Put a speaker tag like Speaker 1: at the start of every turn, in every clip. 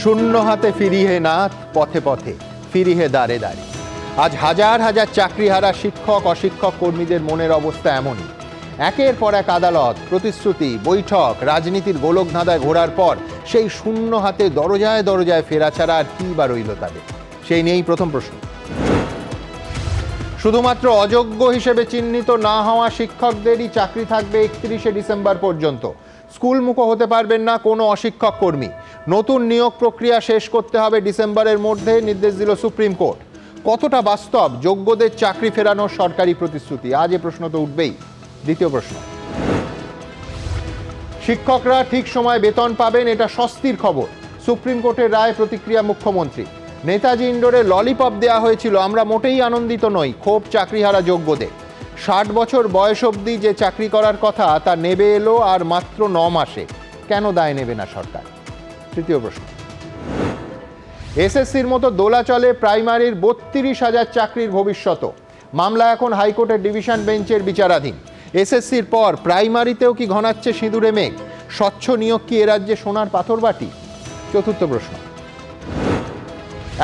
Speaker 1: শূন্য হাতে ফিরিহে নাথ, পথে পথে ফিরিহে দাঁড়ে দাঁড়ে। আজ হাজার হাজার চাকরিহারা শিক্ষক অশিক্ষক কর্মীদের মনের অবস্থা এমনই। একের পর এক আদালত, প্রতিশ্রুতি, বৈঠক, রাজনীতির গোলকধাঁধায় ঘোরার পর সেই শূন্য হাতে দরজায় দরজায় ফেরা ছাড়া আর কি বা রইল তাদের? সেই নিয়েই প্রথম প্রশ্ন। শুধুমাত্র অযোগ্য হিসেবে চিহ্নিত না হওয়া শিক্ষকদেরই চাকরি থাকবে 31শে ডিসেম্বর পর্যন্ত। স্কুলমুখো হতে পারবেন না কোনো অশিক্ষক কর্মী। নতুন নিয়োগ প্রক্রিয়া শেষ করতে হবে ডিসেম্বরের মধ্যে, নির্দেশ দিল সুপ্রিম কোর্ট। কতটা বাস্তব যোগ্যদের চাকরি ফেরানোর সরকারি প্রতিশ্রুতি? আজ এ প্রশ্ন তো উঠবেই। দ্বিতীয় প্রশ্ন, শিক্ষকরা ঠিক সময় বেতন পাবেন, এটা স্বস্তির খবর। সুপ্রিম কোর্টের রায় প্রতিক্রিয়া মুখ্যমন্ত্রী। নেতাজি ইন্ডোরে ললিপপ দেওয়া হয়েছিল, আমরা মোটেই আনন্দিত নই, ক্ষোভ চাকরিহারা যোগ্যদের। 60 বছর বয়স অবধি যে চাকরি করার কথা তা নেবে এলো আর মাত্র 9 মাসে। কেন দায় নেবে না সরকার? তৃতীয় প্রশ্ন, এসএসসির মতো দোলাচলে প্রাইমারির 32,000 চাকরির ভবিষ্যৎ। মামলা এখন হাইকোর্টের ডিভিশন বেঞ্চের বিচারাধীন। এসএসসির পর প্রাইমারিতেও কি ঘনাচ্ছে সিঁদুরে মেঘ? স্বচ্ছ নিয়োগ কি এ রাজ্যে সোনার পাথর বাটি? চতুর্থ প্রশ্ন,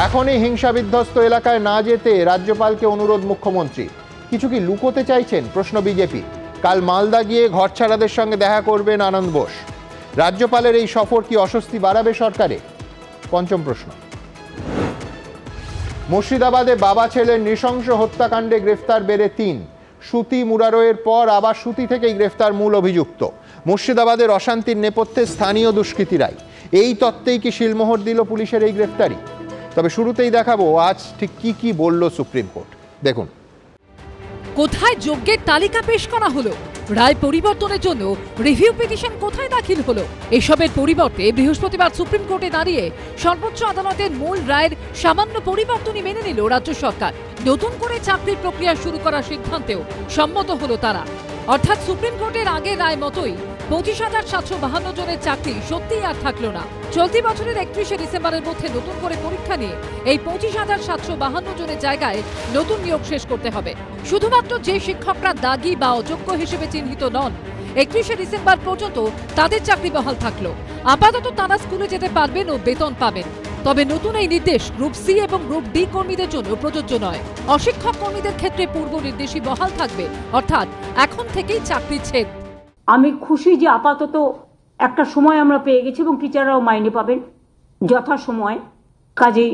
Speaker 1: এখনই হিংসা বিধ্বস্ত এলাকায় না যেতে রাজ্যপালকে অনুরোধ মুখ্যমন্ত্রী। কিছু কি লুকোতে চাইছেন? প্রশ্ন বিজেপি। কাল মালদা গিয়ে ঘরছাড়াদের সঙ্গে দেখা করবেন আনন্দ বোস। রাজ্যপালের এই সফর কি অস্বস্তি বাড়াবে সরকারে? পঞ্চম প্রশ্ন, মুর্শিদাবাদে বাবা ছেলের নৃশংস হত্যাকাণ্ডে গ্রেফতার বেড়ে 3। সুতি মুরারোয়ের পর আবার সুতি থেকেই গ্রেফতার মূল অভিযুক্ত। মুর্শিদাবাদের অশান্তির নেপথ্যে স্থানীয় দুষ্কৃতীরাই। এই তত্ত্বেই কি শিলমোহর দিল পুলিশের এই গ্রেফতারি? তবে শুরুতেই দেখাবো আজ ঠিক কি বলল সুপ্রিম কোর্ট। দেখুন,
Speaker 2: কোথায় যোগ্যের তালিকা পেশ করা হলো? রায় পরিবর্তনের জন্য রিভিউ পিটিশন কোথায় দাখিল হলো? এসবের পরিবর্তে বৃহস্পতিবার সুপ্রিম কোর্টে দাঁড়িয়ে সর্বোচ্চ আদালতের মূল রায়ের সামান্য পরিবর্তনই মেনে নিল রাজ্য সরকার। নতুন করে চাকরির প্রক্রিয়া শুরু করার সিদ্ধান্তেও সম্মত হলো তারা। অর্থাৎ সুপ্রিম কোর্টের আগের রায় মতোই 25,752 জনের চাকরি সত্যিই আর থাকলো না। চলতি বছরের 31শে ডিসেম্বরের মধ্যে নতুন করে পরীক্ষা নিয়ে এই 25,752 জনের জায়গায় নতুন নিয়োগ শেষ করতে হবে। শুধুমাত্র যে শিক্ষকরা দাগি বা অযোগ্য হিসেবে চিহ্নিত নন, 31শে ডিসেম্বর পর্যন্ত তাদের চাকরি বহাল থাকলো। আপাতত তারা স্কুলে যেতে পারবেন ও বেতন পাবেন। তবে নতুন এই নির্দেশ গ্রুপ সি এবং গ্রুপ ডি কর্মীদের জন্য প্রযোজ্য নয়। অশিক্ষক কর্মীদের ক্ষেত্রে পূর্ব নির্দেশই বহাল থাকবে, অর্থাৎ এখন থেকেই চাকরি ছেদ।
Speaker 3: আমি খুশি যে আপাতত একটা সময় আমরা পেয়ে গেছি এবং টিচাররাও মাইনে পাবেন যথাসময়। কাজেই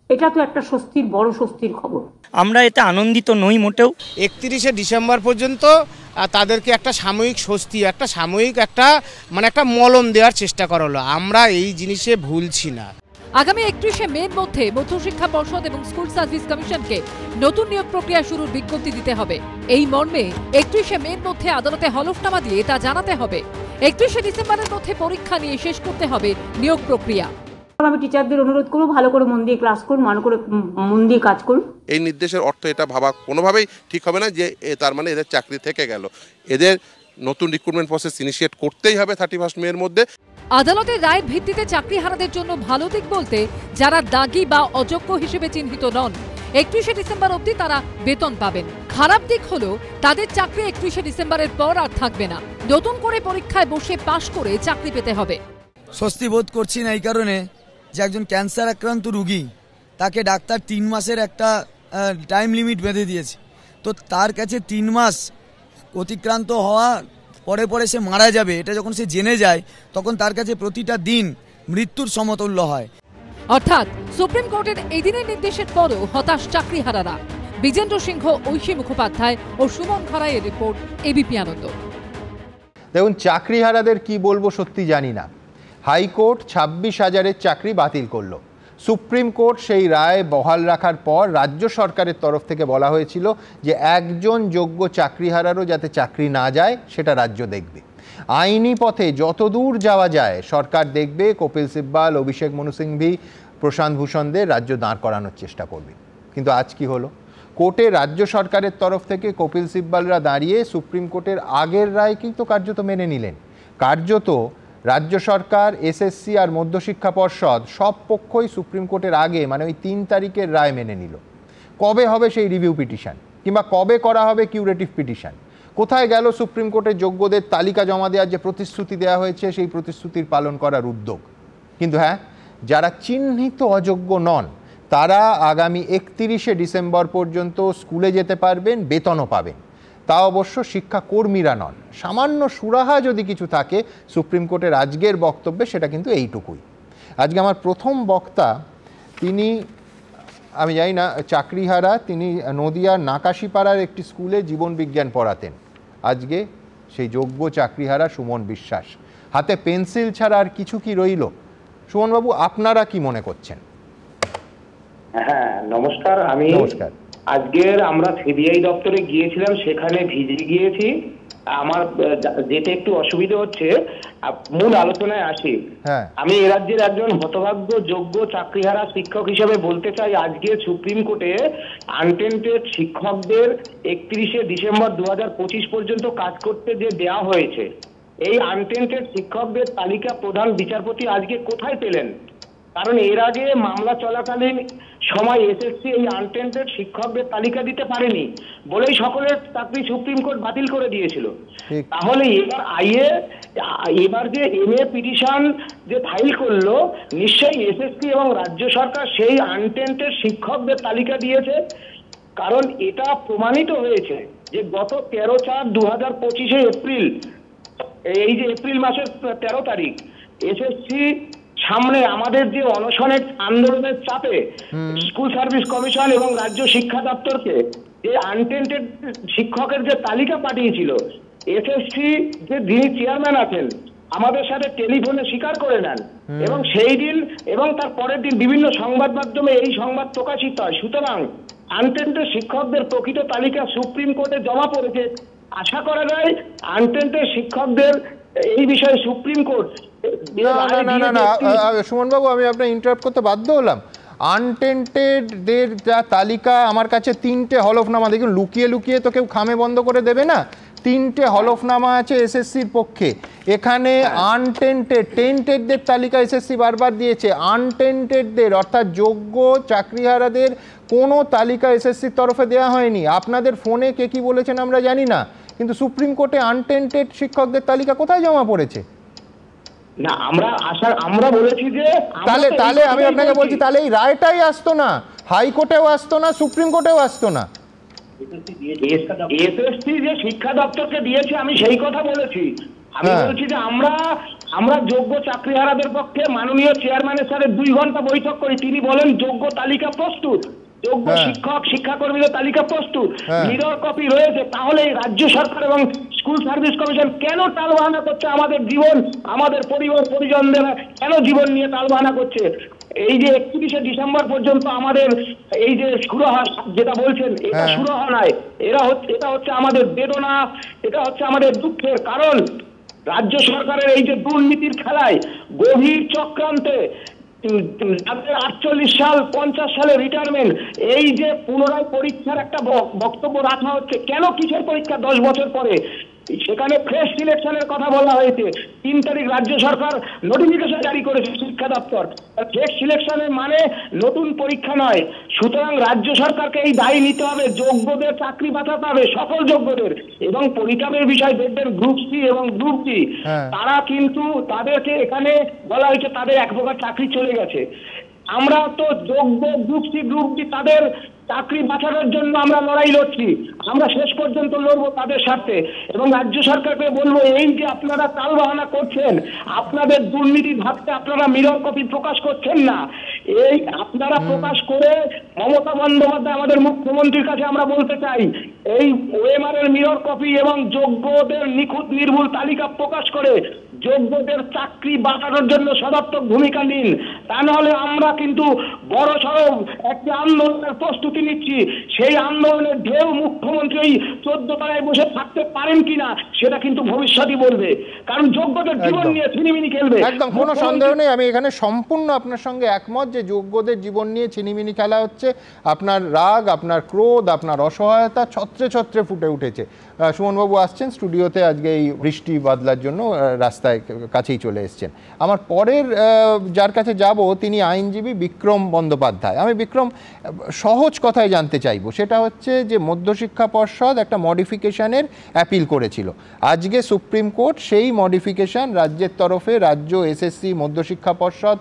Speaker 3: এটা তো একটা স্বস্তির, বড় স্বস্তির খবর।
Speaker 4: আমরা এতে আনন্দিত নই মোটেও।
Speaker 5: 31শে ডিসেম্বর পর্যন্ত তাদেরকে একটা সাময়িক স্বস্তি, একটা সাময়িক একটা মলম দেওয়ার চেষ্টা করা হলো। আমরা এই জিনিসে ভুলছি না।
Speaker 2: আগামী 31শে মের মধ্যে মধ্যশিক্ষা পর্ষদ এবং স্কুল সার্ভিস কমিশনকে নতুন নিয়োগ প্রক্রিয়া শুরুর বিজ্ঞপ্তি দিতে হবে। এই মর্মে 31শে মের মধ্যে আদালতে হলফনামা দিয়ে তা জানাতে হবে। 31শে ডিসেম্বরের মধ্যে পরীক্ষা নিয়ে শেষ করতে হবে নিয়োগ প্রক্রিয়া।
Speaker 3: আমি টিচারদের অনুরোধ করব, ভালো করে মন দিয়ে ক্লাস করুন, মন দিয়ে কাজ করুন।
Speaker 6: এই নির্দেশের অর্থ এটা ভাবা কোনোভাবেই ঠিক হবে না যে তার মানে এদের চাকরি থেকে গেল। এদের নতুন রিক্রুটমেন্ট প্রসেস ইনিশিয়েট করতেই হবে 31 মের মধ্যে।
Speaker 2: আদালতের রায়ের ভিত্তিতে চাকরিহারাদের জন্য ভালো দিক বলতে যারা দাগি বা অযোগ্য হিসেবে চিহ্নিত নন, 31শে ডিসেম্বর অবধি তারা বেতন পাবেন। খারাপ দিক হলো তাদের চাকরি 31শে ডিসেম্বরের পর আর থাকবে না। নতুন করে পরীক্ষায় বসে পাশ করে চাকরি পেতে হবে।
Speaker 7: স্বস্তি বোধ করছি না এই কারণে যে একজন ক্যান্সার আক্রান্ত রোগী, তাকে ডাক্তার 3 মাসের একটা টাইম লিমিট বেঁধে দিয়েছে। তো তার কাছে 3 মাস অতিক্রান্ত হওয়া পরে সে মারা যাবে, এটা যখন সে জেনে যায় তখন তার কাছে প্রতিটা দিন মৃত্যুর সমতুল্য হয়।
Speaker 2: অর্থাৎ সুপ্রিম কোর্টের এই দিনের নির্দেশের পরও হতাশ চাকরিহারারা। বিজেন্দ্র সিংহ, ঐশী মুখোপাধ্যায় ও সুমন খরাইয়ের রিপোর্ট, এবিপি আনন্দ।
Speaker 1: দেখুন, চাকরিহারাদের কি বলবো সত্যি জানি না। হাইকোর্ট 26,000-এর চাকরি বাতিল করলো। সুপ্রিম কোর্ট সেই রায় বহাল রাখার পর রাজ্য সরকারের তরফ থেকে বলা হয়েছিল যে একজন যোগ্য চাকরিহারারও যাতে চাকরি না যায় সেটা রাজ্য দেখবে। আইনি পথে যতদূর যাওয়া যায় সরকার দেখবে। কপিল সিব্বাল, অভিষেক মনু সিংভি, প্রশান্ত ভূষণদের রাজ্য দাঁড় করানোর চেষ্টা করবে। কিন্তু আজ কি হলো? কোর্টে রাজ্য সরকারের তরফ থেকে কপিল সিব্বালরা দাঁড়িয়ে সুপ্রিম কোর্টের আগের রায় কিন্তু কার্যত মেনে নিলেন। কার্যত রাজ্য সরকার, এসএসসি আর মধ্যশিক্ষা পর্ষদ সব পক্ষই সুপ্রিম কোর্টের আগে মানে ওই 3 তারিখের রায় মেনে নিল। কবে হবে সেই রিভিউ পিটিশন, কিংবা কবে করা হবে কিউরেটিভ পিটিশন? কোথায় গেল সুপ্রিম কোর্টের যোগ্যদের তালিকা জমা দেওয়ার যে প্রতিশ্রুতি দেওয়া হয়েছে সেই প্রতিশ্রুতির পালন করার উদ্যোগ? কিন্তু হ্যাঁ, যারা চিহ্নিত অযোগ্য নন তারা আগামী 31শে ডিসেম্বর পর্যন্ত স্কুলে যেতে পারবেন, বেতনও পাবেন। তা অবশ্য শিক্ষাকর্মীরা নন। সামান্য সুরাহা যদি কিছু থাকে সুপ্রিম কোর্টের আজকের বক্তব্যে সেটা কিন্তু এইটুকুই। আজকে আমার প্রথম বক্তা, তিনি আমি জানি না চাকরিহারা, তিনি নদিয়ার নাকাশিপাড়ার একটি স্কুলে জীবন বিজ্ঞান পড়াতেন। আজকে সেই যোগ্য চাকরিহারা সুমন বিশ্বাস। হাতে পেন্সিল ছাড়া আর কিছু কি রইল? সুমনবাবু, আপনারা কি মনে করছেন?
Speaker 8: হ্যাঁ নমস্কার, আমি আজকের আমরা সিবিআই দপ্তরে গিয়েছিলাম, সেখানে ভিজে গিয়েছি। আমার যেতে একটু অসুবিধা হচ্ছে, মূল আলোচনায় আসি। আমি এ রাজ্যের একজন হতভাগ্য যোগ্য চাকরিহারা শিক্ষক হিসেবে বলতে চাই, আজকে সুপ্রিম কোর্টে আনটেন্টেড শিক্ষকদের 31শে ডিসেম্বর 2025 পর্যন্ত কাজ করতে যে দেওয়া হয়েছে, এই আনটেন্টেড শিক্ষকদের তালিকা প্রধান বিচারপতি আজকে কোথায় পেলেন? কারণ এর আগে মামলা চলাকালীন সময় এসএসসি এই আনটেন্টেড শিক্ষকদের তালিকা দিতে পারেনি বলেই সকলের চাকরি সুপ্রিম কোর্ট বাতিল করে দিয়েছিল। তাহলে এবার যে এমএ পিটিশন যে ফাইল করলো, নিশ্চয়ই এসএসসি এবং রাজ্য সরকার সেই আনটেন্টেড শিক্ষকদের তালিকা দিয়েছে। কারণ এটা প্রমাণিত হয়েছে যে গত 13/4/2025 এপ্রিল, এই যে এপ্রিল মাসের 13 তারিখ, এসএসসি সামনে আমাদের যে অনশনের আন্দোলনের চাপে স্কুল সার্ভিস কমিশন এবং রাজ্য শিক্ষা দপ্তরকে যে আনটেন্টেড শিক্ষকের যে তালিকা পাঠিয়েছিল, এসএসসি যে যিনি চেয়ারম্যান আছেন আমাদের সাথে টেলিফোনে স্বীকার করে নেন এবং সেই দিন এবং তার পরের দিন বিভিন্ন সংবাদ মাধ্যমে এই সংবাদ প্রকাশিত হয়। সুতরাং আনটেন্টেড শিক্ষকদের প্রকৃত তালিকা সুপ্রিম কোর্টে জমা পড়েছে। আশা করা যায় আনটেন্টেড শিক্ষকদের এই বিষয়ে সুপ্রিম কোর্ট
Speaker 1: সুমনবাবু, আমি আপনার ইন্টারাপ্ট করতে বাধ্য হলাম। আনটেন্টেডদের যা তালিকা আমার কাছে 3টে হলফনামা, দেখুন লুকিয়ে লুকিয়ে তো কেউ খামে বন্ধ করে দেবে না। 3টে হলফনামা আছে এসএসসির পক্ষে। এখানে টেন্টেডদের তালিকা এসএসসি বারবার দিয়েছে, আনটেন্টেডদের অর্থাৎ যোগ্য চাকরিহারাদের কোনো তালিকা এসএসসির তরফে দেওয়া হয়নি। আপনাদের ফোনে কে কি বলেছেন আমরা জানি না, কিন্তু সুপ্রিম কোর্টে আনটেন্টেড শিক্ষকদের তালিকা কোথায় জমা পড়েছে?
Speaker 8: না, আমরা বলেছি যে
Speaker 1: তাহলে আমি আপনাকে বলছি, তাহলে এই রায়টাই আসতো না, হাইকোর্টেও আসতো না, সুপ্রিম কোর্টেও আসতো না।
Speaker 8: এসএসসি যে শিক্ষা দপ্তরকে দিয়েছে আমি সেই কথা বলেছি। আমি বলছি যে আমরা যোগ্য চাকরিহারাদের পক্ষে মাননীয় চেয়ারম্যানের সাথে 2 ঘন্টা বৈঠক করি। তিনি বলেন যোগ্য তালিকা প্রস্তুত, যোগ্য শিক্ষক শিক্ষাকর্মীদের তালিকা প্রস্তুত, মিরর কপি রয়েছে। তাহলে রাজ্য সরকার এবং স্কুল সার্ভিস কমিশন কেন টালবাহানা করছে? আমাদের জীবন, আমাদের পরিবার পরিজনদের কেন জীবন নিয়ে টালবাহানা করছে? এই যে 31শে ডিসেম্বর পর্যন্ত আমাদের এই যে সুরাহা যেটা বলছেন, এটা সুরাহা নয়, এটা হচ্ছে আমাদের বেদনা, এটা হচ্ছে আমাদের দুঃখের কারণ। রাজ্য সরকারের এই যে দুর্নীতির খেলায় গভীর চক্রান্তে 48 সাল 50 সালে রিটায়ারমেন্ট, এই যে পুনরায় পরীক্ষার একটা বক্তব্য রাখা হচ্ছে, কেন কিসের পরীক্ষা 10 বছর পরে? সেখানে ফ্রেশ সিলেকশনের কথা বলা হয়েছে। 3 তারিখ রাজ্য সরকার নোটিফিকেশন জারি করেছে শিক্ষা দপ্তর। ফ্রেশ সিলেকশনের মানে নতুন পরীক্ষা নয়। সুতরাং রাজ্য সরকারকে এই দায়ী নিতে হবে, যোগ্যদের চাকরি বাঁচাতে হবে, সকল যোগ্যদের। এবং পরিকামের বিষয় দেখবেন গ্রুপ সি এবং গ্রুপ ডি, তারা কিন্তু তাদেরকে এখানে বলা হয়েছে তাদের এক প্রকার চাকরি চলে গেছে। আমরা তো যোগ্য গ্রুপ সি গ্রুপ ডি তাদের চাকরি বাঁচানোর জন্য আমরা লড়াই লড়ছি, আমরা শেষ পর্যন্ত লড়বো তাদের স্বার্থে। এবং রাজ্য সরকারকে বলবো, এই যে আপনারা টালবাহানা করছেন, আপনাদের দুর্নীতি ভাবতে আপনারা মিরর কপি প্রকাশ করছেন না, এই আপনারা প্রকাশ করে মমতা বন্দ্যোপাধ্যায় আমাদের মুখ্যমন্ত্রীর কাছে আমরা বলতে চাই, এই ওএমআর এর মিরর কপি এবং যোগ্যদের নিখুঁত নির্ভুল তালিকা প্রকাশ করে যোগ্যদের চাকরি বাঁচানোর জন্য সদাত্মক ভূমিকা নিন। তা নাহলে আমরা কিন্তু বড় সড় একটি আন্দোলনের প্রস্তুতি নিচ্ছি। সেই আন্দোলনের ঢেউ মুখ্যমন্ত্রী এই 14 তলায় বসে থাকতে পারেন কিনা সেটা কিন্তু ভবিষ্যৎই বলবে, কারণ যোগ্যদের জীবন নিয়ে ছিনিমিনি খেলবে।
Speaker 1: একদম কোনো সন্দেহ নেই, আমি এখানে সম্পূর্ণ আপনার সঙ্গে একমত যে যোগ্যদের জীবন নিয়ে ছিনিমিনি খেলা হচ্ছে। আপনার রাগ, আপনার ক্রোধ, আপনার অসহায়তা ছত্রে ছত্রে ফুটে উঠেছে। সুমনবাবু আসছেন স্টুডিওতে আজকে এই বৃষ্টি বাদলার জন্য, রাস্তায় কাছেই চলে এসছেন। আমার পরের যার কাছে যাব পাবো তিনি আইনজীবী বিক্রম বন্দ্যোপাধ্যায়। আমি বিক্রম সহজ কথায় জানতে চাইবো, সেটা হচ্ছে যে মধ্যশিক্ষা পর্ষদ একটা মডিফিকেশনের অ্যাপিল করেছিল। আজকে সুপ্রিম কোর্ট সেই মডিফিকেশন রাজ্যের তরফে, রাজ্য এসএসসি মধ্যশিক্ষা পর্ষদ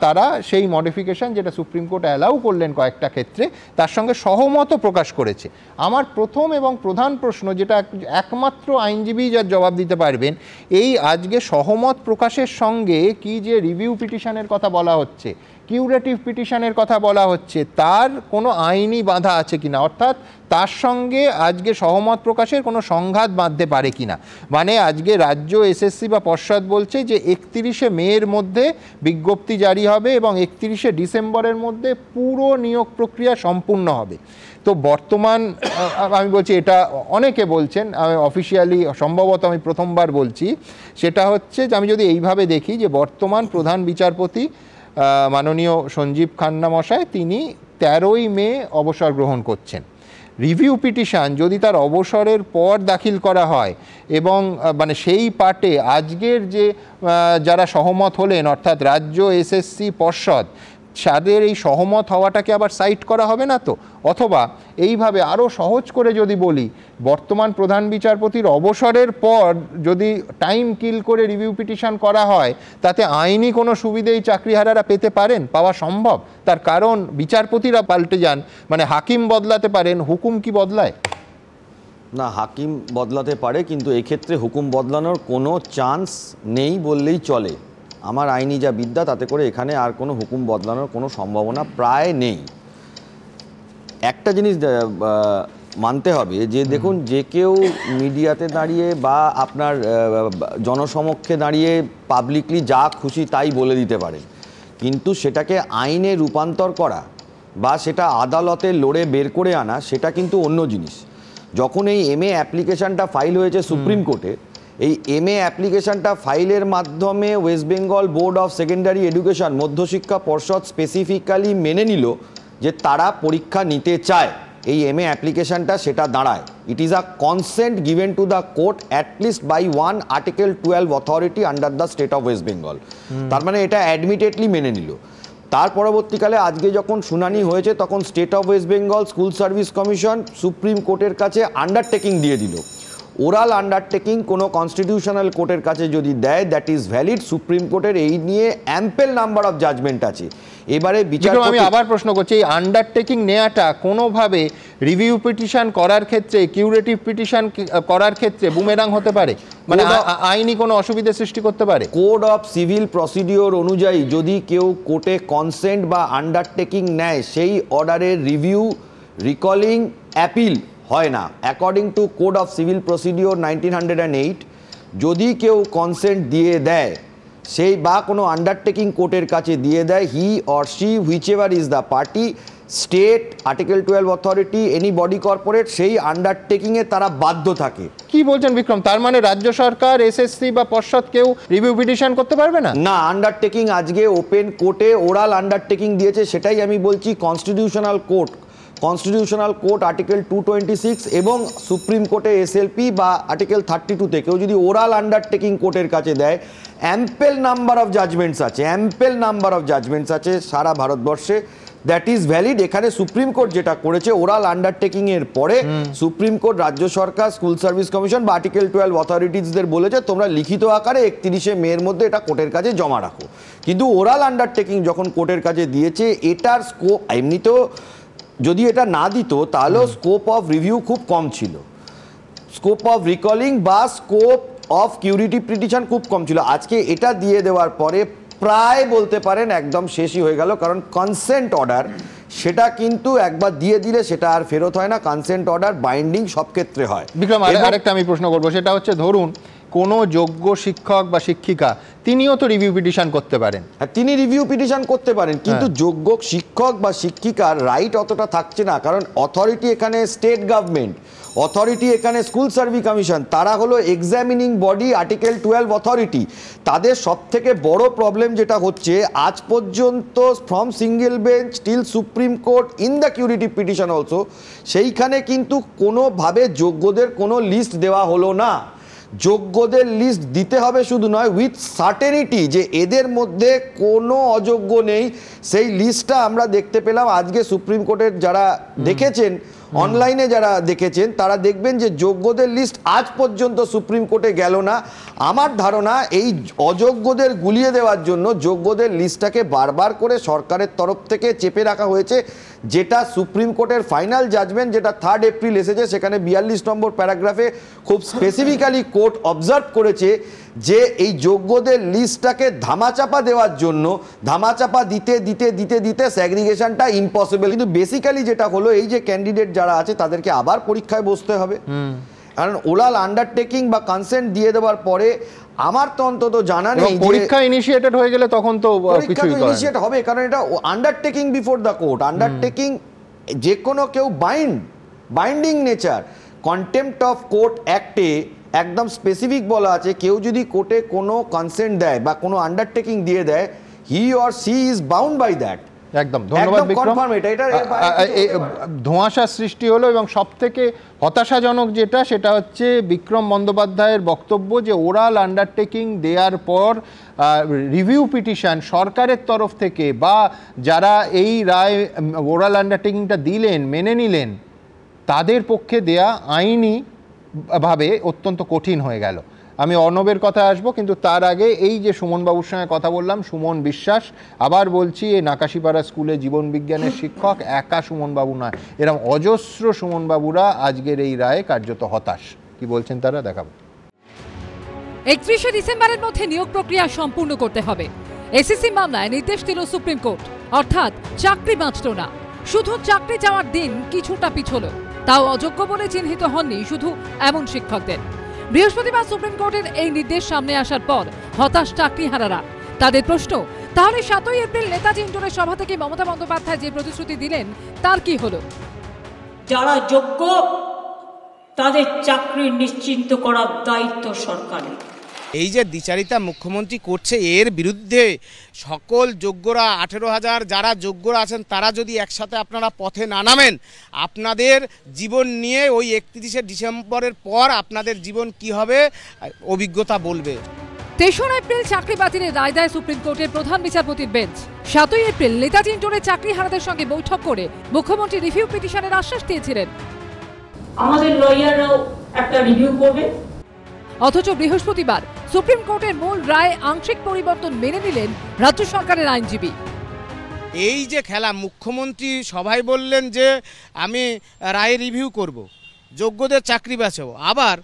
Speaker 1: তারা সেই মডিফিকেশন যেটা সুপ্রিম কোর্ট অ্যালাউ করলেন কয়েকটা ক্ষেত্রে, তার সঙ্গে সহমতও প্রকাশ করেছে। আমার প্রথম এবং প্রধান প্রশ্ন, যেটা একমাত্র আইনজীবী যার জবাব দিতে পারবেন, এই আজকে সহমত প্রকাশের সঙ্গে কি যে রিভিউ পিটিশনের কথা বলা হচ্ছে, কিউরেটিভ পিটিশনের কথা বলা হচ্ছে, তার কোনো আইনি বাধা আছে কিনা, অর্থাৎ তার সঙ্গে আজকে সহমত প্রকাশের কোনো সংঘাত বাঁধতে পারে কিনা। মানে আজকে রাজ্য এসএসসি বা পর্ষদ বলছে যে 31শে মের মধ্যে বিজ্ঞপ্তি জারি হবে এবং 31শে ডিসেম্বরের মধ্যে পুরো নিয়োগ প্রক্রিয়া সম্পূর্ণ হবে। তো বর্তমান আমি বলছি, এটা অনেকে বলছেন, আমি অফিসিয়ালি সম্ভবত আমি প্রথমবার বলছি, সেটা হচ্ছে যে আমি যদি এইভাবে দেখি যে বর্তমান প্রধান বিচারপতি মাননীয় সঞ্জীব খান্না মশাই, তিনি 13ই মে অবসর গ্রহণ করছেন। রিভিউ পিটিশন যদি তার অবসরের পর দাখিল করা হয় এবং মানে সেই পার্টে আজকের যে যারা সহমত হলেন, অর্থাৎ রাজ্য এসএসসি পর্ষদ, তাদের এই সহমত হওয়াটাকে আবার সাইট করা হবে না তো? অথবা এইভাবে আরও সহজ করে যদি বলি, বর্তমান প্রধান বিচারপতির অবসরের পর যদি টাইম কিল করে রিভিউ পিটিশন করা হয়, তাতে আইনি কোনো সুবিধেই চাকরিহারারা পেতে পারেন, পাওয়া সম্ভব? তার কারণ বিচারপতিরা পাল্টে যান, মানে হাকিম বদলাতে পারেন, হুকুম কি বদলায়
Speaker 9: না? হাকিম বদলাতে পারে, কিন্তু এক্ষেত্রে হুকুম বদলানোর কোনো চান্স নেই বললেই চলে। আমার আইনি যা বিদ্যা, তাতে করে এখানে আর কোনো হুকুম বদলানোর কোনো সম্ভাবনা প্রায় নেই। একটা জিনিস মানতে হবে যে দেখুন, যে কেউ মিডিয়াতে দাঁড়িয়ে বা আপনার জনসমক্ষে দাঁড়িয়ে পাবলিকলি যা খুশি তাই বলে দিতে পারে, কিন্তু সেটাকে আইনে রূপান্তর করা বা সেটা আদালতে লড়ে বের করে আনা, সেটা কিন্তু অন্য জিনিস। যখন এই MA অ্যাপ্লিকেশানটা ফাইল হয়েছে সুপ্রিম কোর্টে, এই MA অ্যাপ্লিকেশানটা ফাইলের মাধ্যমে West Bengal board of secondary education, মধ্যশিক্ষা পর্ষদ স্পেসিফিক্যালি মেনে নিল যে তারা পরীক্ষা নিতে চায়। এই MA অ্যাপ্লিকেশানটা সেটা দাঁড়ায়, it is a consent given to the court at least by one article 12 authority under the state of West Bengal. তার মানে এটা অ্যাডমিটেডলি মেনে নিল। তার পরবর্তীকালে আজকে যখন শুনানি হয়েছে, তখন state of West Bengal school service commission supreme কোর্টের কাছে আন্ডারটেকিং দিয়ে দিল। ওরাল আন্ডারটেকিং কোনো কনস্টিটিউশনাল কোর্টের কাছে যদি দেয়, দ্যাট ইজ ভ্যালিড। সুপ্রিম কোর্টের এই নিয়ে অ্যাম্পেল নাম্বার অফ জাজমেন্ট আছে। এবারে বিচারপতি, আমি
Speaker 1: আবার প্রশ্ন করছি, এই আন্ডারটেকিং নেওয়াটা কোনোভাবে রিভিউ পিটিশন করার ক্ষেত্রে, কিউরেটিভ পিটিশন করার ক্ষেত্রে বুমেরাং হতে পারে, মানে আইনি কোনো অসুবিধা সৃষ্টি করতে পারে?
Speaker 9: কোড অফ সিভিল প্রসিডিওর অনুযায়ী যদি কেউ কোর্টে কনসেন্ট বা আন্ডারটেকিং নেয়, সেই অর্ডারের রিভিউ, রিকলিং, অ্যাপিল হয় না। According to code of civil procedure 1908, যদি কেউ কনসেন্ট দিয়ে দেয়, সেই বা কোনো আন্ডারটেকিং কোর্টের কাছে দিয়ে দেয়, he or she which ever is the party, state, article 12 authority, any body corporate, সেই আন্ডারটেকিংয়ে তারা বাধ্য থাকে।
Speaker 1: কি বলছেন বিক্রম? তার মানে রাজ্য সরকার, এসএসসি বা পর্ষদ কেউ রিভিউ পিটিশন করতে পারবে না?
Speaker 9: না, আন্ডারটেকিং আজকে ওপেন কোর্টে ওরাল আন্ডারটেকিং দিয়েছে, সেটাই আমি বলছি। কনস্টিটিউশনাল কোর্ট আর্টিকেল 226 এবং সুপ্রিম কোর্টে SLP বা আর্টিকেল 32-তে কেউ যদি ওরাল আন্ডারটেকিং কোর্টের কাছে দেয়, অ্যাম্পেল নাম্বার অফ জাজমেন্টস আছে সারা ভারতবর্ষে, দ্যাট ইজ ভ্যালিড। এখানে সুপ্রিম কোর্ট যেটা করেছে, ওরাল আন্ডারটেকিং এর পরে সুপ্রিম কোর্ট রাজ্য সরকার, স্কুল সার্ভিস কমিশন বা আর্টিকেল 12 অথরিটিজদের বলেছে, তোমরা লিখিত আকারে 31শে মের মধ্যে এটা কোর্টের কাছে জমা রাখো। কিন্তু ওরাল আন্ডারটেকিং যখন কোর্টের কাছে দিয়েছে, এটার স্কোপ, এমনিতেও যদি এটা না দিত তাহলেও স্কোপ অফ রিভিউ খুব কম ছিল, স্কোপ অফ রিকলিং বা স্কোপ অফ কিউরেটিভ পিটিশন খুব কম ছিল। আজকে এটা দিয়ে দেওয়ার পরে প্রায় বলতে পারেন একদম শেষই হয়ে গেল, কারণ কনসেন্ট অর্ডার সেটা কিন্তু একবার দিয়ে দিলে সেটা আর ফেরত হয় না। কনসেন্ট অর্ডার বাইন্ডিং সব ক্ষেত্রে হয়।
Speaker 1: বিক্রম, আরেকটা আমি প্রশ্ন করবো, সেটা হচ্ছে ধরুন কোনো যোগ্য শিক্ষক বা শিক্ষিকা, তিনিও তো রিভিউ পিটিশন করতে পারেন।
Speaker 9: হ্যাঁ, তিনি রিভিউ পিটিশন করতে পারেন, কিন্তু যোগ্য শিক্ষক বা শিক্ষিকার রাইট অতটা থাকছে না, কারণ অথরিটি এখানে স্টেট গভর্নমেন্ট, অথরিটি এখানে স্কুল সার্ভিস কমিশন, তারা হলো এক্সামিনিং বডি, আর্টিকেল 12 অথরিটি। তাদের সব থেকে বড় প্রবলেম যেটা হচ্ছে, আজ পর্যন্ত from single bench till supreme court in the curative petition also, সেইখানে কিন্তু কোনোভাবে যোগ্যদের কোনো লিস্ট দেওয়া হলো না। যোগ্যদের লিস্ট দিতে হবে শুধু নয়, উইথ সার্টেনিটি যে এদের মধ্যে কোনো অযোগ্য নেই। সেই লিস্টটা আমরা দেখতে পেলাম আজকে সুপ্রিম কোর্টের যারা দেখেছেন, অনলাইনে যারা দেখেছেন তারা দেখবেন যে যোগ্যদের লিস্ট আজ পর্যন্ত সুপ্রিম কোর্টে গেল না। আমার ধারণা এই অযোগ্যদের গুলিয়ে দেওয়ার জন্য যোগ্যদের লিস্টটাকে বারবার করে সরকারের তরফ থেকে চেপে রাখা হয়েছে, যেটা সুপ্রিম কোর্টের ফাইনাল জাজমেন্ট যেটা 3 এপ্রিল এসেছে, সেখানে 42 নম্বর প্যারাগ্রাফে খুব স্পেসিফিক্যালি কোর্ট অবজার্ভ করেছে যে এই যোগ্যদের লিস্টটাকে ধামাচাপা দেওয়ার জন্য ধামাচাপা দিতে দিতে দিতে দিতে স্যাগ্রিগেশনটা ইম্পসিবল। কিন্তু বেসিক্যালি যেটা হলো এই যে ক্যান্ডিডেট যারা আছে তাদেরকে আবার পরীক্ষায় বসতে হবে, কারণ ওরাল আন্ডারটেকিং বা কনসেন্ট দিয়ে দেওয়ার পরে আমার তো অন্তত জানা নেই
Speaker 1: পরীক্ষা ইনিশিয়েটেড হয়ে গেলে তখন তো কিছুই
Speaker 9: ইনিশিয়েট হবে, কারণ এটা undertaking before the court. Undertaking যে কোনো কেউ binding nature. Contempt of court অ্যাক্টে একদম স্পেসিফিক বলা আছে কেউ যদি কোর্টে কোনো কনসেন্ট দেয় বা কোনো আন্ডারটেকিং দিয়ে দেয়, he or she is bound by that.
Speaker 1: একদম ধন্যবাদ বিক্রম। ধোঁয়াশা সৃষ্টি হলো এবং সবথেকে হতাশাজনক যেটা সেটা হচ্ছে বিক্রম বন্দ্যোপাধ্যায়ের বক্তব্য যে ওরাল আন্ডারটেকিং দেওয়ার পর রিভিউ পিটিশন সরকারের তরফ থেকে বা যারা এই রায় ওরাল আন্ডারটেকিংটা দিলেন মেনে নিলেন তাদের পক্ষে দেয়া আইনি ভাবে অত্যন্ত কঠিন হয়ে গেল। আমি অর্ণবের কথা আসবো, কিন্তু তার আগে এই যে সুমনবাবুর সঙ্গে কথা বললাম, সুমন বিশ্বাস, আবার বলছি এই নাকাশিপাড়া স্কুলে জীবন বিজ্ঞানের শিক্ষক, একা সুমনবাবু নয়, এরকম অজস্র সুমনবাবুরা আজকের এই রায়ে কার্যত হতাশ। কি বলছেন তারা দেখাবো।
Speaker 2: 31শে ডিসেম্বরের মধ্যে নিয়োগ প্রক্রিয়া সম্পূর্ণ করতে হবে, এসএসসি মামলায় নির্দেশ দিল সুপ্রিম কোর্ট। অর্থাৎ চাকরি বাঁচল না, শুধু চাকরি যাওয়ার দিন কিছুটা পিছল, তাও অযোগ্য বলে চিহ্নিত হননি শুধু এমন শিক্ষকদের। বৃহস্পতিবার সুপ্রিম কোর্টের এই নির্দেশ সামনে আসার পর হতাশ চাকরিহারারা। তাদের প্রশ্ন, তাহলে 7ই এপ্রিল নেতাজি ইন্ডোরের সভা থেকে মমতা বন্দ্যোপাধ্যায় যে প্রতিশ্রুতি দিলেন তার কি হলো?
Speaker 3: যারা যোগ্য তাদের চাকরি নিশ্চিন্ত করার দায়িত্ব সরকারের।
Speaker 5: এই যে দ্বিচারিতা মুখ্যমন্ত্রী করছে এর বিরুদ্ধে সকল যোগ্যরা 18,000 যারা যোগ্যরা আছেন তারা যদি একসাথে আপনারা পথে না নামেন, আপনাদের জীবন নিয়ে ওই 31শে ডিসেম্বরের পর আপনাদের জীবন কি হবে অভিজ্ঞতা বলবে।
Speaker 2: 3রা এপ্রিল চাকরি বাতিলের রায় দেয় সুপ্রিম কোর্টের প্রধান বিচারপতির বেঞ্চ। 7ই এপ্রিল নেতাজি ইন্ডোরের চাকরিহারাদের সঙ্গে বৈঠক করে মুখ্যমন্ত্রী রিভিউ পিটিশনের আশ্বাস দিয়েছিলেন।
Speaker 3: আমাদের লয়াররাও একটা রিভিউ করবে।
Speaker 2: অথচ বৃহস্পতিবার সুপ্রিম কোর্টের মূল রায়ে আংশিক পরিবর্তন মেনে নিলেন রাজ্য সরকারের আইনজীবী।
Speaker 5: এই যে খেলা, মুখ্যমন্ত্রী সভায় বললেন যে আমি রায় রিভিউ করব, যোগ্যদের চাকরি বাঁচাবো, আবার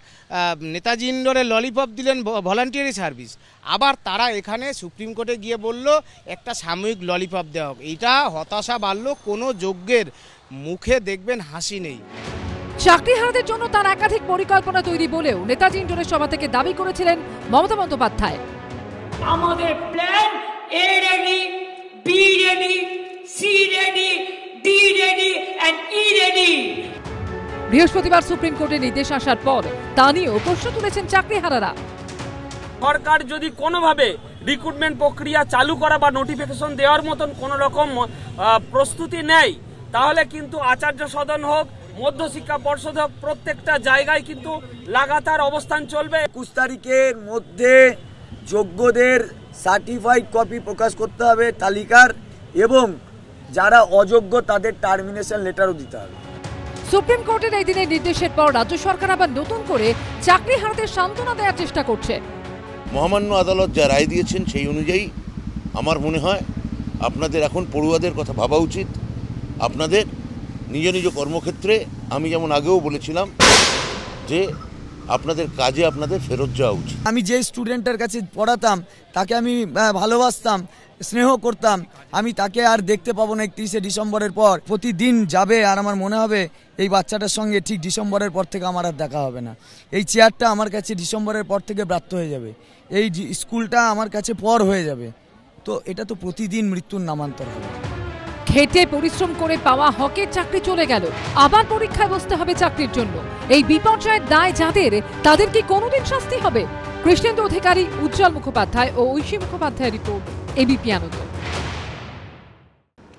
Speaker 5: নেতাজি ইন্ডোরে ললিপপ দিলেন ভলান্টিয়ারি সার্ভিস, আবার তারা এখানে সুপ্রিম কোর্টে গিয়ে বলল একটা সাময়িক ললিপপ দেওয়া হোক। এইটা হতাশা বাড়ল, কোনো যোগ্যের মুখে দেখবেন হাসি নেই।
Speaker 2: চাকরিহারাদের জন্য তার একাধিক পরিকল্পনা তৈরি বলেও নেতাজি ইন্ডোরের সভা থেকে দাবি করেছিলেন মমতা বন্দ্যোপাধ্যায়।
Speaker 3: আমাদের plan A ready, B ready, C ready, D ready and E ready.
Speaker 2: বৃহস্পতিবার সুপ্রিম কোর্টের নির্দেশ আসার পর তা নিয়েও প্রশ্ন তুলেছেন চাকরিহারারা।
Speaker 10: সরকার যদি কোনোভাবে রিক্রুটমেন্ট প্রক্রিয়া চালু করা বা নোটিফিকেশন দেওয়ার মতন কোনো রকম প্রস্তুতি নেয়, তাহলে কিন্তু আচার্য সদন হোক, মধ্যশিক্ষা পর্ষদ হোক, প্রত্যেকটা জায়গায় কিন্তু লাগাতার অবস্থান চলবে।
Speaker 7: 21 তারিখের মধ্যে যোগ্যদের সার্টিফাইড কপি প্রকাশ করতে হবে তালিকার, এবং যারা অযোগ্য তাদের টার্মিনেশন লেটারও দিতে হবে।
Speaker 2: সুপ্রিম কোর্টের এই দিনের নির্দেশের পর রাজ্য সরকার আবার নতুন করে চাকরিহারাদের সান্ত্বনা দেওয়ার চেষ্টা করছে।
Speaker 11: মহামান্য আদালত যা রায় দিয়েছেন সেই অনুযায়ী আমার মনে হয় আপনাদের এখন পড়ুয়াদের কথা ভাবা উচিত। আপনাদের নিজ নিজ কর্মক্ষেত্রে, আমি যেমন আগেও বলেছিলাম যে আপনাদের কাজে আপনাদের ফেরত যাওয়া উচিত।
Speaker 7: আমি যে স্টুডেন্টের কাছে পড়াতাম তাকে আমি ভালোবাসতাম, স্নেহ করতাম, আমি তাকে আর দেখতে পাবো না 31শে ডিসেম্বরের পর। প্রতিদিন যাবে আর আমার মনে হবে এই বাচ্চাটার সঙ্গে ঠিক ডিসেম্বরের পর থেকে আমার আর দেখা হবে না। এই চেয়ারটা আমার কাছে ডিসেম্বরের পর থেকে ব্রাত্য হয়ে যাবে, এই স্কুলটা আমার কাছে পর হয়ে যাবে। তো এটা তো প্রতিদিন মৃত্যুর নামান্তর হবে।
Speaker 2: খেটে পরিশ্রম করে পাওয়া হকের চাকরি চলে গেল, আবার পরীক্ষায় বসতে হবে চাকরির জন্য। এই বিপর্যয়ের দায় যাদের, তাদের কি কোনোদিন শাস্তি হবে? কৃষ্ণেন্দু অধিকারী, উজ্জ্বল মুখোপাধ্যায় ও ঐশী মুখোপাধ্যায়ের রিপোর্ট, এবিপি আনন্দ।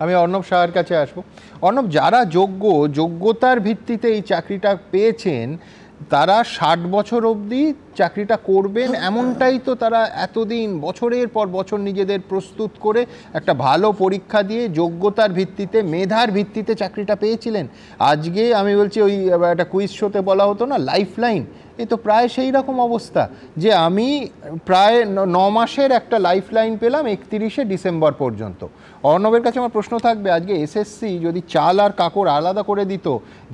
Speaker 1: আমি অর্ণব সাহার কাছে আসবো। অর্ণব, যারা যোগ্যতার ভিত্তিতে এই চাকরিটা পেয়েছেন তারা 60 বছর অবধি চাকরিটা করবেন এমনটাই তো তারা এতদিন বছরের পর বছর নিজেদের প্রস্তুত করে একটা ভালো পরীক্ষা দিয়ে যোগ্যতার ভিত্তিতে মেধার ভিত্তিতে চাকরিটা পেয়েছিলেন। আজকে আমি বলছি ওই একটা কুইজ শোতে বলা হতো না লাইফ লাইন, এই তো প্রায় সেই রকম অবস্থা যে আমি প্রায় 9 মাসের একটা লাইফ লাইন পেলাম 31শে ডিসেম্বর পর্যন্ত। অর্ণবের কাছে আমার প্রশ্ন থাকবে, আজকে এসএসসি যদি চাল আর কাকড় আলাদা করে দিত,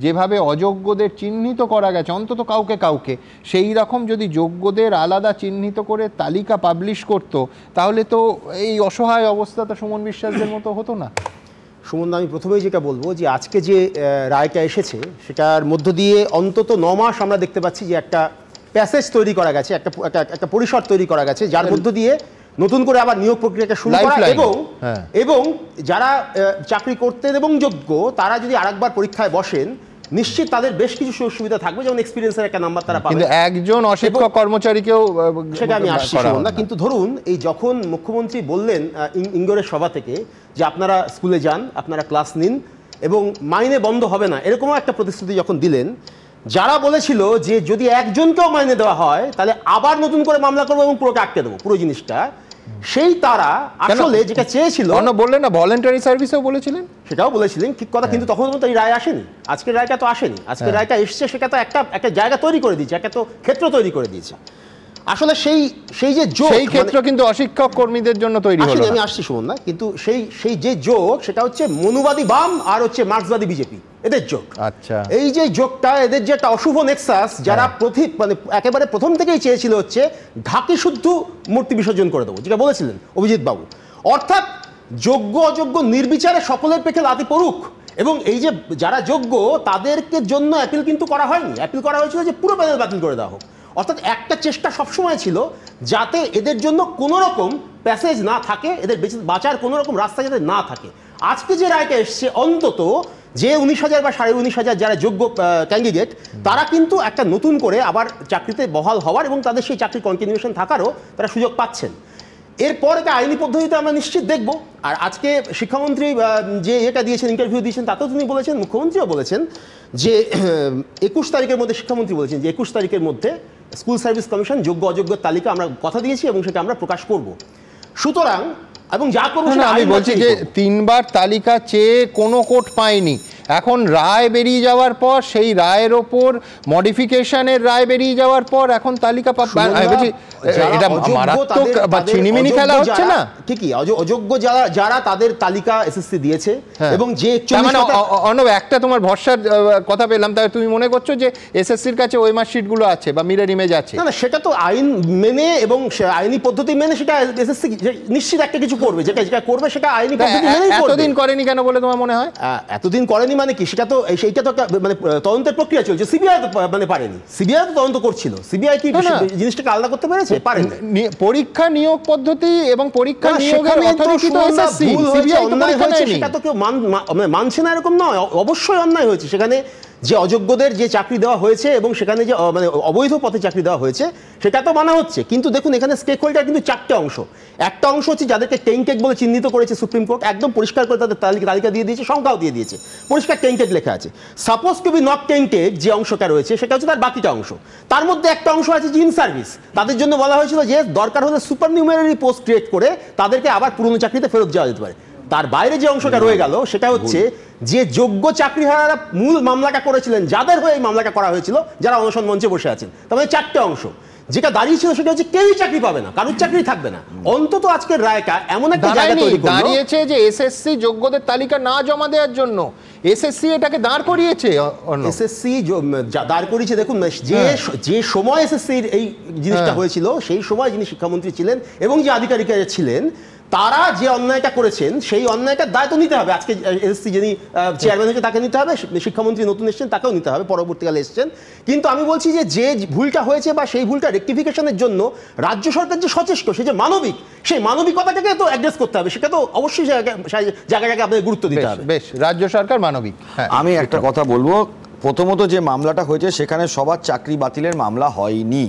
Speaker 1: যেভাবে অযোগ্যদের চিহ্নিত করা গেছে অন্তত কাউকে কাউকে, সেই রকম যদি যোগ্যদের আলাদা চিহ্নিত করে তালিকা পাবলিশ করত, তাহলে তো এই অসহায় অবস্থাটা সুমন বিশ্বাসদের মতো হতো না।
Speaker 12: সুমন, আমি প্রথমেই যেটা বলবো যে আজকে যে রায়টা এসেছে সেটার মধ্য দিয়ে অন্তত 9 মাস আমরা দেখতে পাচ্ছি যে একটা প্যাসেজ তৈরি করা গেছে, একটা পরিসর তৈরি করা গেছে, যার মধ্য দিয়ে নতুন করে আবার নিয়োগ প্রক্রিয়াটা শুরু করা এবং যারা চাকরি করতে এবং যোগ্য তারা যদি আরেকবার পরীক্ষায় বসেন নিশ্চিত তাদের বেশ কিছু সুযোগ সুবিধা থাকবে, যেমন এক্সপিরিয়েন্সের একটা নাম্বার তারা পাবে।
Speaker 1: কিন্তু একজন অশিক্ষক কর্মচারীকেও
Speaker 12: সেটা আমি আসছি না, কিন্তু ধরুন এই যখন মুখ্যমন্ত্রী বললেন ইঙ্গরের সভা থেকে যে আপনারা স্কুলে যান, আপনারা ক্লাস নিন এবং মাইনে বন্ধ হবে না, এরকমও একটা প্রতিশ্রুতি যখন দিলেন, যারা বলেছিল যে যদি একজনকেও মাইনে দেওয়া হয় তাহলে আবার নতুন করে মামলা করবো এবং পুরোটা আটকে দেবো পুরো জিনিসটা, সেই তারা আসলে যেটা চেয়েছিল
Speaker 1: বললেন না ভলেন্টারি সার্ভিসেও বলেছিলেন,
Speaker 12: সেটাও বলেছিলেন ঠিক কথা, কিন্তু তখন তো এই রায় আসেনি, আজকের রায়টা তো আসেনি। আজকের রায়টা এসছে, সেটা তো একটা জায়গা তৈরি করে দিয়েছে, একটা তো ক্ষেত্র তৈরি করে দিয়েছে। আসলে সেই যে যোগ,
Speaker 1: সেই ক্ষেত্র কিন্তু অশিক্ষক কর্মীদের জন্য তৈরি হলো।
Speaker 12: আমি আসছি শুনুন না, কিন্তু সেই যে যোগ সেটা হচ্ছে মনুবাদী বাম আর হচ্ছে মার্ক্সবাদী বিজেপি, এদের যোগ।
Speaker 1: আচ্ছা,
Speaker 12: এই যে যোগটা, এদের যে একটা অশুভ নেক্সাস, যারা মানে একেবারে প্রথম থেকেই চেয়েছিল হচ্ছে ঢাকি শুদ্ধ মূর্তি বিসর্জন করে দেবো, যেটা বলেছিলেন অভিজিৎ বাবু, অর্থাৎ যোগ্য অযোগ্য নির্বিচারে সকলের পেখে লাথি পড়ুক। এবং এই যে যারা যোগ্য তাদেরকে জন্য অ্যাপিল কিন্তু করা হয়নি, অ্যাপিল করা হয়েছিল যে পুরো প্যানেল বাতিল করে দেওয়া হোক। অর্থাৎ একটা চেষ্টা সবসময় ছিল যাতে এদের জন্য কোনো রকম প্যাসেজ না থাকে, এদের বাঁচার কোনো রকম রাস্তা যাতে না থাকে। আজকে যে রায়টা এসছে, অন্তত যে 19,000 বা 19,500 যারা যোগ্য ক্যান্ডিডেট, তারা কিন্তু একটা নতুন করে আবার চাকরিতে বহাল হওয়ার এবং তাদের সেই চাকরি কন্টিনিউশন থাকারও তারা সুযোগ পাচ্ছেন। এরপর একটা আইনি পদ্ধতিতে আমরা নিশ্চিত দেখব। আর আজকে শিক্ষামন্ত্রী যে এটা দিয়েছেন, ইন্টারভিউ দিয়েছেন, তাতেও তিনি বলেছেন, মুখ্যমন্ত্রীও বলেছেন যে 21 তারিখের মধ্যে, শিক্ষামন্ত্রী বলেছেন যে 21 তারিখের মধ্যে স্কুল সার্ভিস কমিশন যোগ্য অযোগ্যের তালিকা আমরা কথা দিয়েছি এবং সেটা আমরা প্রকাশ করব। সুতরাং এবং যা করবো,
Speaker 1: আমি বলছি যে 3বার তালিকা চেয়ে কোনো কোর্ট পায়নি, এখন রায় বেরিয়ে যাওয়ার পর সেই রায়ের ওপর মডিফিকেশনের রায় বেরিয়ে যাওয়ার পর এখন তালিকা এটা মারাত্মক বা ছিনিমিনি খেলা হচ্ছে না?
Speaker 12: ঠিকই, অযোগ্য যারা তাদের তালিকা এসএসসি দিয়েছে এবং যে
Speaker 1: অর্ণব একটা তোমার ভরসার কথা পেলাম, তাই তুমি মনে করছো যে এসএসসির কাছে ওই মার্কশিটগুলো আছে বা মিরর ইমেজ আছে?
Speaker 12: না, সেটা তো আইন মেনে এবং আইনি পদ্ধতি মেনে সেটা এসএসসি নিশ্চিত একটা কিছু করবে, যেটা করবে সেটা আইনি পদ্ধতি মেনেই করবে।
Speaker 1: এতদিন করেনি কেন বলে তোমার মনে হয়?
Speaker 12: এতদিন করেনি মানে কি, সেইটা তো মানে তদন্তের প্রক্রিয়া চলছে, সিবিআই তো মানে পারেনি, সিবিআই তো তদন্ত করছিল, সিবিআই কি জিনিসটাকে আলাদা করতে পেরেছে? পারেনি।
Speaker 1: পরীক্ষা নিয়োগ পদ্ধতি এবং পরীক্ষা নিয়োগের অথরিটি তো এসএসসি, সিবিআই তো পরীক্ষা নেয়নি।
Speaker 12: সেটা তো কেউ মানছে না এরকম নয়, অবশ্যই অন্যায় হয়েছে। সেখানে যে অযোগ্যদের যে চাকরি দেওয়া হয়েছে এবং সেখানে যে মানে অবৈধ পথে চাকরি দেওয়া হয়েছে সেটা তো মানা হচ্ছে, কিন্তু দেখুন এখানে স্টেক হোল্ডার কিন্তু 4টে অংশ। একটা অংশ হচ্ছে যাদেরকে টেন্টেড বলে চিহ্নিত করেছে সুপ্রিম কোর্ট, একদম পরিষ্কার করে তাদের তালিকা দিয়ে দিয়েছে, সংখ্যাও দিয়ে দিয়েছে, পরিষ্কার টেন্টেড লেখা আছে। Suppose to be not tainted যে অংশটা রয়েছে সেটা হচ্ছে তার বাকিটা অংশ। তার মধ্যে একটা অংশ আছে ইন সার্ভিস, তাদের জন্য বলা হয়েছিল যে দরকার হলে সুপার নিউমেরারি পোস্ট ক্রিয়েট করে তাদেরকে আবার পুরনো চাকরিতে ফেরত যাওয়া যেতে পারে। তার বাইরে যে অংশটা রয়ে গেল সেটা হচ্ছে যে যোগ্য চাকরিহারারা মূল মামলাটা করেছিলেন, যাদের হয়ে এই মামলাটা করা হয়েছিল, যারা অনশন মঞ্চে বসে আছেন, তার মানে 4টে অংশ। যেটা দাঁড়িয়েছিল সেটা হচ্ছে কেউই চাকরি পাবে না, কারোর চাকরি থাকবে না। অন্তত আজকের রায়টা এমন একটা জায়গা তৈরি করলো,
Speaker 1: দাঁড়িয়েছে যে এসএসসি যোগ্যদের তালিকা না জমা দেওয়ার জন্য এসএসসি এটাকে দাঁড় করিয়েছে।
Speaker 12: এসএসসি দাঁড় করিয়েছে, দেখুন যে সময় এসএসসির এই জিনিসটা হয়েছিল সেই সময় যিনি শিক্ষামন্ত্রী ছিলেন এবং যে আধিকারিকেরা ছিলেন তারা যে অন্যায়টা করেছেন সেই অন্যায়টার দায় তো নিতে হবে। আজকে এসএসসি যিনি চেয়ারম্যান হয়েছে তাকে নিতে হবে, শিক্ষামন্ত্রী নতুন এসেছেন তাকেও নিতে হবে, পরবর্তীকালে এসেছেন। কিন্তু আমি বলছি যে ভুলটা হয়েছে বা সেই ভুলটা রেকটিফিকেশনের জন্য রাজ্য সরকার যে সচেষ্ট, সে যে মানবিক, সেই মানবিকতাটাকে তো অ্যাড্রেস করতে হবে, সেটা তো অবশ্যই জায়গায় আপনাদের গুরুত্ব দিতে হবে।
Speaker 1: বেশ, রাজ্য সরকার মানবিক।
Speaker 9: আমি একটা কথা বলবো, প্রথমত যে মামলাটা হয়েছে সেখানে সবার চাকরি বাতিলের মামলা হয়নি,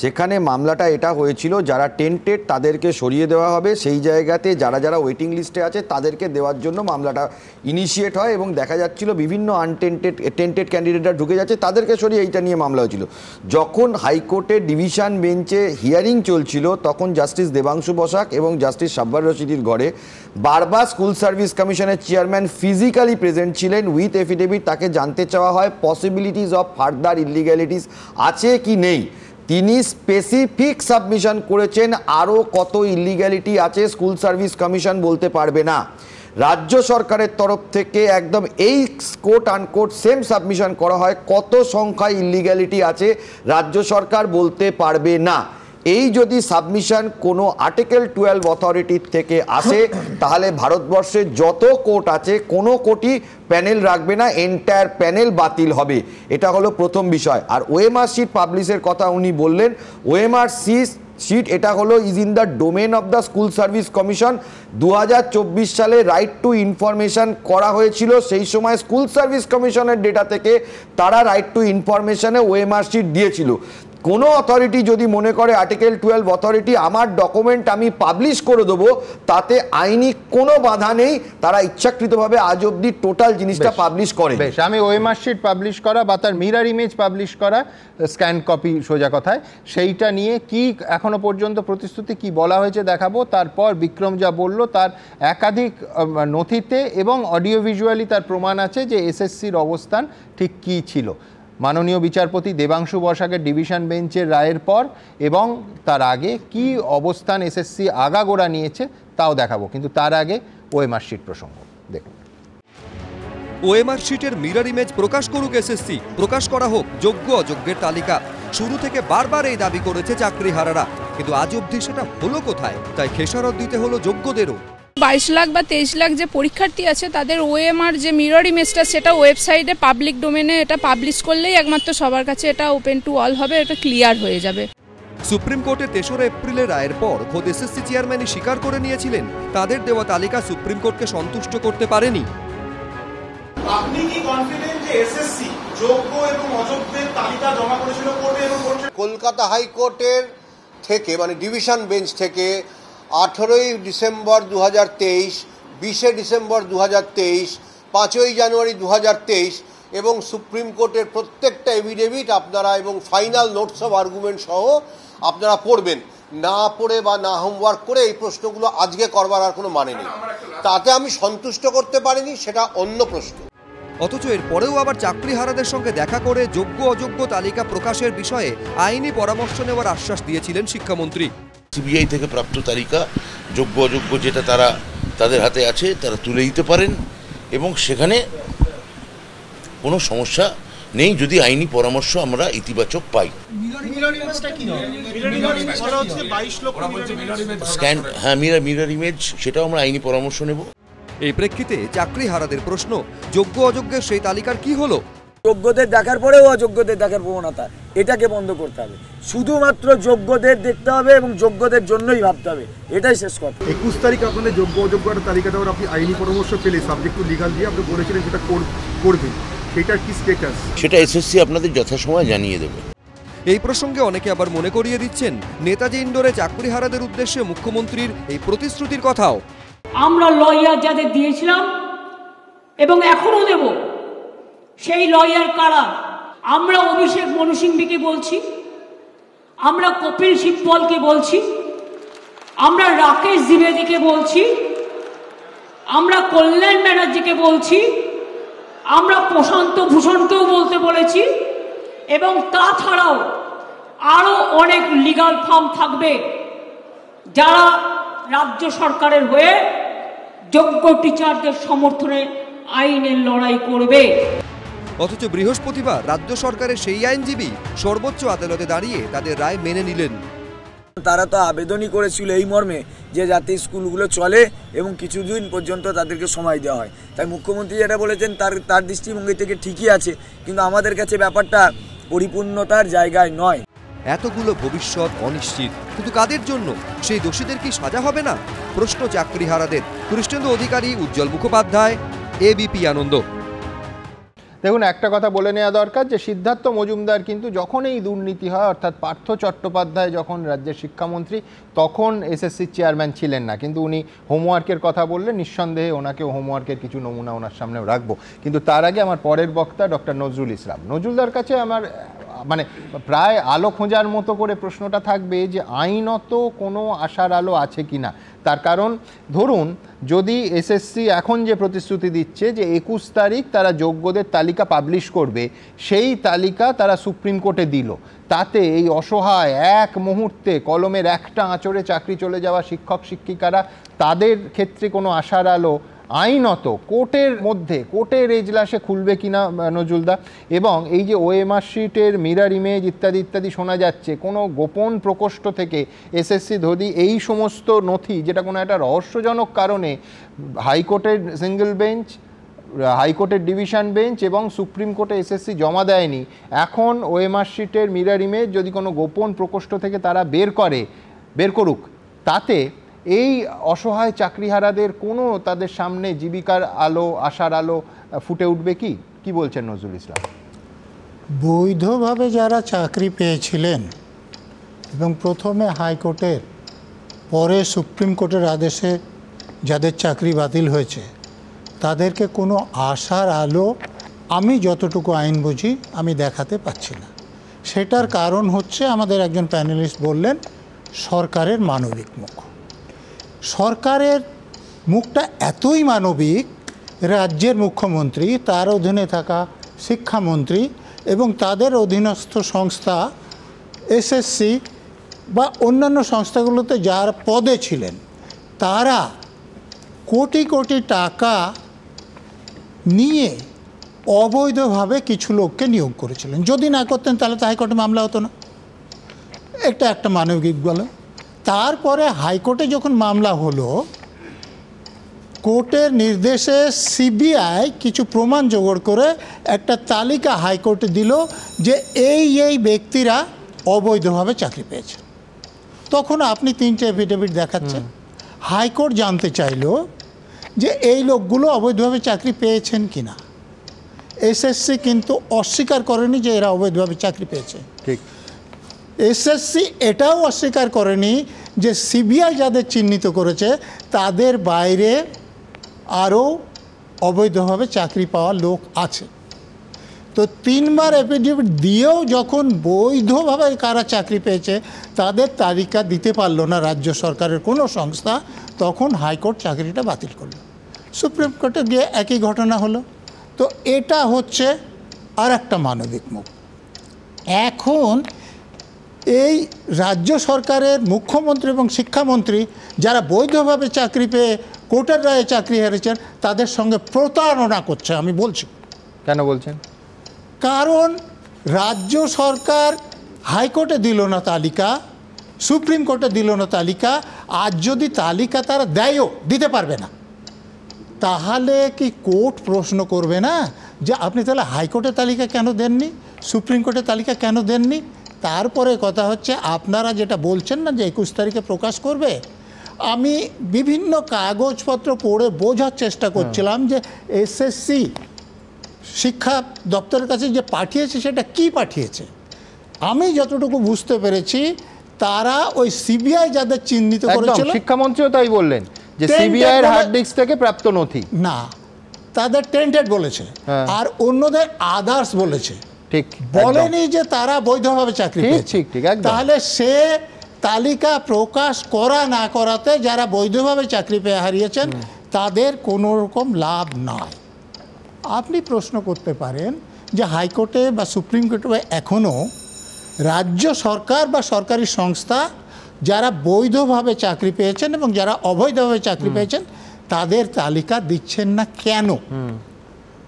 Speaker 9: সেখানে মামলাটা এটা হয়েছিল যারা টেন্টেড তাদেরকে সরিয়ে দেওয়া হবে, সেই জায়গাতে যারা যারা ওয়েটিং লিস্টে আছে তাদেরকে দেওয়ার জন্য মামলাটা ইনিশিয়েট হয় এবং দেখা যাচ্ছিল বিভিন্ন টেন্টেড ক্যান্ডিডেটরা ঢুকে যাচ্ছে, তাদেরকে সরিয়ে এইটা নিয়ে মামলা হয়েছিল। যখন হাইকোর্টের ডিভিশন বেঞ্চে হিয়ারিং চলছিল তখন জাস্টিস দেবাংশু বসাক এবং জাস্টিস সাব্বার রশিদির ঘরে বারবার স্কুল সার্ভিস কমিশনের চেয়ারম্যান ফিজিক্যালি প্রেজেন্ট ছিলেন উইথ এফিডেভিট। তাকে জানতে চাওয়া হয় পসিবিলিটিস অফ ফার্দার ইলিগ্যালিটিস আছে কি নেই। তিনি স্পেসিফিক সাবমিশন করেছেন আরও কত ইলিগ্যালিটি আছে স্কুল সার্ভিস কমিশন বলতে পারবে না। রাজ্য সরকারের তরফ থেকে একদম এই কোট আনকোট সেম সাবমিশন করা হয়, কত সংখ্যায় ইলিগ্যালিটি আছে রাজ্য সরকার বলতে পারবে না। এই যদি সাবমিশন কোনো আর্টিকেল 12 অথরিটির থেকে আসে তাহলে ভারতবর্ষে যত কোর্ট আছে কোনো কোর্টই প্যানেল রাখবে না, এন্টায়ার প্যানেল বাতিল হবে। এটা হলো প্রথম বিষয়। আর ওএমআর শিট পাবলিশের কথা উনি বললেন, ওএমআর শিট এটা হলো is in the domain of the school service commission. 2024 সালে রাইট টু ইনফরমেশন করা হয়েছিল, সেই সময় স্কুল সার্ভিস কমিশনের ডেটা থেকে তারা রাইট টু ইনফরমেশনে ওএমআর শিট দিয়েছিল। কোনো অথরিটি যদি মনে করে আর্টিকেল 12 অথরিটি আমার ডকুমেন্ট আমি পাবলিশ করে দেবো, তাতে আইনি কোনো বাধা নেই, তারা ইচ্ছাকৃতভাবে আজ অবধি টোটাল জিনিসটা পাবলিশ করে।
Speaker 1: বেশ, আমি ওএমআর শিট পাবলিশ করা বা তার মিরর ইমেজ পাবলিশ করা, স্ক্যান কপি সোজা কথায়, সেইটা নিয়ে কি এখনো পর্যন্ত প্রতিশ্রুতি কি বলা হয়েছে দেখাবো। তারপর বিক্রম যা বলল তার একাধিক নথিতে এবং অডিও ভিজুয়ালি তার প্রমাণ আছে যে এসএসসির অবস্থান ঠিক কী ছিল। মাননীয় বিচারপতি দেবাংশু বসাকের ডিভিশন বেঞ্চের রায়ের পর এবং তার আগে কি অবস্থান এসএসসি আগাগোড়া নিয়েছে তাও দেখাবো, কিন্তু তার আগে ওএমআর শিট প্রসঙ্গ দেখুন।
Speaker 13: ওএমআর শিটের মিরর ইমেজ প্রকাশ করুক এসএসসি, প্রকাশ করা হোক যোগ্য অযোগ্যের তালিকা। শুরু থেকে বারবার এই দাবি করেছে চাকরিহারারা, কিন্তু আজ অবধি সেটা হলো কোথায়? তাই খেসারত দিতে হলো যোগ্যদেরও।
Speaker 14: 22 লাখ বা 23 লাখ যে পরীক্ষার্থী আছে তাদের ওএমআর যে মিরর ইমেজটা সেটা ওয়েবসাইটে পাবলিক ডোমেনে এটা পাবলিশ করলেই একমাত্র সবার কাছে এটা ওপেন টু অল হবে, এটা ক্লিয়ার হয়ে যাবে।
Speaker 13: সুপ্রিম কোর্টে 3রা এপ্রিলের রায়ের পর খোদ এসএসসি চেয়ারম্যানই স্বীকার করে নিয়েছিলেন তাদের দেওয়া তালিকা সুপ্রিম কোর্টকে সন্তুষ্ট করতে পারেনি।
Speaker 15: আপনি কি কনফিডেন্ট যে এসএসসি যোগ্য এবং অযোগ্যের তালিকা জমা করেছিল কোর্টে? এবং
Speaker 16: কলকাতা হাইকোর্টের থেকে মানে ডিভিশন বেঞ্চ থেকে 18ই ডিসেম্বর 2023, 20শে ডিসেম্বর 2023, 5ই জানুয়ারি 2023 এবং সুপ্রিম কোর্টের প্রত্যেকটা এভিডেভিট আপনারা এবং ফাইনাল নোটস অফ আর্গুমেন্ট সহ আপনারা পড়বেন। না পড়ে বা না হোমওয়ার্ক করে এই প্রশ্নগুলো আজকে করবার আর কোনো মানে নেই। তাতে আমি সন্তুষ্ট করতে পারিনি, সেটা অন্য প্রশ্ন।
Speaker 13: অথচ এর পরেও আবার চাকরিহারাদের সঙ্গে দেখা করে যোগ্য অযোগ্য তালিকা প্রকাশের বিষয়ে আইনি পরামর্শ নেওয়ার আশ্বাস দিয়েছিলেন শিক্ষামন্ত্রী।
Speaker 11: সিবিআই থেকে প্রাপ্ত তালিকা যোগ্য অযোগ্য যেটা তারা তাদের হাতে আছে তারা তুলে দিতে পারেন এবং সেখানে কোনো সমস্যা নেই যদি আইনি পরামর্শ আমরা ইতিবাচক পাই। স্ক্যান, হ্যাঁ, মিরর ইমেজ, সেটাও আমরা আইনি পরামর্শ নেব।
Speaker 13: এই প্রেক্ষিতে চাকরিহারাদের প্রশ্ন, যোগ্য অযোগ্যের সেই তালিকার কি হলো?
Speaker 7: যোগ্যদের দেখার পরেও অযোগ্যদের দেখার প্রবণতা, এটাকে বন্ধ করতে হবে। শুধুমাত্র যোগ্যদের দেখতে হবে এবং যোগ্যদের জন্যই ভাবতে হবে, এটাই শেষ কথা।
Speaker 15: 21 তারিখ আপনাদের যোগ্য অযোগ্যের তালিকা দেওয়ার আপনি আইনি পরামর্শ পেলে সাবজেক্ট টু লিগাল দিয়ে আপনি বলেছিলেন সেটা করবেন, সেটার কি স্ট্যাটাস?
Speaker 11: সেটা এসএসসি আপনাদের যথাসময়ে জানিয়ে দেবে।
Speaker 13: এই প্রসঙ্গে অনেকে আবার মনে করিয়ে দিচ্ছেন নেতাজি ইন্ডোরে চাকরিহারাদের উদ্দেশ্যে মুখ্যমন্ত্রীর এই প্রতিশ্রুতির কথাও।
Speaker 3: আমরা লয়ার যাদের দিয়েছিলাম এবং এখনো দেব, সেই লয়ার কারা? আমরা অভিষেক মনু সিংভিকে বলছি, আমরা কপিল সিব্বলকে বলছি, আমরা রাকেশ দ্বিবেদীকে বলছি, আমরা কল্যাণ ব্যানার্জিকে বলছি, আমরা প্রশান্ত ভূষণকেও বলতে বলেছি এবং তাছাড়াও আরো অনেক লিগাল ফার্ম থাকবে যারা রাজ্য সরকারের হয়ে যোগ্য টিচারদের সমর্থনে আইনের লড়াই করবে।
Speaker 13: অথচ বৃহস্পতিবার রাজ্য সরকারের সেই আইনজীবী সর্বোচ্চ আদালতে দাঁড়িয়ে তাদের রায় মেনে নিলেন।
Speaker 7: তারা তো আবেদনই করেছিল এই মর্মে যে যাতে স্কুলগুলো চলে এবং কিছুদিন পর্যন্ত তাদেরকে সময় দেওয়া হয়। তাই মুখ্যমন্ত্রী যেটা বলেছেন তার দৃষ্টিভঙ্গি থেকে ঠিকই আছে, কিন্তু আমাদের কাছে ব্যাপারটা পরিপূর্ণতার জায়গায় নয়।
Speaker 13: এতগুলো ভবিষ্যৎ অনিশ্চিত, কিন্তু কাদের জন্য? সেই দোষীদের কি সাজা হবে না? প্রশ্ন চাকরিহারাদের। কৃষ্ণেন্দু অধিকারী, উজ্জ্বল মুখোপাধ্যায়, এবিপি আনন্দ।
Speaker 1: দেখুন, একটা কথা বলে নেওয়া দরকার যে সিদ্ধার্থ মজুমদার কিন্তু যখন এই দুর্নীতি হয়, অর্থাৎ পার্থ চট্টোপাধ্যায় যখন রাজ্যের শিক্ষামন্ত্রী, তখন এসএসসির চেয়ারম্যান ছিলেন না। কিন্তু উনি হোমওয়ার্কের কথা বললে নিঃসন্দেহে ওনাকেও হোমওয়ার্কের কিছু নমুনা ওনার সামনেও রাখবো। কিন্তু তার আগে আমার পরের বক্তা ডক্টর নজরুল ইসলাম, নজরুলদার কাছে আমার মানে প্রায় আলো খোঁজার মতো করে প্রশ্নটা থাকবে যে আইনত কোনো আশার আলো আছে কি না। তার কারণ ধরুন, যদি এসএসসি এখন যে প্রতিশ্রুতি দিচ্ছে যে 21 তারিখ তারা যোগ্যদের তালিকা পাবলিশ করবে, সেই তালিকা তারা সুপ্রিম কোর্টে দিল, তাতে এই অসহায় এক মুহূর্তে কলমের একটা আঁচড়ে চাকরি চলে যাওয়া শিক্ষক শিক্ষিকারা, তাদের ক্ষেত্রে কোনো আশার আলো আইনত কোর্টের মধ্যে, কোর্টের এজলাসে খুলবে কিনা নজরুলদা? এবং এই যে ওএমআর শিটের মিরর ইমেজ ইত্যাদি ইত্যাদি শোনা যাচ্ছে, কোনো গোপন প্রকোষ্ঠ থেকে এসএসসি যদি এই সমস্ত নথি, যেটা কোনো একটা রহস্যজনক কারণে হাইকোর্টের সিঙ্গেল বেঞ্চ, হাইকোর্টের ডিভিশন বেঞ্চ এবং সুপ্রিম কোর্টে এসএসসি জমা দেয়নি, এখন ওএমআর শিটের মিরর ইমেজ যদি কোনো গোপন প্রকোষ্ঠ থেকে তারা বের করুক, তাতে এই অসহায় চাকরিহারাদের কোনো তাদের সামনে জীবিকার আলো, আশার আলো ফুটে উঠবে কি? কি বলছেন নজরুল ইসলাম?
Speaker 17: বৈধভাবে যারা চাকরি পেয়েছিলেন এবং প্রথমে হাইকোর্টের, পরে সুপ্রিম কোর্টের আদেশে যাদের চাকরি বাতিল হয়েছে, তাদেরকে কোনো আশার আলো আমি যতটুকু আইন বুঝি আমি দেখাতে পাচ্ছি না। সেটার কারণ হচ্ছে, আমাদের একজন প্যানেলিস্ট বললেন, সরকারের মানবিক মুখ। সরকারের মুখটা এতই মানবিক, রাজ্যের মুখ্যমন্ত্রী, তার অধীনে থাকা শিক্ষামন্ত্রী এবং তাদের অধীনস্থ সংস্থা এসএসসি বা অন্যান্য সংস্থাগুলোতে যার পদে ছিলেন, তারা কোটি কোটি টাকা নিয়ে অবৈধভাবে কিছু লোককে নিয়োগ করেছিলেন। যদি না করতেন তাহলে তো হাইকোর্টে মামলা হতো না। এটা একটা মানবিক বলে। তারপরে হাইকোর্টে যখন মামলা হলো, কোর্টের নির্দেশে সিবিআই কিছু প্রমাণ জোগাড় করে একটা তালিকা হাইকোর্টে দিল যে এই ব্যক্তিরা অবৈধভাবে চাকরি পেয়েছে। তখন আপনি 3টে এফিডেভিট দেখাচ্ছেন। হাইকোর্ট জানতে চাইল যে এই লোকগুলো অবৈধভাবে চাকরি পেয়েছেন কিনা। এসএসসি কিন্তু অস্বীকার করেনি যে এরা অবৈধভাবে চাকরি পেয়েছে।
Speaker 1: ঠিক।
Speaker 17: এসএসসি এটাও অস্বীকার করেনি যে সিবিআই যাদের চিহ্নিত করেছে তাদের বাইরে আরও অবৈধভাবে চাকরি পাওয়া লোক আছে। তো 3বার এফিডেভিট দিয়েও যখন বৈধভাবে কারা চাকরি পেয়েছে তাদের তালিকা দিতে পারলো না রাজ্য সরকারের কোনো সংস্থা, তখন হাইকোর্ট চাকরিটা বাতিল করলো। সুপ্রিম কোর্টে গিয়ে একই ঘটনা হলো। তো এটা হচ্ছে আর একটা মানবিক মুখ। এখন এই রাজ্য সরকারের মুখ্যমন্ত্রী এবং শিক্ষামন্ত্রী যারা বৈধভাবে চাকরি পেয়ে কোর্টের রায়ে চাকরি হারিয়েছেন, তাদের সঙ্গে প্রতারণা করছে। আমি বলছি।
Speaker 1: কেন বলছেন?
Speaker 17: কারণ রাজ্য সরকার হাইকোর্টে দিল না তালিকা, সুপ্রিম কোর্টে দিল না তালিকা। আজ যদি তালিকা তারা দেয়ও, দিতে পারবে না, তাহলে কি কোর্ট প্রশ্ন করবে না যে আপনি তাহলে হাইকোর্টের তালিকা কেন দেননি, সুপ্রিম কোর্টের তালিকা কেন দেননি? তারপরে কথা হচ্ছে, আপনারা যেটা বলছেন না যে 21 তারিখে প্রকাশ করবে, আমি বিভিন্ন কাগজপত্র পড়ে বোঝার চেষ্টা করছিলাম যে এসএসসি শিক্ষা দপ্তরের কাছে যে পাঠিয়েছে সেটা কি পাঠিয়েছে। আমি যতটুকু বুঝতে পেরেছি, তারা ওই সিবিআই যাদের চিহ্নিত করেছিল,
Speaker 1: শিক্ষামন্ত্রীও তাই বললেন যে সিবিআই এর হার্ড ডিস্ক থেকে প্রাপ্ত নথি
Speaker 17: না, তাদের টেন্টেড বলেছে, আর অন্যদের আদার্স বলেছে।
Speaker 1: ঠিক,
Speaker 17: বলেনি যে তারা বৈধভাবে চাকরি পেয়েছে। তাহলে সে তালিকা প্রকাশ করা না করাতে যারা বৈধভাবে চাকরি পেয়ে হারিয়েছেন তাদের কোনো রকম লাভ নাই। আপনি প্রশ্ন করতে পারেন যে হাইকোর্টে বা সুপ্রিম কোর্টে এখনও রাজ্য সরকার বা সরকারি সংস্থা যারা বৈধভাবে চাকরি পেয়েছেন এবং যারা অবৈধভাবে চাকরি পেয়েছেন তাদের তালিকা দিচ্ছেন না কেন?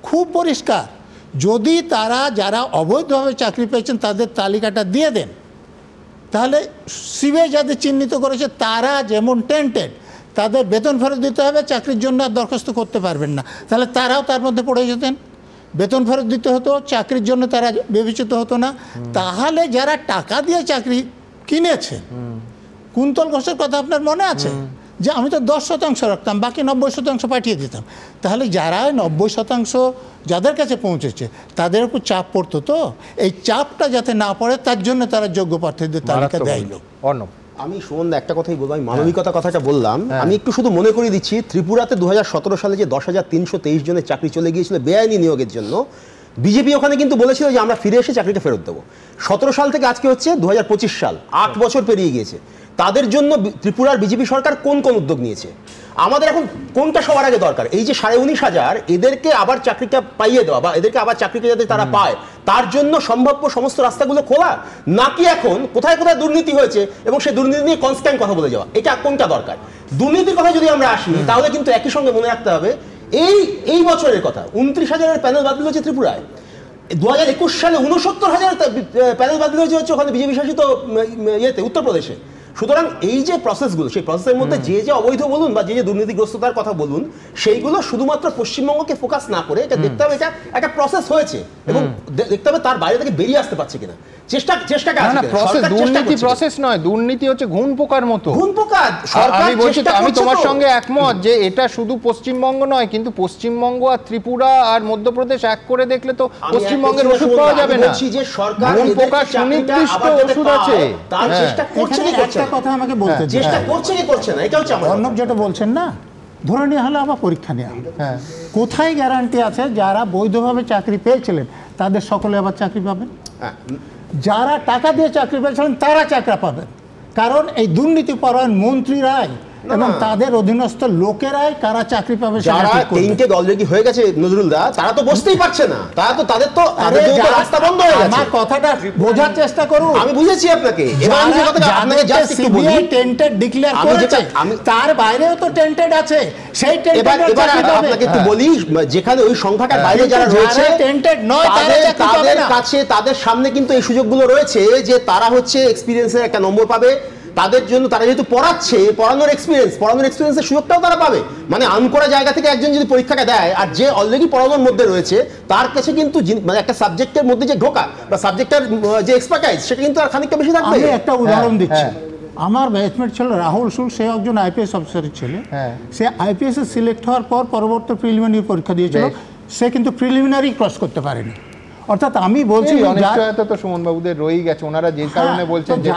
Speaker 17: খুব পরিষ্কার, যদি তারা যারা অবৈধভাবে চাকরি পেয়েছেন তাদের তালিকাটা দিয়ে দেন, তাহলে সিবিআই যাদের চিহ্নিত করেছে তারা যেমন টেন্টেড, তাদের বেতন ফেরত দিতে হবে, চাকরির জন্য আর দরখাস্ত করতে পারবেন না, তাহলে তারাও তার মধ্যে পড়ে যেতেন, বেতন ফেরত দিতে হতো, চাকরির জন্য তারা বিবেচিত হতো না। তাহলে যারা টাকা দিয়ে চাকরি কিনেছে, কুন্তল ঘোষের কথা আপনার মনে আছে, যে আমি তো 10% রাখতাম, বাকি 90% পাঠিয়ে দিতাম। তাহলে যারা 90% যাদের কাছে পৌঁছেছে তাদের উপর চাপ পড়তো, তো এই চাপটা যাতে না পড়ে তার জন্য তারা যোগ্য প্রার্থীদের তালিকা দেয়।
Speaker 12: আমি সুমন একটা কথাই বলবো, আমি মানবিকতা কথাটা বললাম, আমি একটু শুধু মনে করিয়ে দিচ্ছি, ত্রিপুরাতে 2017 সালে যে 10,323 জনের চাকরি চলে গিয়েছিল বেআইনি নিয়োগের জন্য, বিজেপি ওখানে কিন্তু বলেছিল যে আমরা ফিরে এসে চাকরিটা ফেরত দেবো। 17 সাল থেকে আজকে হচ্ছে 2025 সাল, 8 বছর পেরিয়ে গিয়েছে। তাদের জন্য ত্রিপুরার বিজেপি সরকার কোন কোন উদ্যোগ নিয়েছে? আমাদের এখন কোনটা সবার আগে দরকার? এই যে 19,500 এদেরকে আবার চাকরিটা পাইয়ে দেওয়া বা এদেরকে আবার চাকরিটা যাতে তারা পায়, তার জন্য সম্ভাব্য সমস্ত রাস্তাগুলো খোলা, নাকি এখন কোথায় কোথায় দুর্নীতি হয়েছে এবং সেই দুর্নীতি নিয়ে কনস্ট্যান্ট কথা বলে যাওয়া, এটা কোনটা দরকার? দুর্নীতির কথা যদি আমরা আসি তাহলে কিন্তু একই সঙ্গে মনে রাখতে হবে এই বছরের কথা, 29,000 প্যানেল বাতিল হয়েছে ত্রিপুরায়। 2021 সালে 69,000 প্যানেল বাতিল হয়েছে হচ্ছে ওখানে বিজেপি শাসিত উত্তরপ্রদেশে। সুতরাং এই যে প্রসেসগুলো, সেই প্রসেসের মধ্যে যে অবৈধ বলুন বা যে দুর্নীতিগ্রস্ততার কথা বলুন, সেইগুলো শুধুমাত্র পশ্চিমবঙ্গকে ফোকাস না করে এটা দেখতে হবে এটা একটা প্রসেস হয়েছে এবং দেখতে হবে তার বাইরে থেকে বেরিয়ে আসতে পারছে কিনা।
Speaker 1: প্রসেস নয়, দুর্নীতি হচ্ছে ঘুণ পোকার মতো।
Speaker 12: আমি
Speaker 1: বলছি, আমি তোমার সঙ্গে একমত যে এটা শুধু পশ্চিমবঙ্গ নয়, কিন্তু পশ্চিমবঙ্গ আর ত্রিপুরা আর মধ্যপ্রদেশ এক করে দেখলে তো পশ্চিমবঙ্গের ওষুধ পাওয়া যাবে না। ঘুণ পোকার সুনির্দিষ্ট ওষুধ আছে।
Speaker 17: একটা কথা আমাকে বলতে চেষ্টা করছে কি করছে না, এটা হচ্ছে অর্ণব যেটা বলছেন না, ধরে নিয়ে হলে আবার পরীক্ষা নেওয়া, কোথায় গ্যারান্টি আছে যারা বৈধভাবে চাকরি পেয়েছিলেন তাদের সকলে আবার চাকরি পাবেন? যারা টাকা দিয়ে চাকরি পেয়েছিলেন তারা চাকরি পাবেন, কারণ এই দুর্নীতিপরায়ণ মন্ত্রীরাই এবং তাদের অধীনস্থ লোকেরাই কারা চাকরি পাবে।
Speaker 12: যারা টেন্টেড অলরেডি হয়ে গেছে নজরুল দা, তারা তো বসতেই পারছে না, তারা তো তাদের তো রাস্তা বন্ধ হয়ে গেছে।
Speaker 17: আমার কথাটা বোঝার চেষ্টা করুন।
Speaker 12: আমি বুঝেছি আপনাকে। এবার আমি যে কথাটা আপনাকে জাস্ট একটু বলি,
Speaker 17: টেন্টেড ডিক্লেয়ার করেছে, তার বাইরেও তো টেন্টেড আছে, সেই টেন্টেড
Speaker 12: এবার আপনাকে একটু বলি, যেখানে ওই সংখ্যাটার বাইরে যারা রয়েছে
Speaker 17: টেন্টেড নয়
Speaker 12: তাদের কাছে, তাদের সামনে কিন্তু এই সুযোগগুলো রয়েছে যে তারা হচ্ছে এক্সপেরিয়েন্সের একটা নম্বর পাবে, তাদের জন্য তারা যেহেতু পড়াচ্ছে, পড়ানোর এক্সপিরিয়েন্সের সুযোগটাও তারা পাবে। মানে আনকোড়া জায়গা থেকে একজন যদি পরীক্ষাটা দেয় আর যে অলরেডি পড়ানোর মধ্যে রয়েছে তার কাছে কিন্তু মানে একটা সাবজেক্টের মধ্যে যে ঢোকা বা সাবজেক্টের যে এক্সপার্টাইজ সেটা কিন্তু আর খানিকটা বেশি থাকবে।
Speaker 17: আমি একটা উদাহরণ দিচ্ছি, আমার ব্যাচমেট ছিল রাহুল সুল, সে একজন আইপিএস অফিসারের ছেলে। সে আইপিএস এ সিলেক্ট হওয়ার পর পরবর্তী প্রিলিমিনারি পরীক্ষা দিয়েছিল, সে কিন্তু প্রিলিমিনারি ক্রস করতে পারেনি। অর্থাৎ আমি বলছি
Speaker 1: অনিশ্চয়তা তো সুমন বাবুদের রয়েই গেছে, ওনারা যে কারণে বলছেন যে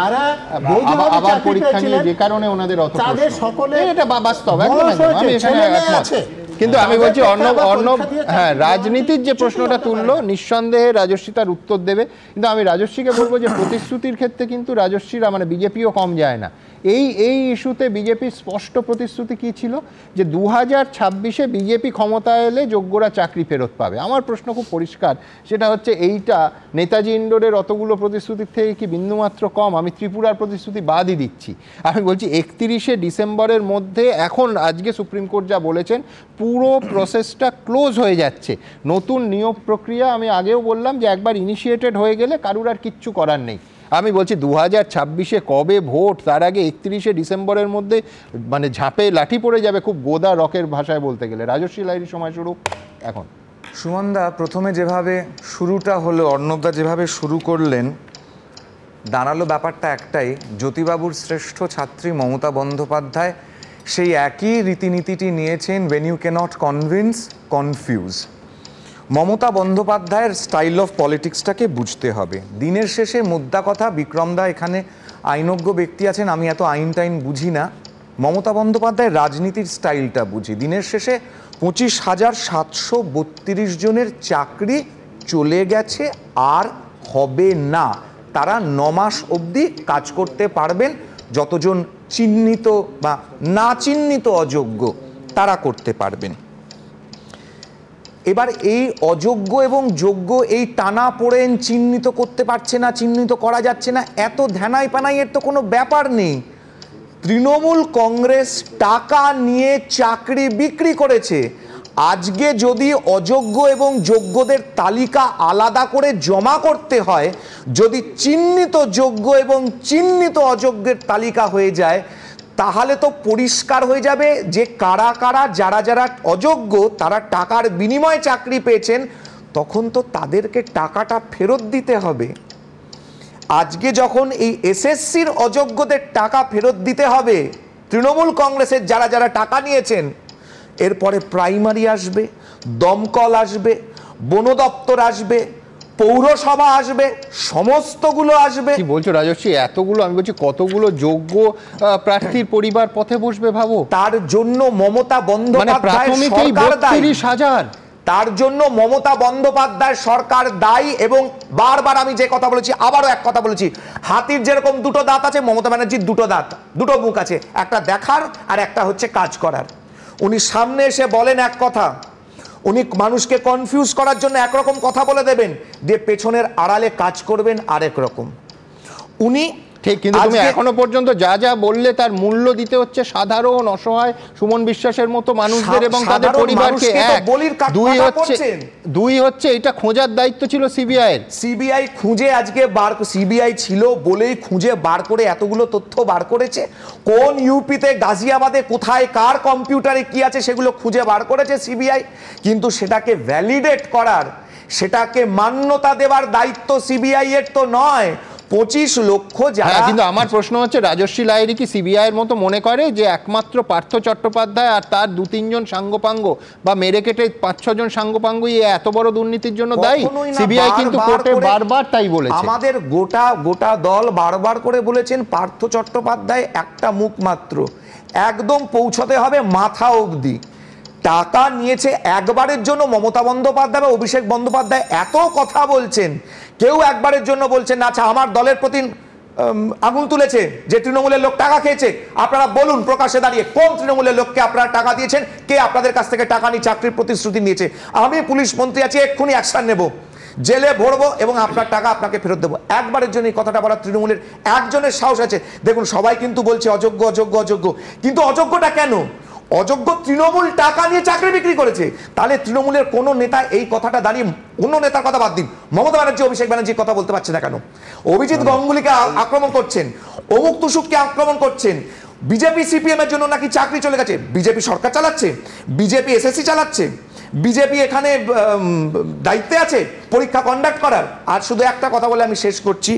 Speaker 1: আবার পরীক্ষা নিয়ে যে কারণে ওনাদের অত
Speaker 17: তাদের সকলে
Speaker 1: এটা বাস্তব, একদম আমি এখানে একমত। কিন্তু আমি বলছি অর্ণব হ্যাঁ, রাজনীতির যে প্রশ্নটা তুললো নিঃসন্দেহে রাজস্বী তার উত্তর দেবে, কিন্তু আমি রাজস্বীকে বলবো যে প্রতিশ্রুতির ক্ষেত্রে কিন্তু রাজস্বীরা মানে বিজেপিও কম যায় না। এই ইস্যুতে বিজেপির স্পষ্ট প্রতিশ্রুতি কি ছিল যে 2026-এ বিজেপি ক্ষমতায় এলে যোগ্যরা চাকরি ফেরত পাবে। আমার প্রশ্ন খুব পরিষ্কার, সেটা হচ্ছে এইটা নেতাজি ইন্ডোরের অতগুলো প্রতিশ্রুতির থেকে কি বিন্দুমাত্র কম? আমি ত্রিপুরার প্রতিশ্রুতি বাদই দিচ্ছি, আমি বলছি 31শে ডিসেম্বরের মধ্যে এখন আজকে সুপ্রিম কোর্ট যা বলেছেন পুরো প্রসেসটা ক্লোজ হয়ে যাচ্ছে। নতুন নিয়োগ প্রক্রিয়া আমি আগেও বললাম যে একবার ইনিশিয়েটেড হয়ে গেলে কারুর আর কিচ্ছু করার নেই। আমি বলছি 2026-এ কবে ভোট, তার আগে 31শে ডিসেম্বরের মধ্যে মানে ঝাঁপে লাঠি পড়ে যাবে, খুব গোদা রকের ভাষায় বলতে গেলে। রাজস্বী লাহিড়ী সময় শুরু এখন।
Speaker 18: সুমনদা, প্রথমে যেভাবে শুরুটা হলো, অর্ণবদা যেভাবে শুরু করলেন, দাঁড়ালো ব্যাপারটা একটাই, জ্যোতিবাবুর শ্রেষ্ঠ ছাত্রী মমতা বন্দ্যোপাধ্যায় সেই একই রীতিনীতিটি নিয়েছেন, when you can't convince confuse. Mamata বন্দ্যোপাধ্যায়ের স্টাইল অফ পলিটিক্সটাকে বুঝতে হবে। দিনের শেষে মুদ্রা কথা, বিক্রমদা এখানে আইনজ্ঞ ব্যক্তি আছেন, আমি এত আইন টাইন বুঝি না, মমতা বন্দ্যোপাধ্যায়ের রাজনীতির স্টাইলটা বুঝি। দিনের শেষে 25,732 জনের চাকরি চলে গেছে, আর হবে না। তারা 9 মাস অবধি কাজ করতে পারবেন, যতজন চিহ্নিত বা না চিহ্নিত অযোগ্য তারা করতে পারবেন। এবার এই অযোগ্য এবং যোগ্য এই টানা পড়েন, চিহ্নিত করতে পারছে না, চিহ্নিত করা যাচ্ছে না, এত ধ্যানাই পানাইয়ের তো কোনো ব্যাপার নেই। তৃণমূল কংগ্রেস টাকা নিয়ে চাকরি বিক্রি করেছে। আজকে যদি অযোগ্য এবং যোগ্যদের তালিকা আলাদা করে জমা করতে হয়, যদি চিহ্নিত যোগ্য এবং চিহ্নিত অযোগ্যের তালিকা হয়ে যায়, তাহলে তো পরিষ্কার হয়ে যাবে যে কারা কারা, যারা যারা অযোগ্য তারা টাকার বিনিময়ে চাকরি পেয়েছেন, তখন তো তাদেরকে টাকাটা ফেরত দিতে হবে। আজকে যখন এই এসএসসির অযোগ্যদের টাকা ফেরত দিতে হবে, তৃণমূল কংগ্রেসের যারা যারা টাকা নিয়েছেন, এরপরে প্রাইমারি আসবে, দমকল আসবে, বন দপ্তর আসবে, পৌরসভা আসবে, সমস্তগুলো আসবে।
Speaker 1: কি বলছো রাজশ্রী, এতগুলো? আমি বলছি কতগুলো যোগ্য প্রার্থীর পরিবার পথে বসবে ভাবো।
Speaker 18: তার জন্য মমতা বন্দ্যোপাধ্যায় সরকার দায়ী। তার জন্য মমতা বন্দ্যোপাধ্যায় সরকার দায়ী। এবং বারবার আমি যে কথা বলেছি, আবারও এক কথা বলেছি, হাতির যেরকম দুটো দাঁত আছে, মমতা ব্যানার্জির দুটো দাঁত, দুটো মুখ আছে, একটা দেখার আর একটা হচ্ছে কাজ করার। উনি সামনে এসে বলেন এক কথা, উনি মানুষকে কনফিউজ করার জন্য একরকম কথা বলে দেবেন, দিয়ে পেছনের আড়ালে কাজ করবেন আরেক রকম। উনি
Speaker 1: ঠিক, কিন্তু তুমি এখনো পর্যন্ত যা যা বললে তার মূল্য দিতে হচ্ছে সাধারণ অসহায় সুমন বিশ্বাসের মতো মানুষদের এবং তাদের পরিবারকে। দুই হচ্ছে এটা খোঁজার দায়িত্ব ছিল সিবিআই এর।
Speaker 18: সিবিআই খুঁজে আজকে সিবিআই ছিল বলেই খুঁজে বার করে এতগুলো তথ্য বার করেছে। কোন ইউপিতে, গাজিয়াবাদে, কোথায় কার কম্পিউটারে কি আছে সেগুলো খুঁজে বার করেছে সিবিআই। কিন্তু সেটাকে ভ্যালিডেট করার, সেটাকে মান্যতা দেওয়ার দায়িত্ব সিবিআই এর তো নয়। 25 লক্ষ যারা।
Speaker 1: কিন্তু আমার প্রশ্ন হচ্ছে, রাজশ্রী লাহিড়ী কি সিবিআই এর মতো মনে করে যে একমাত্র পার্থ চট্টোপাধ্যায় আর তার 2-3 জন সাঙ্গপাঙ্গ বা মেরে কেটে 5-6 জন সাঙ্গপাঙ্গই এত বড় দুর্নীতির জন্য দায়ী? সিবিআই কিন্তু কোর্টে বারবার তাই বলেছে।
Speaker 18: আমাদের গোটা দল বারবার করে বলেছেন পার্থ চট্টোপাধ্যায় একটা মুখ মাত্র, একদম পৌঁছতে হবে মাথা অবধি। টাকা নিয়েছে একবারের জন্য মমতা বন্দ্যোপাধ্যায় বা অভিষেক বন্দ্যোপাধ্যায় এত কথা বলছেন, কেউ একবারের জন্য বলছেন না আচ্ছা আমার দলের প্রতি আঙুল তুলেছে যে তৃণমূলের লোক টাকা খেয়েছে, আপনারা বলুন প্রকাশ্যে দাঁড়িয়ে কোন তৃণমূলের লোককে আপনারা টাকা দিয়েছেন, কে আপনাদের কাছ থেকে টাকা নিয়ে চাকরির প্রতিশ্রুতি নিয়েছে। আমি পুলিশ মন্ত্রী আছি, এক্ষুনি অ্যাকশন নেব, জেলে ভরবো এবং আপনার টাকা আপনাকে ফেরত দেবো। একবারের জন্য এই কথাটা বলার তৃণমূলের একজনের সাহস আছে? দেখুন সবাই কিন্তু বলছে অযোগ্য অযোগ্য অযোগ্য, কিন্তু অযোগ্যটা কেন? অযোগ্য তৃণমূল টাকা নিয়ে চাকরি বিক্রি করেছে। তাহলে তৃণমূলের কোন নেতা এই কথাটা দাঁড়িয়ে, অন্য নেতার কথা বাদ দিন, মমতা ব্যানার্জি অভিষেক ব্যানার্জির কথা বলতে পারছে না কেন? অভিজিৎ গাঙ্গুলিকে আক্রমণ করছেন, অমুক তুসুককে আক্রমণ করছেন। বিজেপি সিপিএম এর জন্য নাকি চাকরি চলে গেছে। বিজেপি সরকার চালাচ্ছে, বিজেপি এসএসসি চালাচ্ছে, বিজেপি এখানে দায়িত্বে আছে পরীক্ষা কন্ডাক্ট করার। আর শুধু একটা কথা বলে আমি শেষ করছি,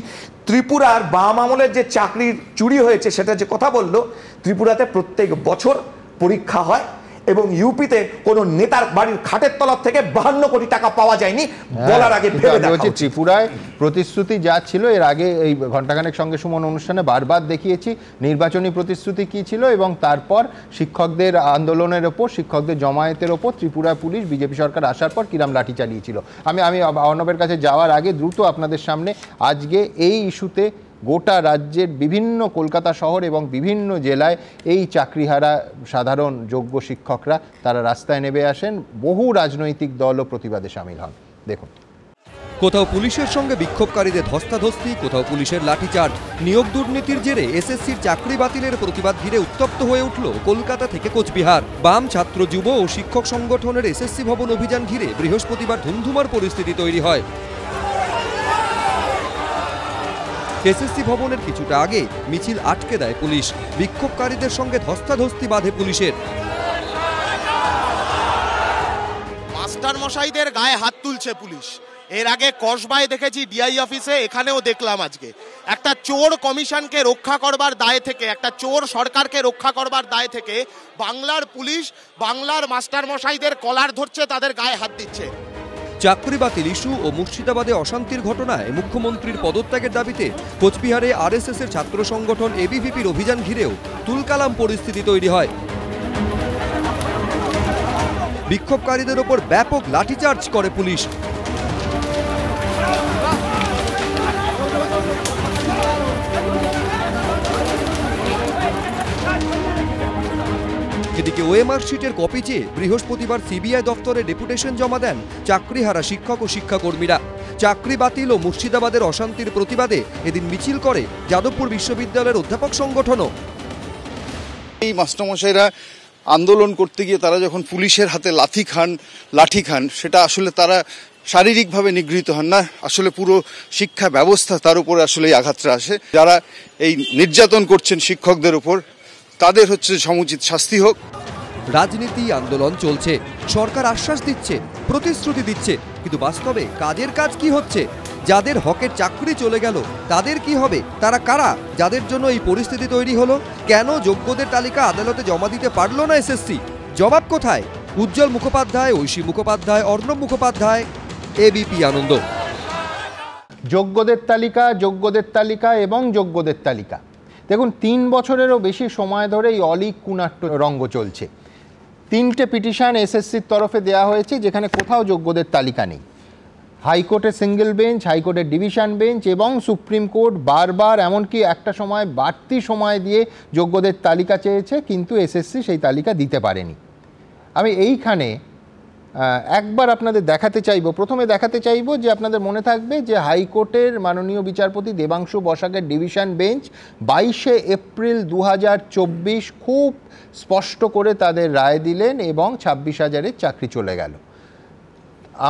Speaker 18: ত্রিপুরার বাম আমলের যে চাকরির চুরি হয়েছে সেটা যে কথা বললো, ত্রিপুরাতে প্রত্যেক বছর পরীক্ষা হয় এবং ইউপিতে কোন নেতার বাড়ির খাটের তলার থেকে 52 কোটি টাকা পাওয়া যায়নি বলার আগে ভেবে দেখা উচিত।
Speaker 1: ত্রিপুরায় প্রতিশ্রুতি যা ছিল, এর আগে এই ঘণ্টাখানেক সঙ্গে সুমন অনুষ্ঠানে বারবার দেখিয়েছি নির্বাচনী প্রতিশ্রুতি কি ছিল, এবং তারপর শিক্ষকদের আন্দোলনের ওপর, শিক্ষকদের জমায়েতের ওপর ত্রিপুরা পুলিশ বিজেপি সরকার আসার পর কিরাম লাঠি চালিয়েছিল। আমি অর্ণবের কাছে যাওয়ার আগে দ্রুত আপনাদের সামনে আজকে এই ইস্যুতে গোটা রাজ্যের বিভিন্ন কলকাতা শহর এবং বিভিন্ন জেলায় এই চাকরিহারা সাধারণ যোগ্য শিক্ষকরা তারা রাস্তায় নেমে আসেন। বহু রাজনৈতিক দলও প্রতিবাদে সামিল হন। দেখুন,
Speaker 13: কোথাও পুলিশের সঙ্গে বিক্ষোভকারীদের ধস্তাধস্তি, কোথাও পুলিশের লাঠিচার্জ। নিয়োগ দুর্নীতির জেরে এসএসসির চাকরি বাতিলের প্রতিবাদ ঘিরে উত্তপ্ত হয়ে উঠল কলকাতা থেকে কোচবিহার। বাম, ছাত্র, যুব ও শিক্ষক সংগঠনের এসএসসি ভবন অভিযান ঘিরে বৃহস্পতিবার ধুমধুমার পরিস্থিতি তৈরি হয়। এসএসসি ভবনের কিছুটা আগে মিছিল আটকে দেয় পুলিশ, বিক্ষোভকারীদের সঙ্গে ধস্তাধস্তি বাঁধে পুলিশের।
Speaker 19: মাস্টার মশাইদের গায়ে হাত তুলছে পুলিশ। এর আগে কসবায় দেখেছি, ডিআই অফিসে, এখানেও দেখলাম আজকে। একটা চোর কমিশনকে রক্ষা করবার দায় থেকে, একটা চোর সরকারকে রক্ষা করবার দায় থেকে বাংলার পুলিশ বাংলার মাস্টার মশাইদের কলার ধরছে, তাদের গায়ে হাত দিচ্ছে।
Speaker 13: চাকরি বাতিল ইস্যু ও মুর্শিদাবাদে অশান্তির ঘটনায় মুখ্যমন্ত্রীর পদত্যাগের দাবিতে কোচবিহারে আরএসএস এর ছাত্র সংগঠন এবিভিপির অভিযান ঘিরেও তুলকালাম পরিস্থিতি তৈরি হয়। বিক্ষোভকারীদের ওপর ব্যাপক লাঠিচার্জ করে পুলিশ। এদিকে ওএমআর শিটের কপি চেয়ে বৃহস্পতিবার সিবিআই দফতরে ডেপুটেশন জমা দেন চাকরিহারা শিক্ষক ও শিক্ষাকর্মীরা। চাকরি বাতিল ও মুর্শিদাবাদের অশান্তির প্রতিবাদে এদিন মিছিল করে যাদবপুর বিশ্ববিদ্যালয়ের অধ্যাপক সংগঠনও।
Speaker 20: এই মাস্টারমশাইরা আন্দোলন করতে গিয়ে তারা যখন পুলিশের হাতে লাঠি খান, সেটা আসলে তারা শারীরিকভাবে নিগৃহীত হন না, আসলে পুরো শিক্ষা ব্যবস্থা তার উপরে আসলে এই আঘাতটা আসে। যারা এই নির্যাতন করছেন শিক্ষকদের উপর, তাদের হচ্ছে সমুচিত শাস্তি হোক।
Speaker 13: রাজনীতি আন্দোলন চলছে, সরকার আশ্বাস দিচ্ছে, প্রতিশ্রুতি দিচ্ছে, কিন্তু বাস্তবে কাজের কাজ কি হচ্ছে? যাদের হকের চাকরি চলে গেল তাদের কি হবে? তারা কারা, যাদের জন্য এই পরিস্থিতি তৈরি হলো? কেন যোগ্যদের তালিকা আদালতে জমা দিতে পারল না এসএসসি? জবাব কোথায়? উজ্জ্বল মুখোপাধ্যায়, ঐশী মুখোপাধ্যায়, অর্ণব মুখোপাধ্যায়, এবিপি আনন্দ।
Speaker 1: যোগ্যদের তালিকা, যোগ্যদের তালিকা এবং যোগ্যদের তালিকা। দেখুন, 3 বছরেরও বেশি সময় ধরে এই অলীক কুনাট্য রঙ্গ চলছে। 3টে পিটিশন এসএসসির তরফে দেওয়া হয়েছে যেখানে কোথাও যোগ্যদের তালিকা নেই। হাইকোর্টের সিঙ্গেল বেঞ্চ, হাইকোর্টের ডিভিশন বেঞ্চ এবং সুপ্রিম কোর্ট বারবার, এমনকি একটা সময় বাড়তি সময় দিয়ে যোগ্যদের তালিকা চেয়েছে, কিন্তু এসএসসি সেই তালিকা দিতে পারেনি। আমি এইখানে একবার আপনাদের দেখাতে চাইব, প্রথমে দেখাতে চাইব যে আপনাদের মনে থাকবে যে হাইকোর্টের মাননীয় বিচারপতি দেবাংশু বসাকের ডিভিশন বেঞ্চ 22শে এপ্রিল 2024 খুব স্পষ্ট করে তাদের রায় দিলেন এবং 26,000-এর চাকরি চলে গেল।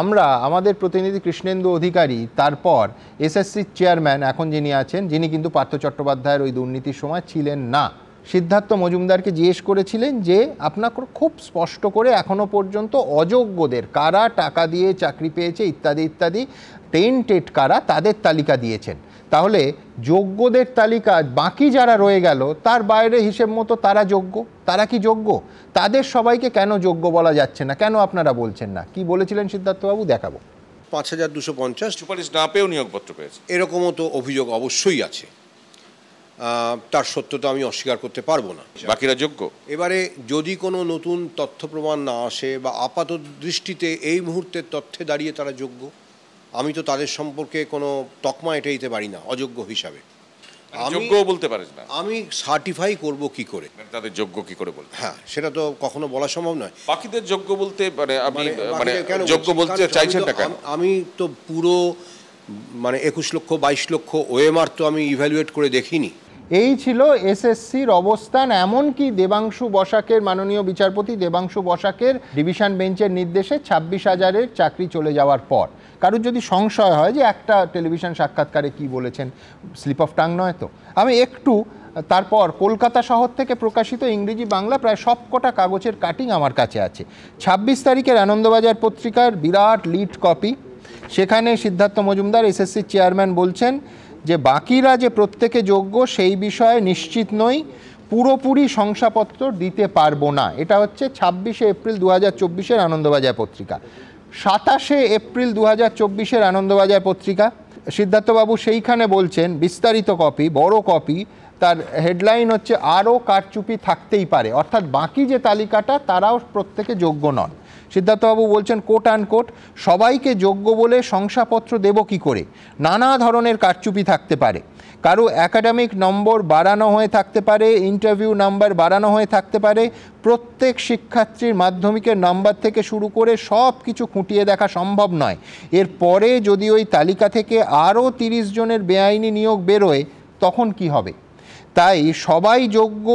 Speaker 1: আমরা আমাদের প্রতিনিধি কৃষ্ণেন্দু অধিকারী তারপর এসএসসির চেয়ারম্যান এখন যিনি আছেন, যিনি কিন্তু পার্থ চট্টোপাধ্যায়ের ওই দুর্নীতির সময় ছিলেন না, সিদ্ধার্থ মজুমদারকে জিজ্ঞেস করেছিলেন যে আপনাকে খুব স্পষ্ট করে এখনো পর্যন্ত অযোগ্যদের, কারা টাকা দিয়ে চাকরি পেয়েছে ইত্যাদি ইত্যাদি, টেন্টেড কারা, তাদের তালিকা দিয়েছেন, তাহলে যোগ্যদের তালিকা বাকি যারা রয়ে গেল তার বাইরে হিসেব মতো তারা যোগ্য, তারা কি যোগ্য? তাদের সবাইকে কেন যোগ্য বলা যাচ্ছে না? কেন আপনারা বলছেন না? কি বলেছিলেন সিদ্ধার্থবাবু? দেখাবো।
Speaker 21: 5,250
Speaker 22: সুপারিশ না পেয়েও নিয়োগপত্র পেয়েছে,
Speaker 21: এরকমও তো অভিযোগ অবশ্যই আছে, তার সত্যতা আমি অস্বীকার করতে পারবো না।
Speaker 22: বাকিরা যোগ্য।
Speaker 21: এবারে যদি কোনো নতুন তথ্য প্রমাণ না আসে বা আপাত দৃষ্টিতে এই মুহূর্তের তথ্যে দাঁড়িয়ে তারা যোগ্য, আমি তো তাদের সম্পর্কে কোনো তকমা এটা দিতে পারি না অযোগ্য হিসাবে।
Speaker 22: যোগ্য বলতে পারিস না,
Speaker 21: আমি সার্টিফাই করব কি করে
Speaker 22: তাদের যোগ্য কি করে বলবো?
Speaker 21: হ্যাঁ, সেটা তো কখনো বলা সম্ভব নয়।
Speaker 22: বাকিদের যোগ্য বলতে মানে যোগ্য বলতে চাইছেন না কেন?
Speaker 21: আমি তো পুরো 21 লক্ষ 22 লক্ষ ওএমআর তো আমি ইভ্যালুয়েট করে দেখিনি।
Speaker 1: এই ছিল এসএসসির অবস্থান, এমনকি দেবাংশু বসাকের, মাননীয় বিচারপতি দেবাংশু বসাকের ডিভিশন বেঞ্চের নির্দেশে 26,000-এর চাকরি চলে যাওয়ার পর। কারোর যদি সংশয় হয় যে একটা টেলিভিশন সাক্ষাৎকারে কি বলেছেন, স্লিপ অফ টাং নয় তো, আমি একটু তারপর কলকাতা শহর থেকে প্রকাশিত ইংরেজি বাংলা প্রায় সবকটা কাগজের কাটিং আমার কাছে আছে। 26 তারিখের আনন্দবাজার পত্রিকার বিরাট লিড কপি, সেখানে সিদ্ধার্থ মজুমদার এসএসসির চেয়ারম্যান বলছেন যে বাকিরা যে প্রত্যেকে যোগ্য সেই বিষয়ে নিশ্চিত নই, পুরোপুরি শংসাপত্র দিতে পারবো না। এটা হচ্ছে 26শে এপ্রিল 2024-এর আনন্দবাজার পত্রিকা। 27শে এপ্রিল 2024-এর আনন্দবাজার পত্রিকা, সিদ্ধার্থবাবু সেইখানে বলছেন, বিস্তারিত কপি, বড় কপি, তার হেডলাইন হচ্ছে আরও কারচুপি থাকতেই পারে, অর্থাৎ বাকি যে তালিকাটা তারাও প্রত্যেকে যোগ্য নন। সিদ্ধার্থবাবু বলছেন কোট আনকোট, সবাইকে যোগ্য বলে শংসাপত্র দেব কি করে? নানা ধরনের কারচুপি থাকতে পারে, কারো একাডেমিক নম্বর বাড়ানো হয়ে থাকতে পারে, ইন্টারভিউ নাম্বার বাড়ানো হয়ে থাকতে পারে, প্রত্যেক শিক্ষার্থীর মাধ্যমিকের নাম্বার থেকে শুরু করে সব কিছু খুঁটিয়ে দেখা সম্ভব নয়। এরপরে যদি ওই তালিকা থেকে আরও 30 জনের বেআইনি নিয়োগ বেরোয় তখন কি হবে? তাই সবাই যোগ্য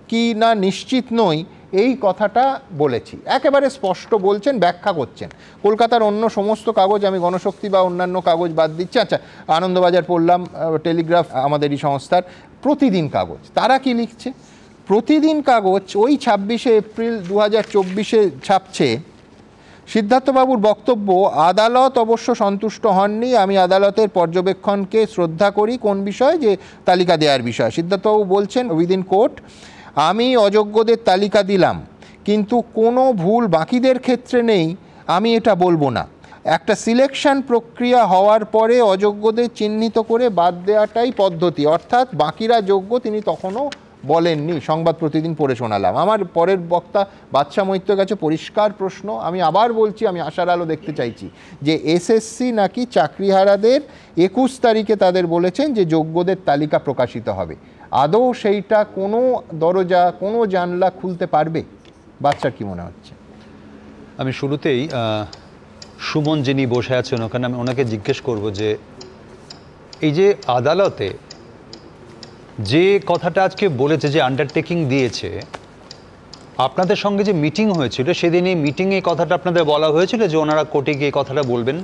Speaker 1: কি না নিশ্চিত নই, এই কথাটা বলেছি, একেবারে স্পষ্ট বলছেন, ব্যাখ্যা করছেন। কলকাতার অন্য সমস্ত কাগজ, আমি গণশক্তি বা অন্যান্য কাগজ বাদ দিচ্ছি, আচ্ছা আনন্দবাজার পড়লাম, টেলিগ্রাফ আমাদেরই সংস্থার, প্রতিদিন কাগজ, তারা কি লিখছে? প্রতিদিন কাগজ ওই 26শে এপ্রিল 2024-এ ছাপছে, সিদ্ধার্থবাবুর বক্তব্য, আদালত অবশ্য সন্তুষ্ট হননি, আমি আদালতের পর্যবেক্ষণকে শ্রদ্ধা করি। কোন বিষয়? যে তালিকা দেওয়ার বিষয়। সিদ্ধার্থবাবু বলছেন উইদিন কোর্ট, আমি অযোগ্যদের তালিকা দিলাম, কিন্তু কোনো ভুল বাকিদের ক্ষেত্রে নেই আমি এটা বলবো না। একটা সিলেকশন প্রক্রিয়া হওয়ার পরে অযোগ্যদের চিহ্নিত করে বাদ দেওয়াটাই পদ্ধতি, অর্থাৎ বাকিরা যোগ্য তিনি তখনও বলেননি। সংবাদ প্রতিদিন পড়ে শোনালাম। আমার পরের বক্তা বাদশা মৈত্রের কাছে পরিষ্কার প্রশ্ন, আমি আবার বলছি, আমি আশার আলো দেখতে চাইছি, যে এসএসসি নাকি চাকরিহারাদের 21 তারিখে তাদের বলেছেন যে যোগ্যদের তালিকা প্রকাশিত হবে। আদৌ সেইটা কোনো দরজা, কোনো জানলা খুলতে পারবে? বাচ্চার কি মনে হচ্ছে?
Speaker 23: আমি শুরুতেই সুমন যিনি বসে আছেন ওখানে, আমি ওনাকে জিজ্ঞেস করব যে এই যে আদালতে যে কথাটা আজকে বলেছে, যে আন্ডারটেকিং দিয়েছে, আপনাদের সঙ্গে যে মিটিং হয়েছিল সেদিন এই মিটিংয়ে কথাটা আপনাদের বলা হয়েছিল যে ওনারা কোর্টে গিয়ে কথাটা বলবেন?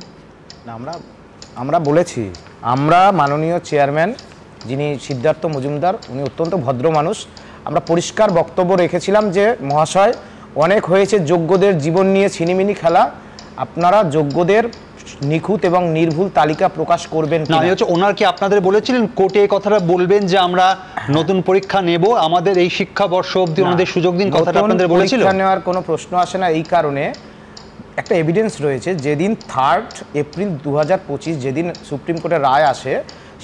Speaker 18: না, আমরা বলেছি, আমরা মাননীয় চেয়ারম্যান যিনি সিদ্ধার্থ মজুমদার, উনি অত্যন্ত ভদ্র মানুষ, আমরা পরিষ্কার বক্তব্য রেখেছিলাম যে মহাশয় অনেক হয়েছে যোগ্যদের জীবন নিয়ে ছিনিমিনি খেলা, আপনারা যোগ্যদের নিখুঁত এবং নির্ভুল তালিকা প্রকাশ করবেন
Speaker 23: না, আমি হচ্ছে ওনার কি আপনাদের বলেছিলেন কোর্টে এই কথাটা বলবেন যে আমরা নতুন পরীক্ষা নেব, আমাদের এই শিক্ষাবর্ষ অবধি ওনাদের সুযোগ দিন, কথাটা আপনাদের বলেছিল?
Speaker 18: পরীক্ষা নেওয়ার কোনো প্রশ্ন আসে না, এই কারণে একটা এভিডেন্স রয়েছে। যেদিন 3 এপ্রিল 2025 যেদিন সুপ্রিম কোর্টের রায় আসে,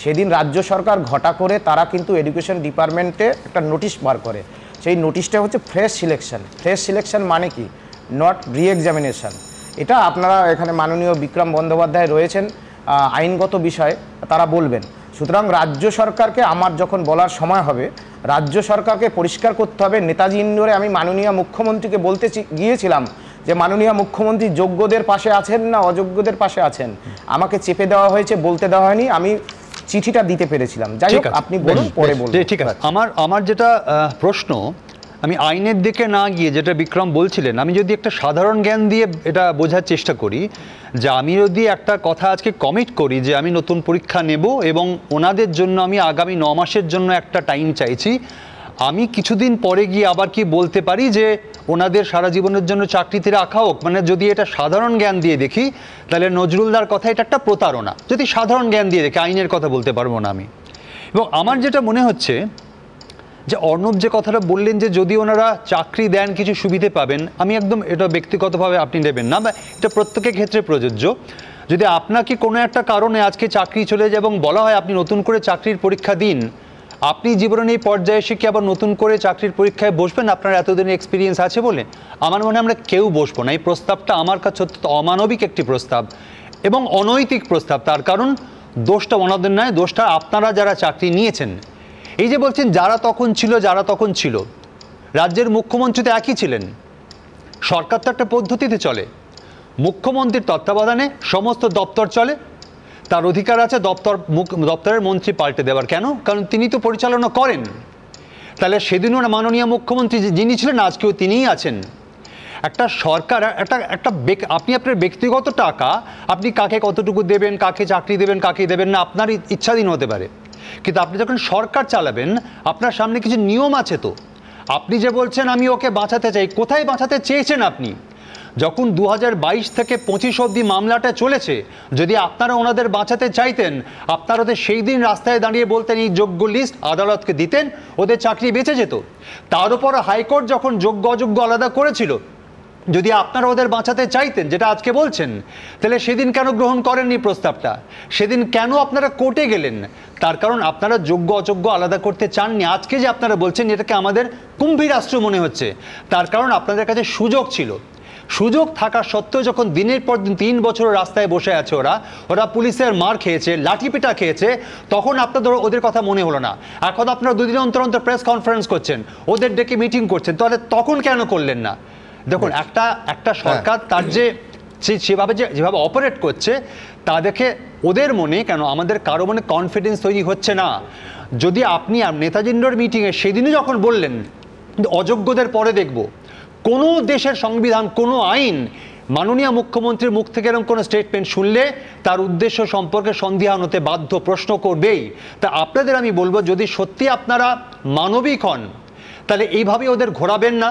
Speaker 18: সেদিন রাজ্য সরকার ঘটা করে তারা কিন্তু এডুকেশন ডিপার্টমেন্টে একটা নোটিশ বার করে। সেই নোটিশটা হচ্ছে ফ্রেশ সিলেকশন। ফ্রেশ সিলেকশন মানে কি? নট রি এক্সামিনেশন। এটা আপনারা এখানে মাননীয় বিক্রম বন্দ্যোপাধ্যায় রয়েছেন, আইনগত বিষয় তারা বলবেন। সুতরাং রাজ্য সরকারকে, আমার যখন বলার সময় হবে, রাজ্য সরকারকে পরিষ্কার করতে হবে। নেতাজি ইন্ডোরে আমি মাননীয় মুখ্যমন্ত্রীকে বলতে গিয়েছিলাম যে মাননীয় মুখ্যমন্ত্রী যোগ্যদের পাশে আছেন না অযোগ্যদের পাশে আছেন, আমাকে চেপে দেওয়া হয়েছে, বলতে দেওয়া হয়নি। আমি চিঠিটা দিতে পেরেছিলাম। যাই হোক, আপনি বলুন, পরে বলুন।
Speaker 23: ঠিক আছে। আমার যেটা প্রশ্ন, আমি আইনের দিকে না গিয়ে যেটা বিক্রম বলছিলেন, আমি যদি একটা সাধারণ জ্ঞান দিয়ে এটা বোঝার চেষ্টা করি, যে আমি যদি একটা কথা আজকে কমিট করি যে আমি নতুন পরীক্ষা নেব এবং ওনাদের জন্য আমি আগামী 9 মাসের জন্য একটা টাইম চাইছি, আমি কিছুদিন পরে গিয়ে আবার কি বলতে পারি যে ওনাদের সারা জীবনের জন্য চাকরিতে রাখা হোক? মানে যদি এটা সাধারণ জ্ঞান দিয়ে দেখি, তাহলে নজরুলদার কথা এটা একটা প্রতারণা। যদি সাধারণ জ্ঞান দিয়ে দেখি, আইনের কথা বলতে পারবো না আমি। এবং আমার যেটা মনে হচ্ছে যে অর্ণব যে কথাটা বললেন যে যদি ওনারা চাকরি দেন কিছু সুবিধে পাবেন, আমি একদম এটা ব্যক্তিগতভাবে আপনি নেবেন না, বা এটা প্রত্যেকের ক্ষেত্রে প্রযোজ্য। যদি আপনাকে কোনো একটা কারণে আজকে চাকরি চলে যায় এবং বলা হয় আপনি নতুন করে চাকরির পরীক্ষা দিন, আপনি জীবনের এই পর্যায়ে এসে কি আবার নতুন করে চাকরির পরীক্ষায় বসবেন আপনার এতদিনের এক্সপিরিয়েন্স আছে বলে? আমার মনে হয় আমরা কেউ বসবো না। এই প্রস্তাবটা আমার কাছে অত্যন্ত অমানবিক একটি প্রস্তাব এবং অনৈতিক প্রস্তাব। তার কারণ দোষটা ওনাদের নয়, দোষটা আপনারা যারা চাকরি নিয়েছেন। এই যে বলছেন যারা তখন ছিল, রাজ্যের মুখ্যমন্ত্রী তো একই ছিলেন। সরকার তো একটা পদ্ধতিতে চলে, মুখ্যমন্ত্রীর তত্ত্বাবধানে সমস্ত দপ্তর চলে, তার অধিকার আছে দপ্তরের মন্ত্রী পাল্টে দেওয়ার। কেন? কারণ তিনি তো পরিচালনা করেন। তাহলে সেদিনও মাননীয় মুখ্যমন্ত্রী যিনি ছিলেন আজকেও তিনিই আছেন। একটা সরকার আপনি আপনার ব্যক্তিগত টাকা আপনি কাকে কতটুকু দেবেন, কাকে চাকরি দেবেন, কাকে দেবেন না, আপনার ইচ্ছাধীন হতে পারে। কিন্তু আপনি যখন সরকার চালাবেন, আপনার সামনে কিছু নিয়ম আছে। তো আপনি যে বলছেন আমি ওকে বাঁচাতে চাই, কোথায় বাঁচাতে চেয়েছেন আপনি? যখন 2022 থেকে 25 অবধি মামলাটা চলেছে, যদি আপনারা ওনাদের বাঁচাতে চাইতেন, আপনারা ওদের সেই দিন রাস্তায় দাঁড়িয়ে বলতেন এই যোগ্য লিস্ট আদালতকে দিতেন, ওদের চাকরি বেঁচে যেত। তার উপর হাইকোর্ট যখন যোগ্য অযোগ্য আলাদা করেছিল, যদি আপনারা ওদের বাঁচাতে চাইতেন যেটা আজকে বলছেন, তাহলে সেদিন কেন গ্রহণ করেননি প্রস্তাবটা? সেদিন কেন আপনারা কোর্টে গেলেন? তার কারণ আপনারা যোগ্য অযোগ্য আলাদা করতে চাননি। আজকে যে আপনারা বলছেন এটাকে আমাদের কুম্ভীর রাষ্ট্র মনে হচ্ছে, তার কারণ আপনাদের কাছে সুযোগ ছিল। সুযোগ থাকা সত্ত্বেও যখন দিনের পর দিন 3 বছর রাস্তায় বসে আছে, ওরা পুলিশের মার খেয়েছে, লাঠিপিটা খেয়েছে, তখন আপনাদের ওদের কথা মনে হলো না। এখন আপনারা 2 দিন অন্তর অন্তর প্রেস কনফারেন্স করছেন, ওদের ডেকে মিটিং করছেন, তাহলে তখন কেন করলেন না? দেখুন, একটা সরকার তার যেভাবে অপারেট করছে তা দেখে ওদের মনে কেন আমাদের কারো মনে কনফিডেন্স তৈরি হচ্ছে না। যদি আপনি নেতাজি ইন্ডোর মিটিংয়ে সেদিনই যখন বললেন অযোগ্যদের পরে দেখব, কোনো দেশের সংবিধান, কোনো আইন মাননীয় মুখ্যমন্ত্রীর মুখ থেকে এরকম কোনো স্টেটমেন্ট শুনলে তার উদ্দেশ্য সম্পর্কে সন্দিহান হতে বাধ্য, প্রশ্ন করবেই। তা আপনাদের আমি বলবো, যদি সত্যি আপনারা মানবিক হন, তাহলে এইভাবে ওদের ঘোরাবেন না।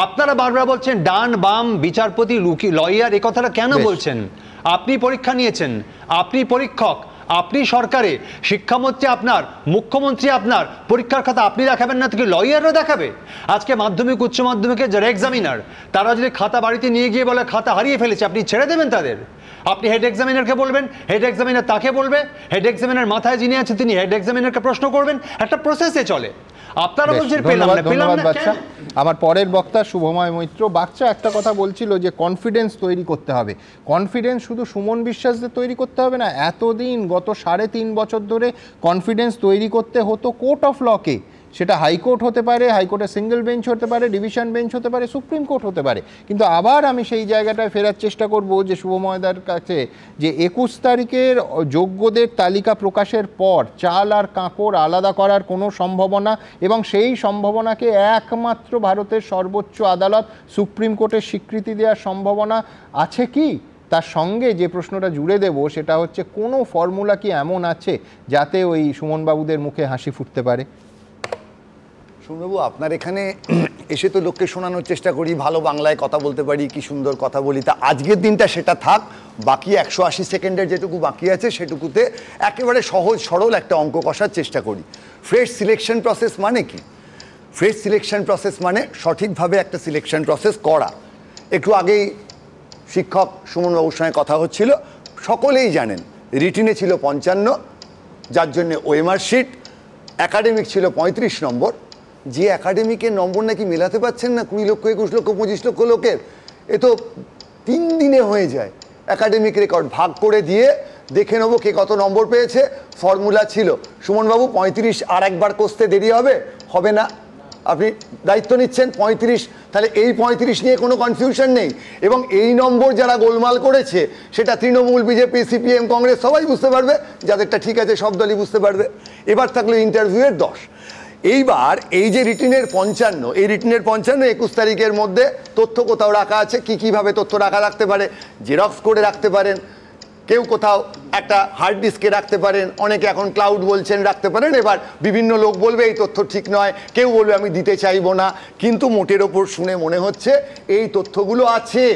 Speaker 23: আপনারা বারবার বলছেন ডান বাম বিচারপতি লয়ার, এই কথাটা কেন বলছেন? আপনি পরীক্ষা নিয়েছেন, আপনি পরীক্ষক, আপনি সরকারে, শিক্ষামন্ত্রী আপনার, মুখ্যমন্ত্রী আপনার, পরীক্ষার খাতা আপনি দেখাবেন না, থেকে লয়াররা দেখাবে? আজকে মাধ্যমিক উচ্চ মাধ্যমিকের যারা এক্সামিনার, তারা যদি খাতা বাড়িতে নিয়ে গিয়ে বলে খাতা হারিয়ে ফেলেছে, আপনি ছেড়ে দেবেন তাদের? আপনি হেড এক্সামিনারকে বলবেন, হেড এক্সামিনার তাকে বলবে, হেড এক্সামিনার মাথায় যিনি আছে তিনি হেড এক্সামিনারকে প্রশ্ন করবেন, একটা প্রসেসে চলে। আপনারা বলছেন পেলাম না।
Speaker 1: আমার পরের বক্তা শুভময় মৈত্র বাচ্চা একটা কথা বলছিল যে কনফিডেন্স তৈরি করতে হবে। কনফিডেন্স শুধু সুমন বিশ্বাসদের তৈরি করতে হবে না, এতদিন গত 3.5 বছর ধরে কনফিডেন্স তৈরি করতে হতো কোর্ট অফ লকে। সেটা হাইকোর্ট হতে পারে, হাইকোর্টের সিঙ্গেল বেঞ্চ হতে পারে, ডিভিশন বেঞ্চ হতে পারে, সুপ্রিম কোর্ট হতে পারে। কিন্তু আবার আমি সেই জায়গাটায় ফেরার চেষ্টা করব যে শুভময়দার কাছে, যে 21 তারিখের যোগ্যদের তালিকা প্রকাশের পর চাল আর কাঁকড় আলাদা করার কোনো সম্ভাবনা, এবং সেই সম্ভাবনাকে একমাত্র ভারতের সর্বোচ্চ আদালত সুপ্রিম কোর্টের স্বীকৃতি দেওয়ার সম্ভাবনা আছে কি? তার সঙ্গে যে প্রশ্নটা জুড়ে দেব সেটা হচ্ছে, কোনো ফর্মুলা কি এমন আছে যাতে ওই সুমনবাবুদের মুখে হাসি ফুটতে পারে?
Speaker 4: শুনবাবু, আপনার এখানে এসে তো লোককে শোনানোর চেষ্টা করি, ভালো বাংলায় কথা বলতে পারি, কি সুন্দর কথা বলি। তা আজকের দিনটা সেটা থাক, বাকি 180 সেকেন্ডের যেটুকু বাকি আছে সেটুকুতে একেবারে সহজ সরল একটা অঙ্ক কষার চেষ্টা করি। ফ্রেশ সিলেকশন প্রসেস মানে কি? ফ্রেশ সিলেকশন প্রসেস মানে সঠিকভাবে একটা সিলেকশন প্রসেস করা। একটু আগেই শিক্ষক সুমনবাবুর সঙ্গে কথা হচ্ছিল, সকলেই জানেন রিটিনে ছিল 55, যার জন্যে ওএমআর শিট, একাডেমিক ছিল 35 নম্বর। যে একাডেমিকের নম্বর নাকি মেলাতে পারছেন না 20 লক্ষ, 21 লক্ষ, 25 লক্ষ লোকের, এ তো 3 দিনে হয়ে যায়। একাডেমিক রেকর্ড ভাগ করে দিয়ে দেখে নেবো কে কত নম্বর পেয়েছে, ফর্মুলা ছিল। সুমনবাবু 35 আর একবার কষতে দেরি হবে? হবে না। আপনি দায়িত্ব নিচ্ছেন 35, তাহলে এই 35 নিয়ে কোনো কনফিউশন নেই। এবং এই নম্বর যারা গোলমাল করেছে সেটা তৃণমূল, বিজেপি, সিপিএম, কংগ্রেস সবাই বুঝতে পারবে, যাদেরটা ঠিক আছে সব দলই বুঝতে পারবে। এবার থাকলো ইন্টারভিউয়ের 10। এইবার এই যে রিটিনের 55, এই রিটিনের 55 21 তারিখের মধ্যে তথ্য কোথাও রাখা আছে। কীভাবে তথ্য রাখতে পারে? জেরক্স করে রাখতে পারেন, কেউ কোথাও একটা হার্ড ডিস্কে রাখতে পারেন, অনেকে এখন ক্লাউড বলছেন রাখতে পারেন। এবার বিভিন্ন লোক বলবে এই তথ্য ঠিক নয়, কেউ বলবে আমি দিতে চাইবো না, কিন্তু মোটের ওপর শুনে মনে হচ্ছে এই তথ্যগুলো আছে।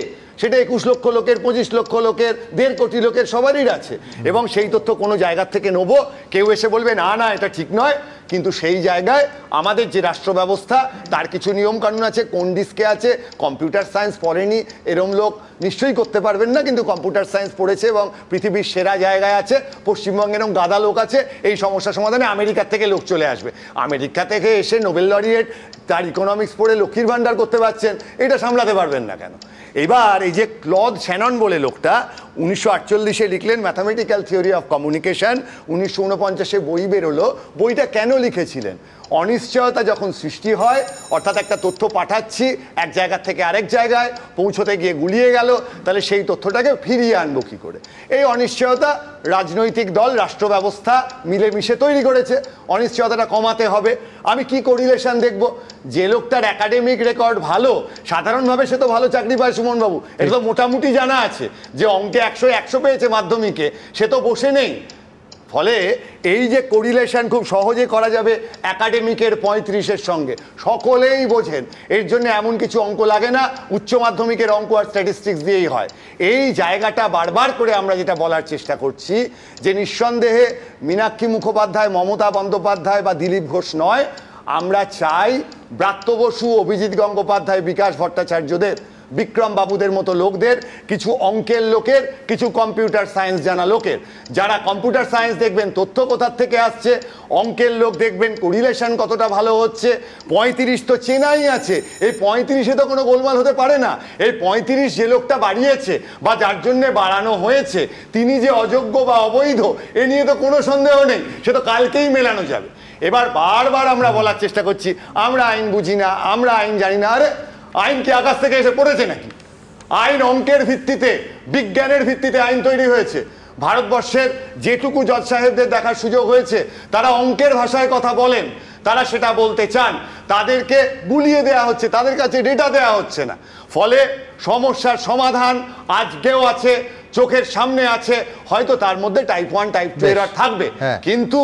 Speaker 4: সেটা 21 লক্ষ লোকের, 25 লক্ষ লোকের, 1.5 কোটি লোকের, সবারই আছে। এবং সেই তথ্য কোনো জায়গার থেকে নেবো, কেউ এসে বলবে না না এটা ঠিক নয়, কিন্তু সেই জায়গায় আমাদের যে রাষ্ট্র ব্যবস্থা তার কিছু নিয়মকানুন আছে। কোন ডিস্কে আছে, কম্পিউটার সায়েন্স পড়েনি এরম লোক নিশ্চয়ই করতে পারবেন না, কিন্তু কম্পিউটার সায়েন্স পড়েছে এবং পৃথিবীর সেরা জায়গায় আছে। পশ্চিমবঙ্গে এরকম গাদা লোক আছে, এই সমস্যা সমাধানে আমেরিকার থেকে লোক চলে আসবে। আমেরিকা থেকে এসে নোবেল লরিয়েট, তার ইকোনমিক্স পড়ে লক্ষ্মীর ভাণ্ডার করতে পারছেন, এটা সামলাতে পারবেন না কেন? এবার এই যে ক্লদ শ্যানন বলে লোকটা 1948 লিখলেন ম্যাথামেটিক্যাল থিওরি অফ কমিউনিকেশন, 1949 বই বেরোলো। বইটা কেন লিখেছিলেন? অনিশ্চয়তা যখন সৃষ্টি হয়, অর্থাৎ একটা তথ্য পাঠাচ্ছি এক জায়গা থেকে আরেক জায়গায়, পৌঁছতে গিয়ে গুলিয়ে গেল, তাহলে সেই তথ্যটাকে ফিরিয়ে আনবো কী করে? এই অনিশ্চয়তা রাজনৈতিক দল, রাষ্ট্র ব্যবস্থা মিলেমিশে তৈরি করেছে। অনিশ্চয়তাটা কমাতে হবে। আমি কি কোরিলেশন দেখব? যে লোকটার একাডেমিক রেকর্ড ভালো, সাধারণভাবে সে তো ভালো চাকরি পায় সুমনবাবু, এটা তো মোটামুটি জানা আছে। যে অঙ্কে 100 পেয়েছে মাধ্যমিকে, সে তো বসে নেই। ফলে এই যে কোরিলেশন খুব সহজে করা যাবে একাডেমিকের 35-এর সঙ্গে, সকলেই বোঝেন। এর জন্য এমন কিছু অঙ্ক লাগে না, উচ্চ মাধ্যমিকের অঙ্ক আর স্ট্যাটিস্টিক্স দিয়েই হয়। এই জায়গাটা বারবার করে আমরা যেটা বলার চেষ্টা করছি যে নিঃসন্দেহে মীনাক্ষী মুখোপাধ্যায়, মমতা বন্দ্যোপাধ্যায় বা দিলীপ ঘোষ নয়, আমরা চাই ব্রাত্য বসু, অভিজিৎ গঙ্গোপাধ্যায়, বিকাশ ভট্টাচার্যদের, বিক্রম বাবুদের মতো লোকদের, কিছু অঙ্কের লোকের, কিছু কম্পিউটার সায়েন্স জানা লোকের। যারা কম্পিউটার সায়েন্স দেখবেন তথ্য কোথার থেকে আসছে, অঙ্কের লোক দেখবেন কোরিলেশন কতটা ভালো হচ্ছে। 35 তো চেনাই আছে, এই 35-এ তো কোনো গোলমাল হতে পারে না। এই 35 যে লোকটা বাড়িয়েছে বা যার জন্যে বাড়ানো হয়েছে, তিনি যে অযোগ্য বা অবৈধ এ নিয়ে তো কোনো সন্দেহ নেই, সে তো কালকেই মেলানো যাবে। এবার বারবার আমরা বলার চেষ্টা করছি আমরা আইন বুঝি না, আমরা আইন জানি না। আরে আইন কি আকাশ থেকে এসে পড়েছে নাকি? আইন অঙ্কের ভিত্তিতে, বিজ্ঞানের ভিত্তিতে আইন তৈরি হয়েছে। ভারতবর্ষের যেটুকু জজ সাহেবদের দেখার সুযোগ হয়েছে, তারা অঙ্কের ভাষায় কথা বলেন, তারা সেটা বলতে চান। তাদেরকে গুলিয়ে দেওয়া হচ্ছে, তাদের কাছে ডেটা দেওয়া হচ্ছে না। ফলে সমস্যার সমাধান আজকেও আছে, চোখের সামনে আছে। হয়তো তার মধ্যে টাইপ 1, টাইপ 2 এরর থাকবে, কিন্তু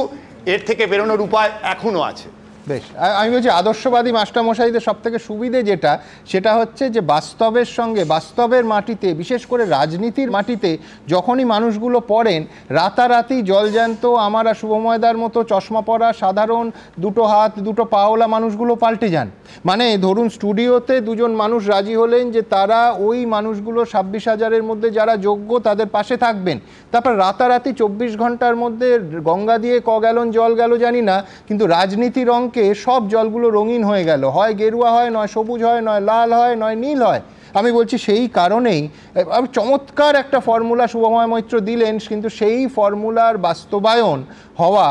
Speaker 4: এর থেকে বেরোনোর উপায় এখনো আছে।
Speaker 1: বেশ, আমি বলছি আদর্শবাদী মাস্টারমশাইদের সব থেকে সুবিধে যেটা, সেটা হচ্ছে যে বাস্তবের সঙ্গে, বাস্তবের মাটিতে, বিশেষ করে রাজনীতির মাটিতে যখনই মানুষগুলো পড়েন, রাতারাতি জলজ্যান্ত আমার আর শুভময়দার মতো চশমা পরা সাধারণ 2 হাত 2 পাওলা মানুষগুলো পাল্টে যান। মানে ধরুন স্টুডিওতে 2জন মানুষ রাজি হলেন যে তারা ওই মানুষগুলো 26,000-এর মধ্যে যারা যোগ্য তাদের পাশে থাকবেন, তারপর রাতারাতি 24 ঘন্টার মধ্যে গঙ্গা দিয়ে ক গ্যালন জল গেল জানি না, কিন্তু রাজনীতির অঙ্কে সব জলগুলো রঙিন হয়ে গেল, হয় গেরুয়া হয়, নয় সবুজ হয়, নয় লাল হয়, নয় নীল হয়। আমি বলছি সেই কারণেই চমৎকার একটা ফর্মুলা শুভময় মৈত্র দিলেন, কিন্তু সেই ফর্মুলার বাস্তবায়ন হওয়া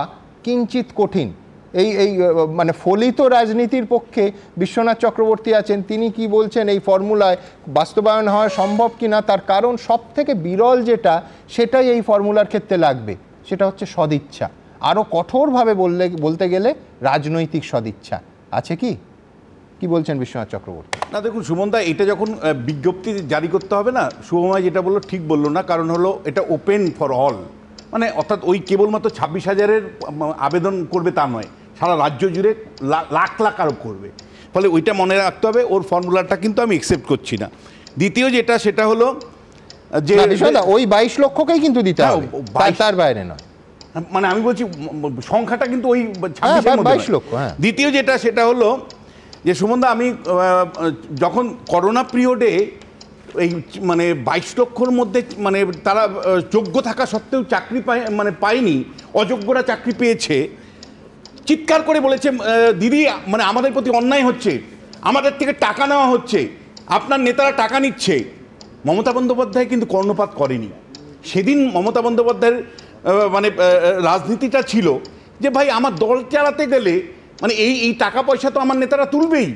Speaker 1: কিঞ্চিত কঠিন। এই মানে ফলিত রাজনীতির পক্ষে বিশ্বনাথ চক্রবর্তী আছেন, তিনি কি বলছেন এই ফর্মুলায় বাস্তবায়ন হওয়া সম্ভব কিনা, তার কারণ সব থেকে বিরল যেটা, সেটাই এই ফর্মুলার ক্ষেত্রে লাগবে, সেটা হচ্ছে সদিচ্ছা। আরও কঠোরভাবে বলতে গেলে রাজনৈতিক সদিচ্ছা আছে। কি বলছেন বিশ্বনাথ চক্রবর্তী?
Speaker 6: না দেখুন সুমনদা, এটা যখন বিজ্ঞপ্তি জারি করতে হবে না, শুভময় যেটা বললো ঠিক বললো না, কারণ হলো এটা ওপেন ফর অল, মানে অর্থাৎ ওই কেবলমাত্র 26,000-এর আবেদন করবে তা নয়, সারা রাজ্য জুড়ে লাখ লাখ আরোপ করবে। ফলে ওইটা মনে রাখতে হবে, ওর ফর্মুলাটা কিন্তু আমি অ্যাকসেপ্ট করছি না। দ্বিতীয় যেটা সেটা হলো যে
Speaker 1: ওই 22 লক্ষকেই কিন্তু দিতে হবে, তার বাইরে নয়।
Speaker 6: মানে আমি বলছি সংখ্যাটা কিন্তু ওই 22
Speaker 1: লক্ষ।
Speaker 6: দ্বিতীয় যেটা সেটা হলো যে সুমনদা, আমি যখন করোনা পিরিয়ডে এই মানে 22 লক্ষর মধ্যে মানে তারা যোগ্য থাকা সত্ত্বেও চাকরি পায়নি, অযোগ্যরা চাকরি পেয়েছে, চিৎকার করে বলেছে দিদি মানে আমাদের প্রতি অন্যায় হচ্ছে, আমাদের থেকে টাকা নেওয়া হচ্ছে, আপনার নেতারা টাকা নিচ্ছে। মমতা বন্দ্যোপাধ্যায় কিন্তু কর্ণপাত করেনি। সেদিন মমতা বন্দ্যোপাধ্যায়ের মানে রাজনীতিটা ছিল যে ভাই আমার দল চালাতে গেলে মানে এই টাকা পয়সা তো আমার নেতারা তুলবেই,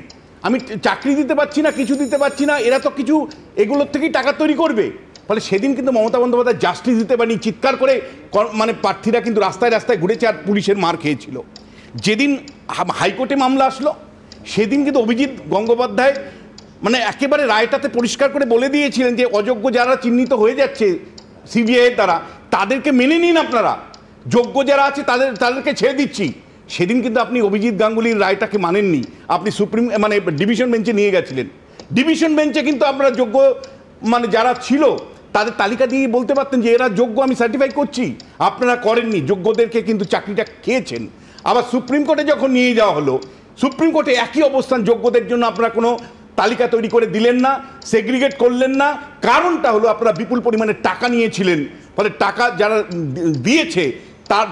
Speaker 6: আমি চাকরি দিতে পারছি না, কিছু দিতে পারছি না, এরা তো কিছু এগুলোর থেকেই টাকা তৈরি করবে। ফলে সেদিন কিন্তু মমতা বন্দ্যোপাধ্যায় জাস্টিস দিতে পারেনি, চিৎকার করে মানে প্রার্থীরা কিন্তু রাস্তায় রাস্তায় ঘুরেছে আর পুলিশের মার খেয়েছিল। যেদিন হাইকোর্টে মামলা আসলো সেদিন কিন্তু অভিজিৎ গঙ্গোপাধ্যায় মানে একেবারে রায়টাতে পরিষ্কার করে বলে দিয়েছিলেন যে অযোগ্য যারা চিহ্নিত হয়ে যাচ্ছে সিবিআইয়ের দ্বারা তাদেরকে মেনে নিন, আপনারা যোগ্য যারা আছে তাদেরকে ছেড়ে দিচ্ছি। সেদিন কিন্তু আপনি অভিজিৎ গাঙ্গুলির রায়টাকে মানেননি, আপনি সুপ্রিম মানে ডিভিশন বেঞ্চে নিয়ে গেছিলেন। ডিভিশন বেঞ্চে কিন্তু আপনারা যোগ্য মানে যারা ছিল তাদের তালিকা দিয়ে বলতে পারতেন যে এরা যোগ্য, আমি সার্টিফাই করছি, আপনারা করেননি, যোগ্যদেরকে কিন্তু চাকরিটা খেয়েছেন। আবার সুপ্রিম কোর্টে যখন নিয়ে যাওয়া হলো, সুপ্রিম কোর্টে একই অবস্থান, যোগ্যদের জন্য আপনারা কোনো তালিকা তৈরি করে দিলেন না, সেগ্রিগেট করলেন না। কারণটা হলো আপনারা বিপুল পরিমাণে টাকা নিয়েছিলেন, ফলে টাকা যারা দিয়েছে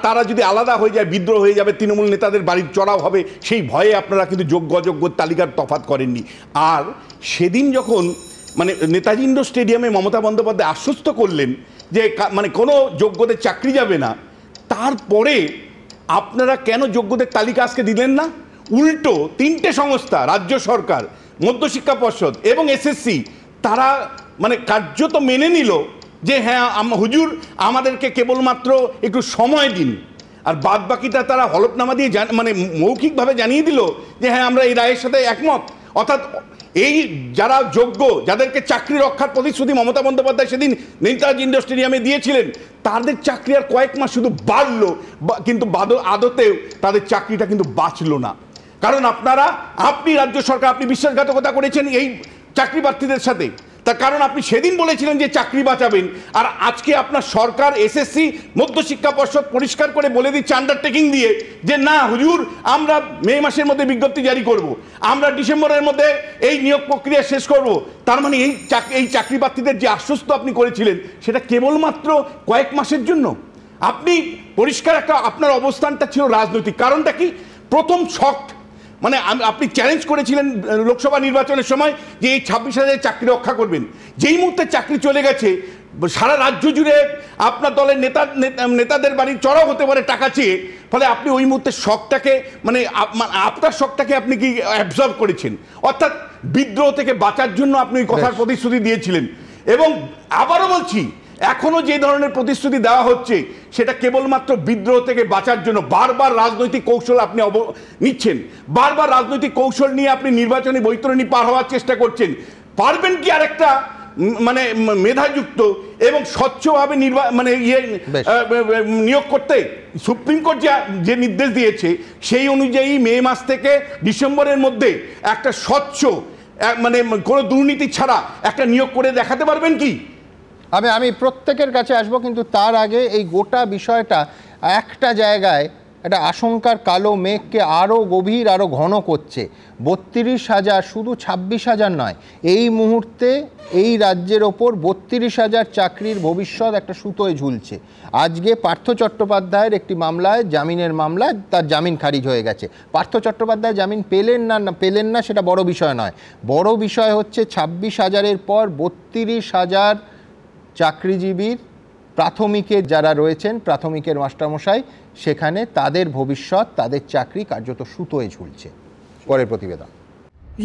Speaker 6: তারা যদি আলাদা হয়ে যায়, বিদ্রোহ হয়ে যাবে, তৃণমূল নেতাদের বাড়ির চড়াও হবে, সেই ভয়ে আপনারা কিন্তু যোগ্য অযোগ্যর তালিকার তফাৎ করেননি। আর সেদিন যখন মানে নেতাজি ইন্ডোর স্টেডিয়ামে মমতা বন্দ্যোপাধ্যায় আশ্বস্ত করলেন যে মানে কোনো যোগ্যদের চাকরি যাবে না, তারপরে আপনারা কেন যোগ্যদের তালিকা আজকে দিলেন না? উল্টো 3টে সংস্থা, রাজ্য সরকার, মধ্যশিক্ষা পর্ষদ এবং এসএসসি, তারা মানে কার্যত মেনে নিল যে হ্যাঁ হুজুর আমাদেরকে কেবলমাত্র একটু সময় দিন, আর বাদ বাকিটা তারা হলফনামা দিয়ে মানে মৌখিকভাবে জানিয়ে দিল যে হ্যাঁ আমরা এই রায়ের সাথে একমত। অর্থাৎ এই যারা যোগ্য, যাদেরকে চাকরি রক্ষার প্রতিশ্রুতি মমতা বন্দ্যোপাধ্যায় সেদিন নেতাজি ইন্ডোর স্টেডিয়ামে দিয়েছিলেন, তাদের চাকরি আর কয়েক মাস শুধু বাড়লো, কিন্তু আদতেও তাদের চাকরিটা কিন্তু বাঁচলো না। কারণ আপনি রাজ্য সরকার, আপনি বিশ্বাসঘাতকতা করেছেন এই চাকরি প্রার্থীদের সাথে। তার কারণ আপনি সেদিন বলেছিলেন যে চাকরি বাঁচাবেন, আর আজকে আপনার সরকার, এসএসসি, মধ্যশিক্ষা পর্ষদ পরিষ্কার করে বলে দিচ্ছে আন্ডারটেকিং দিয়ে যে না হুজুর আমরা মে মাসের মধ্যে বিজ্ঞপ্তি জারি করব, আমরা ডিসেম্বরের মধ্যে এই নিয়োগ প্রক্রিয়া শেষ করব। তার মানে এই চাকরি প্রার্থীদের যে আশ্বস্ত আপনি করেছিলেন সেটা কেবলমাত্র কয়েক মাসের জন্য। আপনি পরিষ্কার একটা আপনার অবস্থানটা ছিল রাজনৈতিক। কারণটা কি? প্রথম শক্ট মানে আপনি চ্যালেঞ্জ করেছিলেন লোকসভা নির্বাচনের সময় যে এই 26,000 চাকরি রক্ষা করবেন। যেই মুহূর্তে চাকরি চলে গেছে, সারা রাজ্য জুড়ে আপনার দলের নেতাদের বাড়ি চড়াও হতে পারে টাকা চেয়ে, ফলে আপনি ওই মুহূর্তে শখটাকে মানে আপনার শখটাকে আপনি কি অ্যাবজর্ব করেছেন। অর্থাৎ বিদ্রোহ থেকে বাঁচার জন্য আপনি ওই কথার প্রতিশ্রুতি দিয়েছিলেন। এবং আবারও বলছি, এখনো যে ধরনের প্রতিশ্রুতি দেওয়া হচ্ছে সেটা কেবলমাত্র বিদ্রোহ থেকে বাঁচার জন্য। বারবার রাজনৈতিক কৌশল আপনি নিচ্ছেন, বারবার রাজনৈতিক কৌশল নিয়ে আপনি নির্বাচনী বৈতরণী পার হওয়ার চেষ্টা করছেন। পারবেন কি আরেকটা মানে মেধাযুক্ত এবং স্বচ্ছভাবে মানে নিয়োগ করতে? সুপ্রিম কোর্ট যে নির্দেশ দিয়েছে সেই অনুযায়ী মে মাস থেকে ডিসেম্বরের মধ্যে একটা স্বচ্ছ মানে কোনো দুর্নীতি ছাড়া একটা নিয়োগ করে দেখাতে পারবেন কি?
Speaker 1: আমি প্রত্যেকের কাছে আসবো, কিন্তু তার আগে এই গোটা বিষয়টা একটা জায়গায় একটা আশঙ্কার কালো মেঘকে আরও গভীর, আরও ঘন করছে। 32,000, শুধু 26,000 নয়, এই মুহূর্তে এই রাজ্যের ওপর 32,000 চাকরির ভবিষ্যৎ একটা সুতোয় ঝুলছে। আজকে পার্থ চট্টোপাধ্যায়ের একটি মামলায়, জামিনের মামলায়, তার জামিন খারিজ হয়ে গেছে। পার্থ চট্টোপাধ্যায় জামিন পেলেন না সেটা বড় বিষয় নয়। বড় বিষয় হচ্ছে 26,000-এর পর 32,000 চাকরিজীবীর প্রাথমিকের যারা রয়েছেন, প্রাথমিকের মাস্টারমশাই, সেখানে তাদের ভবিষ্যৎ, তাদের চাকরি কার্যত সুতোয় ঝুলছে। পরের প্রতিবেদন।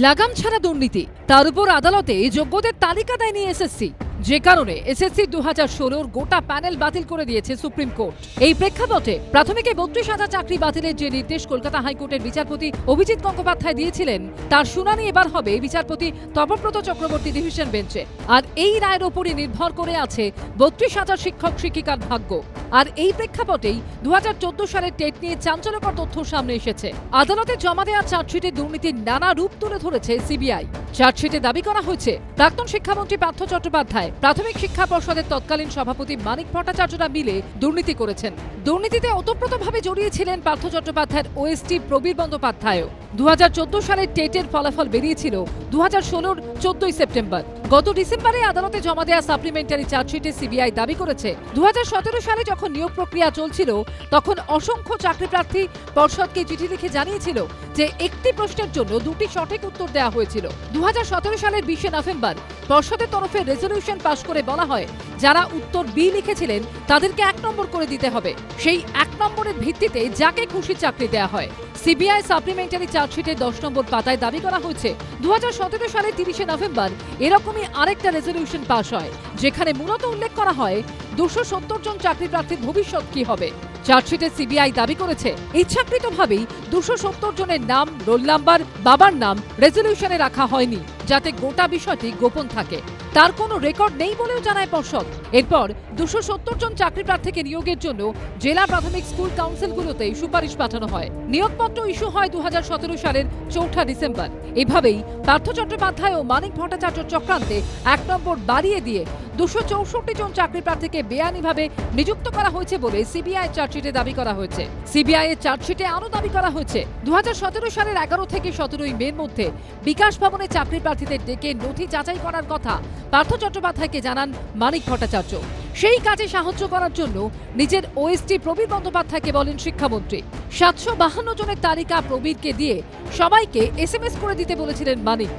Speaker 2: লাগাম ছাড়া দুর্নীতি, তার উপর আদালতে যোগ্যদের তালিকা দেয়নি এসএসসি, যে কারণে এসএসসি 2016-র গোটা প্যানেল বাতিল করে দিয়েছে সুপ্রিম কোর্ট। এই প্রেক্ষাপটে প্রাথমিকে 32,000 চাকরি বাতিলের যে নির্দেশ কলকাতা হাইকোর্টের বিচারপতি অভিজিৎ গঙ্গোপাধ্যায় দিয়েছিলেন, তার শুনানি এবার হবে বিচারপতি তপব্রত চক্রবর্তী ডিভিশন বেঞ্চে। আর এই রায়ের ওপরই নির্ভর করে আছে 32,000 শিক্ষক শিক্ষিকার ভাগ্য। আর এই প্রেক্ষাপটেই 2014 সালের টেট নিয়ে চাঞ্চল্যকর তথ্য সামনে এসেছে। আদালতে জমা দেওয়া চার্জশিটে দুর্নীতির নানা রূপ তুলে ধরেছে সিবিআই। চার্জশিটে দাবি করা হয়েছে প্রাক্তন শিক্ষামন্ত্রী পার্থ চট্টোপাধ্যায়, প্রাথমিক শিক্ষা পর্ষদের তৎকালীন সভাপতি মানিক ভট্টাচার্যরা মিলে দুর্নীতি করেছেন। দুর্নীতিতে ওতপ্রোতভাবে জড়িয়েছিলেন পার্থ চট্টোপাধ্যায়ের ওএসটি প্রবীর বন্দ্যোপাধ্যায়ও। 2014 সালের টেটের ফলাফল বেরিয়েছিল 2016-র 14 সেপ্টেম্বর। গত ডিসেম্বরে আদালতে জমা দেওয়া সাপ্লিমেন্টারি চার্জশিটে সিবিআই দাবি করেছে 2017 সালে যখন নিয়োগ প্রক্রিয়া চলছিল তখন অসংখ্য চাকরি প্রার্থী পর্ষদকে চিঠি লিখে জানিয়েছিল যে একটি প্রশ্নের জন্য দুটি সঠিক উত্তর দেওয়া হয়েছিল। 2017 সালের 20 নভেম্বর পর্ষদের তরফে রেজলিউশন পাশ করে বলা হয় যারা উত্তর বি লিখেছিলেন তাদেরকে 1 নম্বর করে দিতে হবে। সেই 1 নম্বরের ভিত্তিতে যাকে খুশি চাকরি দেওয়া হয়। সিবিআই সাপ্লিমেন্টারি চার্জশিটের 10 নম্বর পাতায় দাবি করা হয়েছে 2017 সালের 30 নভেম্বর এরকমই আরেকটা রেজলিউশন পাশ হয় যেখানে মূলত উল্লেখ করা হয় 270 জন চাকরি প্রার্থীর ভবিষ্যৎ কি হবে। চার্জশিটে সিবিআই দাবি করেছে ইচ্ছাকৃতভাবেই 270 জনের নাম, রোল নাম্বার, বাবার নাম রেজলিউশনে রাখা হয়নি যাতে গোটা বিষয়টি গোপন থাকে। তার কোনো রেকর্ড নেই বলেও জানায় পর্ষদ। এরপর 270 জন চাকরি প্রার্থীকে নিয়োগের জন্য জেলা প্রাথমিক স্কুল কাউন্সিলগুলোতে সুপারিশ পাঠানো হয়। নিয়োগপত্র ইস্যু হয় 2017 সালের 4 ডিসেম্বর। এভাবেই পার্থ চট্টোপাধ্যায় ও মানিক ভট্টাচার্য চক্রান্তে 1 নম্বর বাড়িয়ে দিয়ে 264 জন চাকরি প্রার্থীকে বেআইনিভাবে নিযুক্ত করা হয়েছে বলে সিবিআই চার্জশিটে দাবি করা হয়েছে। সিবিআই এর চার্জশিটে আরও দাবি করা হয়েছে 2017 সালের 11 থেকে 17 মের মধ্যে বিকাশ ভবনে চাকরি প্রার্থীদের ডেকে নথি যাচাই করার কথা পার্থ চট্টোপাধ্যায়কে জানান মানিক ভট্টাচার্য। সেই কাজে সাহায্য করার জন্য নিজের ওএসটি প্রবীর বন্দ্যোপাধ্যায়কে বলেন শিক্ষামন্ত্রী। 752 জনের তালিকা প্রবীরকে দিয়ে সবাইকে এসএমএস করে দিতে বলেছিলেন মানিক।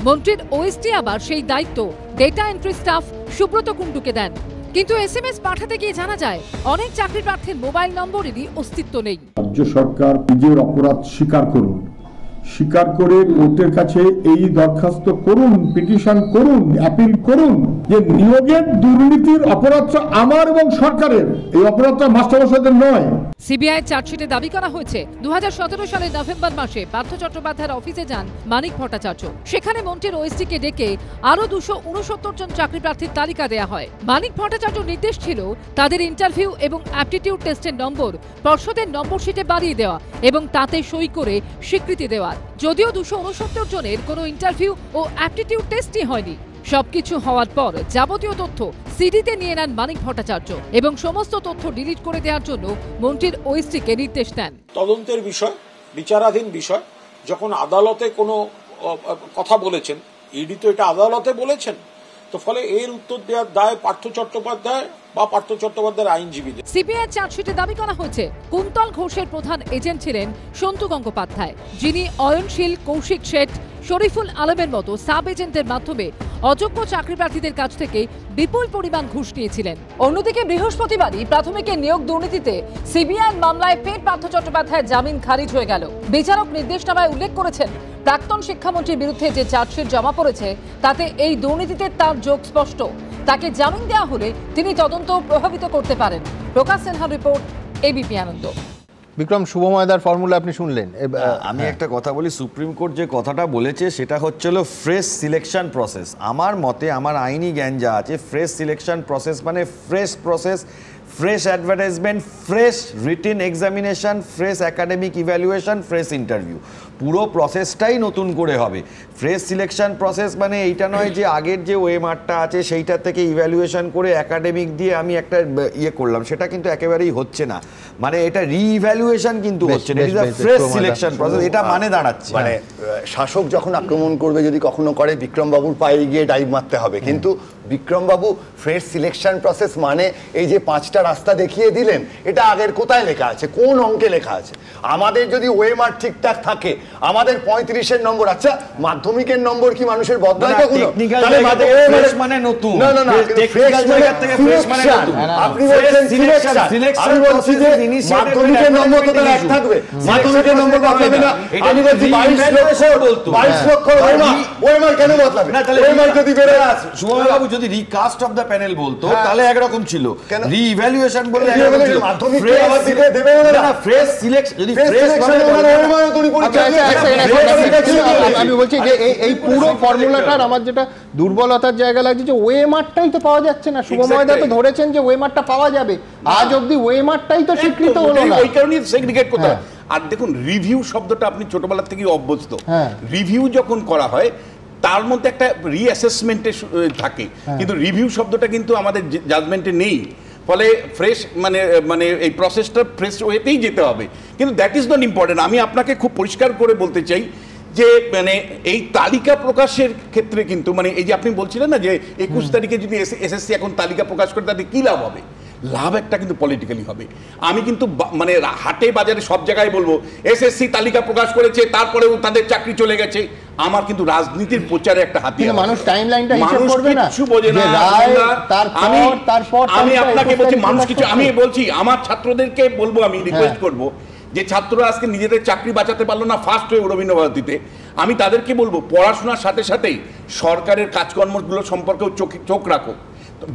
Speaker 2: মন্ত্রীর ওএসটি আবার সেই দায়িত্ব ডেটা এন্ট্রি স্টাফ সুব্রত কুণ্ডুকে দেন। কিন্তু এসএমএস পাঠাতে গিয়ে জানা যায় অনেক চাকরি প্রার্থীর মোবাইল নম্বরেরই অস্তিত্ব নেই।
Speaker 5: রাজ্য সরকার নিজের অপরাধ স্বীকার করুন, স্বীকার করে কোর্টের কাছে এই দরখাস্ত করুন, পিটিশন করুন, অ্যাপিল করুন যে নিয়োগের দুর্নীতির অপরাধটা আমার এবং সরকারের, এই অপরাধটা মাস্টারমশাইদের নয়।
Speaker 2: সিবিআই চার্জশিটে দাবি করা হয়েছে 2017 সালের নভেম্বর মাসে পার্থ চট্টোপাধ্যায়ের অফিসে যান মানিক ভট্টাচার্য। সেখানে মন্ত্রীর ওএসটিকে ডেকে আরো 269 জন চাকরি প্রার্থীর তালিকা দেওয়া হয়। মানিক ভট্টাচার্যর নির্দেশ ছিল তাদের ইন্টারভিউ এবং অ্যাপটিটিউড টেস্টের নম্বর পর্ষদের নম্বর শিটে বাড়িয়ে দেওয়া এবং তাতে সই করে স্বীকৃতি দেওয়া। যদিও 269 জনের কোনো ইন্টারভিউ ও অ্যাপটিটিউড টেস্টই হয়নি। সবকিছু হওয়ার পর যাবতীয় তথ্য সিডিতে নিয়ে নেন মানিক ভট্টাচার্য এবং সমস্ত তথ্য ডিলিট করে দেওয়ার জন্য মন্ত্রীর ওএসটিকে নির্দেশ দেন।
Speaker 8: তদন্তের বিষয়, বিচারাধীন বিষয়, যখন আদালতে কোনো কথা বলেছেন, ইডি তো এটা আদালতে বলেছেন, তো ফলে এর উত্তর দেওয়ার দায় পার্থ চট্টোপাধ্যায় বা পার্থ চট্টোপাধ্যায়ের আইনজীবীদের।
Speaker 2: সিবিআই চার্জশিটে দাবি করা হয়েছে কুন্তল ঘোষের প্রধান এজেন্ট ছিলেন সন্তু গঙ্গোপাধ্যায়, যিনি অয়নশীল, কৌশিক শেঠ, শরীফুল আলমের মতো সাব এজেন্টের মাধ্যমে অযোগ্য চাকরি প্রার্থীদের কাছ থেকে বিপুল পরিমাণ ঘুষ নিয়েছিলেন। অন্যদিকে বৃহস্পতিবারই প্রাথমিকের নিয়োগ দুর্নীতিতে সিবিআই মামলায় ফের পার্থ চট্টোপাধ্যায়ের জামিন খারিজ হয়ে গেল। বিচারক নির্দেশনামায় উল্লেখ করেছেন প্রাক্তন শিক্ষামন্ত্রীর বিরুদ্ধে যে চার্জশিট জমা পড়েছে তাতে এই দুর্নীতিতে তার যোগ স্পষ্ট। তাকে জামিন দেওয়া হলে তিনি তদন্ত প্রভাবিত করতে পারেন। প্রকাশ সিনহার রিপোর্ট, এবিপি আনন্দ।
Speaker 1: বিক্রম, শুভময়দার ফর্মুলা আপনি শুনলেন।
Speaker 9: আমি একটা কথা বলি, সুপ্রিম কোর্ট যে কথাটা বলেছে সেটা হচ্ছিল ফ্রেশ সিলেকশন প্রসেস। আমার মতে, আমার আইনি জ্ঞান যা আছে, ফ্রেশ সিলেকশন প্রসেস মানে fresh process, fresh advertisement, fresh written examination, fresh academic evaluation, fresh interview, পুরো প্রসেসটাই নতুন করে হবে। ফ্রেশ সিলেকশন প্রসেস মানে এইটা নয় যে আগের যে ওএমআরটা আছে সেইটা থেকে ইভ্যালুয়েশন করে একাডেমিক দিয়ে আমি একটা ইয়ে করলাম, সেটা কিন্তু একেবারেই হচ্ছে না। মানে এটা রিইভ্যালুয়েশন কিন্তু হচ্ছে না, এটা ফ্রেশ সিলেকশন প্রসেস। এটা মানে দাঁড়াচ্ছে
Speaker 4: মানে শাসক যখন আক্রমণ করবে, যদি কখনো করে, বিক্রমবাবুর পায়ে গিয়ে ডাইভ মারতে হবে। কিন্তু বিক্রমবাবু ফ্রেশ সিলেকশন প্রসেস মানে এই যে 5টা রাস্তা দেখিয়ে দিলেন, এটা আগের কোথায় লেখা আছে, কোন অঙ্কে লেখা আছে? আমাদের যদি ওএমআর ঠিকঠাক থাকে, আমাদের 35-এর নম্বর, আচ্ছা মাধ্যমিকের নম্বর কি মানুষের বদলায় কখনো?
Speaker 9: মানে নতুন
Speaker 4: না না না, টেকনিক্যাল জায়গা থেকে ফ্রেশ মানে নতুন। আপনি বলছেন সিলেকশন, আমি বলছি যে মাধ্যমিকের নম্বর তো তার এক থাকবে, মাধ্যমিকের নম্বর বদলাবে না। আমি বলছি 22 লক্ষ ওএমআর কেন বদলাবে? ওএমআর যদি বেড়ে আসে,
Speaker 9: শুভমবাবু যদি রিকাস্ট অফ দ্য প্যানেল বলতো তাহলে একরকম ছিল, রিইভ্যালুয়েশন ইভ্যালুয়েশন বলে
Speaker 4: মাধ্যমিক ফ্রেশ সিলেকশন যদি
Speaker 1: আমি বলছি যে এই পুরো ফর্মুলাটার আমার যেটা দুর্বলতার জায়গা লাগছে যে ওয়েমারটাই তো পাওয়া যাচ্ছে না। শুভময়দা তো ধরেছেন যে ওয়েমারটা পাওয়া যাবে, আজ অবধি ওয়েমারটাই তো স্বীকৃত হলো না।
Speaker 6: ওই কারণেই সেগ্রিগেট করতে হয়। আর দেখুন রিভিউ শব্দটা আপনি ছোটবেলা থেকেই অভ্যস্ত। রিভিউ যখন করা হয় তার মধ্যে একটা রিঅ্যাসেসমেন্টে থাকে, কিন্তু রিভিউ শব্দটা কিন্তু আমাদের জাজমেন্টে নেই। ফলে ফ্রেশ মানে এই প্রসেসটা ফ্রেশ ওয়েতেই যেতে হবে, কিন্তু দ্যাট ইজ নট ইম্পর্টেন্ট। আমি আপনাকে খুব পরিষ্কার করে বলতে চাই যে মানে এই তালিকা প্রকাশের ক্ষেত্রে কিন্তু মানে এই যে আপনি বলছিলেন না যে 21 তারিখে যদি এসএসসি এখন তালিকা প্রকাশ করে তাতে কী লাভ হবে, লাভ একটা কিন্তু পলিটিক্যালি হবে। আমি কিন্তু মানে হাটে বাজারে সব জায়গায় বলবো এসএসসি তালিকা প্রকাশ করেছে তারপরেও তাদের চাকরি চলে গেছে, আমার কিন্তু রাজনীতির প্রচারে একটা হাতিয়ার।
Speaker 1: মানুষ টাইমলাইনটা হিসাব করবে না,
Speaker 6: কিছু বোঝে না। আমি আপনাকে বলছি মানুষ কিছু, আমি বলছি আমার ছাত্রদেরকে বলবো, আমি রিকোয়েস্ট করবো যে ছাত্ররা আজকে নিজেদের চাকরি বাঁচাতে পারলো না ফার্স্ট হয়ে রবীন্দ্র ভারতীতে, আমি তাদেরকে বলবো পড়াশোনার সাথে সাথেই সরকারের কাজকর্মগুলো সম্পর্কেও চোখ রাখো।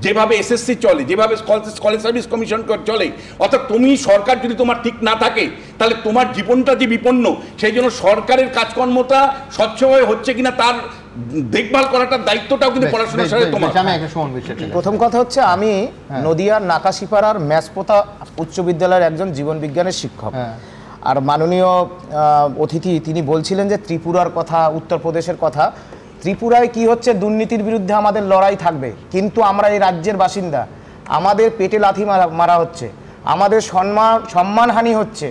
Speaker 6: যেভাবে এসএসসি চলে, যেভাবে কলেজ সার্ভিস কমিশন চলে, অর্থাৎ তুমি সরকার যদি তোমার ঠিক না থাকে তাহলে তোমার জীবনটা যে বিপন্ন, সেই জন্য সরকারের কাজকর্মটা স্বচ্ছভাবে হচ্ছে কিনা তার দেখভাল করাটার দায়িত্বটাও কিন্তু পড়াশোনার সাথে তোমার।
Speaker 18: প্রথম কথা হচ্ছে আমি নদিয়ার নাকাশিপাড়ার ম্যাসপোতা উচ্চ বিদ্যালয়ের একজন জীবন বিজ্ঞানের শিক্ষক, আর মাননীয় অতিথি তিনি বলছিলেন যে ত্রিপুরার কথা, উত্তরপ্রদেশের কথা। ত্রিপুরায় কি হচ্ছে, দুর্নীতির বিরুদ্ধে আমাদের লড়াই থাকবে, কিন্তু আমরা এই রাজ্যের বাসিন্দা, আমাদের পেটে লাথি মারা হচ্ছে, আমাদের সম্মানহানি হচ্ছে।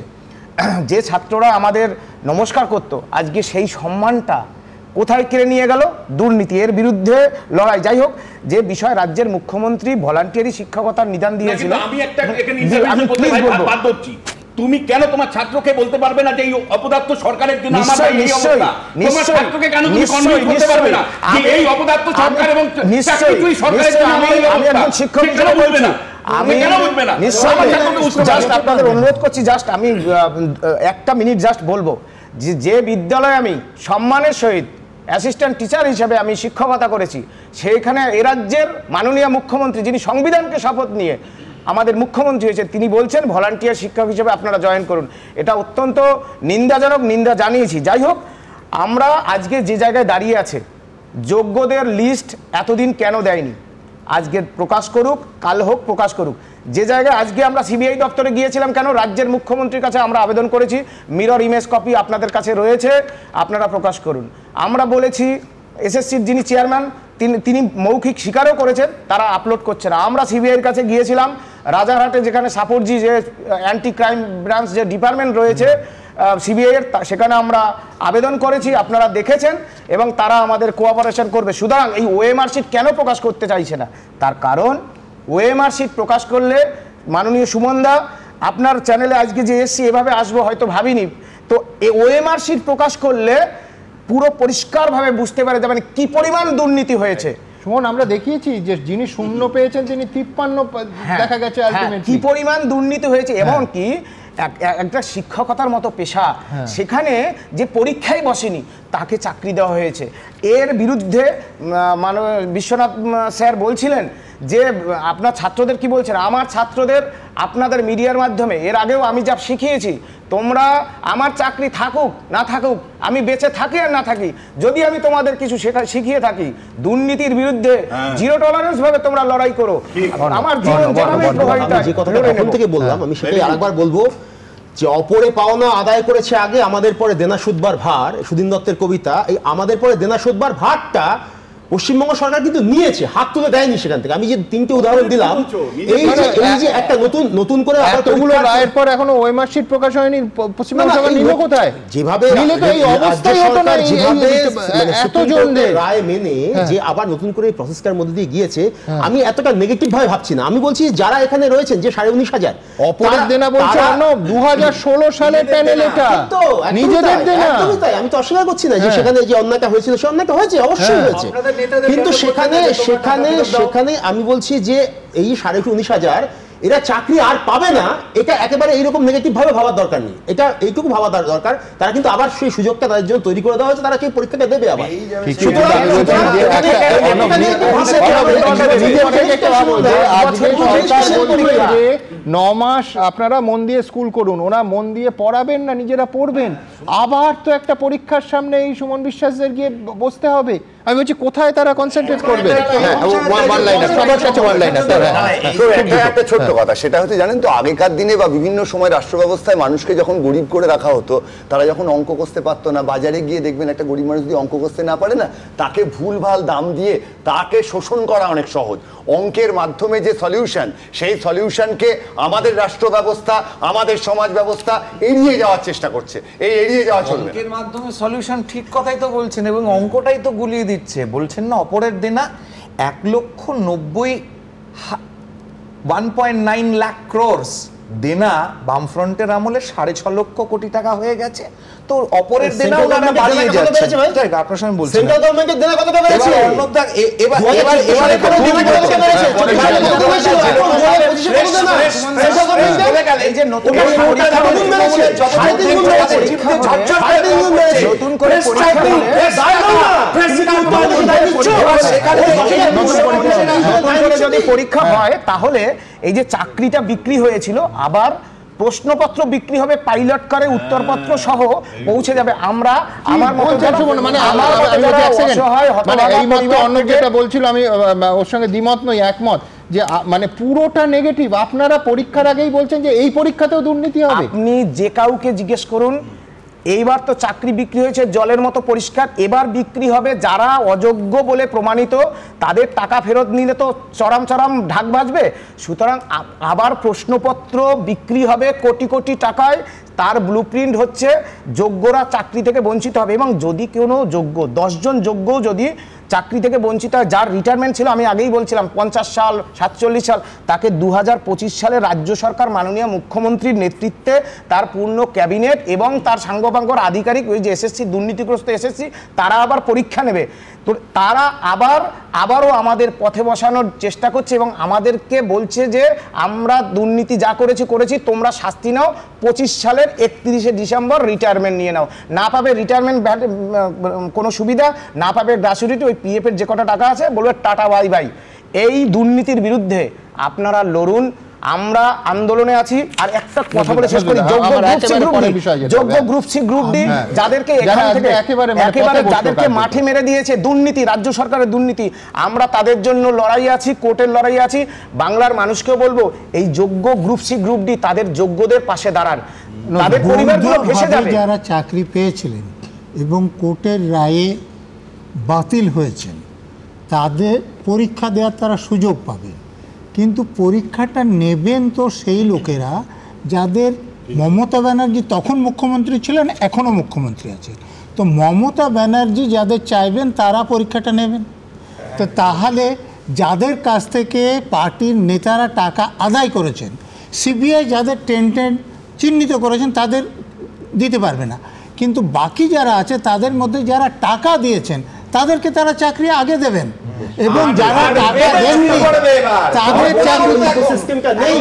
Speaker 18: যে ছাত্ররা আমাদের নমস্কার করতো আজকে সেই সম্মানটা কোথায় কেড়ে নিয়ে গেল? দুর্নীতি, এর বিরুদ্ধে লড়াই। যাই হোক, যে বিষয় রাজ্যের মুখ্যমন্ত্রী ভলান্টিয়ারি শিক্ষকতার নিদান দিয়েছিল,
Speaker 6: আমি প্লিজ বলবো তুমি কেন তোমার ছাত্রকে বলতে পারবে না যে এই অপদার্থ সরকারের জন্য আমার এই অবস্থা? তোমার ছাত্রকে কেন তুমি কনভিন্স করতে পারবে না যে এই অপদার্থ সরকার এবং চাকরি সরকারের জন্য আমার এই অবস্থা?
Speaker 18: একজন শিক্ষক হিসেবে বলছি, আমি জাস্ট আপনাদের অনুরোধ করছি, জাস্ট আমি একটা মিনিট জাস্ট বলবো যে বিদ্যালয়ে আমি সম্মানের সহিত অ্যাসিস্ট্যান্ট টিচার হিসেবে আমি শিক্ষকতা করেছি, সেইখানে এ রাজ্যের মাননীয় মুখ্যমন্ত্রী যিনি সংবিধানকে শপথ নিয়ে আমাদের মুখ্যমন্ত্রী হয়েছে, তিনি বলছেন ভলান্টিয়ার শিক্ষক হিসেবে আপনারা জয়েন করুন। এটা অত্যন্ত নিন্দাজনক, নিন্দা জানিয়েছি। যাই হোক, আমরা আজকে যে জায়গায় দাঁড়িয়ে আছে, যোগ্যদের লিস্ট এতদিন কেন দেয়নি? আজকে প্রকাশ করুক, কাল হোক প্রকাশ করুক। যে জায়গায় আজকে আমরা সিবিআই দপ্তরে গিয়েছিলাম কেন? রাজ্যের মুখ্যমন্ত্রীর কাছে আমরা আবেদন করেছি, মিরর ইমেজ কপি আপনাদের কাছে রয়েছে, আপনারা প্রকাশ করুন। আমরা বলেছি এসএসসির যিনি চেয়ারম্যান তিনি মৌখিক স্বীকারও করেছেন, তারা আপলোড করছে না। আমরা সিবিআইয়ের কাছে গিয়েছিলাম রাজারহাটে, যেখানে সাপোর্টজি যে অ্যান্টি ক্রাইম ব্রাঞ্চ যে ডিপার্টমেন্ট রয়েছে সিবিআইয়ের, সেখানে আমরা আবেদন করেছি, আপনারা দেখেছেন, এবং তারা আমাদের কোঅপারেশন করবে। সুতরাং এই ওএমআর শিট কেন প্রকাশ করতে চাইছে না? তার কারণ ওএমআর শিট প্রকাশ করলে, মাননীয় সুমনদা আপনার চ্যানেলে আজকে যে এসছি এভাবে আসবো হয়তো ভাবিনি, তো এই ওএমআর শিট প্রকাশ করলে পুরো পরিষ্কারভাবে বুঝতে পারে মানে কি পরিমাণ দুর্নীতি হয়েছে।
Speaker 1: সুমন, আমরা দেখিয়েছি যে যিনি শূন্য পেয়েছেন তিনি 53 দেখা গেছে
Speaker 18: কি পরিমাণ দুর্নীতি হয়েছে। এবং কি একটা শিক্ষকতার মতো পেশা, সেখানে যে পরীক্ষায় বসেনি তাকে চাকরি দেওয়া হয়েছে। এর বিরুদ্ধে বিশ্বনাথ স্যার বলছিলেন যে আপনার ছাত্রদের কি বলছেন? আমার ছাত্রদের আপনাদের মিডিয়ার মাধ্যমে এর আগেও আমি যা শিখিয়েছি, তোমরা আমার চাকরি থাকুক না থাকুক, আমি বেঁচে থাকি আর না থাকি, যদি আমি তোমাদের কিছু শিখিয়ে থাকি, দুর্নীতির বিরুদ্ধে জিরো টলারেন্স ভাবে তোমরা লড়াই করো। আমার জীবন যেভাবে প্রভাবিত হয়,
Speaker 12: যে কথাটা এখন থেকে বললাম আমি সেটাই আরেকবার বলবো, যে অপরে পাওনা আদায় করেছে আগে, আমাদের পরে দেনা সুদবার ভার, সুদিন দত্তের কবিতা, এই আমাদের পরে দেনা সুদবার ভারটা পশ্চিমবঙ্গ সরকার কিন্তু নিয়েছে, হাত তুলে দেয়নি সেখান থেকে। আমি যে তিনটে উদাহরণ দিলাম, এই যে একটা নতুন করে
Speaker 1: এতগুলো রায়ের পর এখনো ওএমআর শিট প্রকাশ হয়নি, পশ্চিমবঙ্গ সরকার নিল কোথায়?
Speaker 12: যেভাবে রায় মেনে যে আবার নতুন করে প্রসেসটার মধ্যে দিয়ে গিয়েছে, আমি এতটা নেগেটিভ ভাবে ভাবছি না। আমি বলছি যারা এখানে রয়েছেন, যে 19,500
Speaker 1: অপরাধ দেনা বলছে 2016 সালের প্যানেল, এটা নিজেদের দেনা।
Speaker 12: একদমই তাই, আমি তো অস্বীকার করছি না যে সেখানে যে অন্যায়টা হয়েছিল, সে অন্যায়টা হয়েছে, অবশ্যই হয়েছে, কিন্তু সেখানে আমি বলছি যে এই 19,500 এরা চাকরি আর পাবে না, এটা একেবারে এইরকম নেগেটিভ ভাবে ভাবার দরকার নেই। এটা এইটুকু ভাবা দরকার, তারা কিন্তু আবার সেই সুযোগটা তাদের জন্য তৈরি করে দেওয়া হয়েছে, তারা সেই পরীক্ষাটা দেবে আবার।
Speaker 1: 9 মাস আপনারা মন দিয়ে স্কুল করুন, ওরা মন দিয়ে পড়াবেন না, নিজেরা পড়বেন, আবার তো একটা পরীক্ষার সামনে এই সুমন বিশ্বাসদের গিয়ে বসতে হবে। আমি বলছি কোথায় তারা কনসেন্ট্রেট করবে?
Speaker 4: একটা ছোট্ট কথা, সেটা হচ্ছে জানেন তো, আগেকার দিনে বা বিভিন্ন সময় রাষ্ট্র ব্যবস্থায় মানুষকে যখন গরিব করে রাখা হতো, তারা যখন অঙ্ক কষতে পারতো না, বাজারে গিয়ে দেখবেন একটা গরিব মানুষ যদি অঙ্ক কষতে না পারে না, তাকে ভুলভাল দাম দিয়ে তাকে শোষণ করা অনেক সহজ। অঙ্কের মাধ্যমে যে সলিউশন, সেই সলিউশনকে আমাদের রাষ্ট্র ব্যবস্থা, আমাদের সমাজ ব্যবস্থা এড়িয়ে যাওয়ার চেষ্টা করছে। এই এড়িয়ে যাওয়া চলবে না।
Speaker 18: অঙ্কের মাধ্যমে সলিউশন, ঠিক কথাই তো বলছেন, এবং অঙ্কটাই তো গুলিয়ে দিচ্ছে। বলছেন না অপরের দেনা 1,90,1.9 লাখ ক্রোর্স দেনা বামফ্রন্টের আমলে 6.5 লক্ষ কোটি টাকা হয়ে গেছে। তো অপরের দেনা ওনারা বাড়িয়ে যাচ্ছে। আপনার সঙ্গে বলছেন সেন্ট্রাল গভর্নমেন্টের দেনা কতটা বেড়েছে? এবার এই যে নতুন করে যদি পরীক্ষা হয়, তাহলে এই যে চাকরিটা বিক্রি হয়েছিল, আবার প্রশ্নপত্র বিক্রি হবে, পাইলট করে উত্তরপত্র সহ পৌঁছে যাবে। আমরা আমার মত
Speaker 1: অন্য যেটা বলছিল, আমি ওর সঙ্গে দ্বিমত নই, একমত, যে মানে পুরোটা নেগেটিভ। আপনারা পরীক্ষার আগেই বলছেন যে এই পরীক্ষাতেও দুর্নীতি হবে।
Speaker 18: আপনি যে কাউকে জিজ্ঞেস করুন, এইবার তো চাকরি বিক্রি হয়েছে জলের মতো পরিষ্কার, এবার বিক্রি হবে যারা অযোগ্য বলে প্রমাণিত, তাদের টাকা ফেরত নিলে তো চরম চরম ঢাক বাজবে। সুতরাং আবার প্রশ্নপত্র বিক্রি হবে কোটি কোটি টাকায়। তার ব্লুপ্রিন্ট হচ্ছে যোগ্যরা চাকরি থেকে বঞ্চিত হবে, এবং যদি কোনো যোগ্য 10 জন যোগ্য যদি চাকরি থেকে বঞ্চিত হয়, যার রিটায়ারমেন্ট ছিল, আমি আগেই বলছিলাম 50 সাল 47 সাল, তাকে 2025 সালে রাজ্য সরকার মাননীয় মুখ্যমন্ত্রীর নেতৃত্বে তার পূর্ণ ক্যাবিনেট এবং তার সাঙ্গপাঙ্গর আধিকারিক, ওই যে এসএসসি দুর্নীতিগ্রস্ত এসএসসি, তারা আবার পরীক্ষা নেবে। তো তারা আবারও আমাদের পথে বসানোর চেষ্টা করছে এবং আমাদেরকে বলছে যে আমরা দুর্নীতি যা করেছি, তোমরা শাস্তি নাও, 25 সালের 31শে ডিসেম্বর রিটায়ারমেন্ট নিয়ে নাও। না পাবে রিটায়ারমেন্ট কোনো সুবিধা, না পাবে গ্র্যাচুইটি, ওই পিএফ এর যে কটা টাকা আছে বলবে টাটা বাই বাই। এই দুর্নীতির বিরুদ্ধে আপনারা লড়ুন, আমরা আন্দোলনে আছি। আর একটা কথা বলে শেষ করি, যোগ্য গ্রুপ সি গ্রুপ ডি যাদেরকে এখান থেকে একেবারে যাদেরকে মাঠে মেরে দিয়েছে দুর্নীতি, রাজ্য সরকারের দুর্নীতি, আমরা তাদের জন্য লড়াই আছি, কোর্টের লড়াই আছি। বাংলার মানুষকেও বলবো, এই যোগ্য গ্রুপ সি গ্রুপ ডি তাদের যোগ্যদের পাশে দাঁড়ান, তাদের পরিবারগুলো ভেসে যাবে।
Speaker 17: যারা চাকরি পেয়েছিলেন এবং কোর্টের রায়ে বাতিল হয়েছেন, তাদের পরীক্ষা দেওয়ার তারা সুযোগ পাবেন, কিন্তু পরীক্ষাটা নেবেন তো সেই লোকেরা যাদের মমতা ব্যানার্জি তখন মুখ্যমন্ত্রী ছিলেন, এখনও মুখ্যমন্ত্রী আছে। তো মমতা ব্যানার্জি যাদের চাইবেন তারা পরীক্ষাটা নেবেন। তো তাহলে যাদের কাছ থেকে পার্টির নেতারা টাকা আদায় করেছেন, সিবিআই যাদের টেন্টেড চিহ্নিত করেছেন, তাদের দিতে পারবে না, কিন্তু বাকি যারা আছে তাদের মধ্যে যারা টাকা দিয়েছেন তাদেরকে তারা চাকরি আগে দেবেন, এবং যারা টাকা দেননি তাদের চাকরি সিস্টেমটা নেই।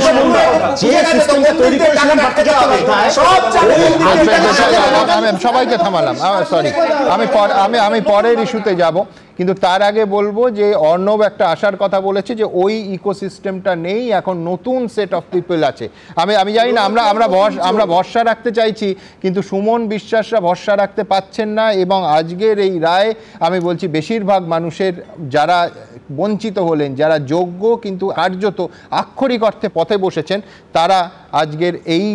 Speaker 1: সবাইকে থামালাম, সরি, আমি পরের ইস্যুতে যাব, কিন্তু তার আগে বলবো যে অর্ণব একটা আশার কথা বলেছে যে ওই ইকোসিস্টেমটা নেই, এখন নতুন সেট অফ পিপল আছে। আমি জানি না, আমরা ভরসা রাখতে চাইছি, কিন্তু সুমন বিশ্বাসরা ভরসা রাখতে পাচ্ছেন না। এবং আজকের এই রায় আমি বলছি বেশিরভাগ মানুষের যারা বঞ্চিত হলেন, যারা যোগ্য কিন্তু কার্যত আক্ষরিক অর্থে পথে বসেছেন, তারা আজকের এই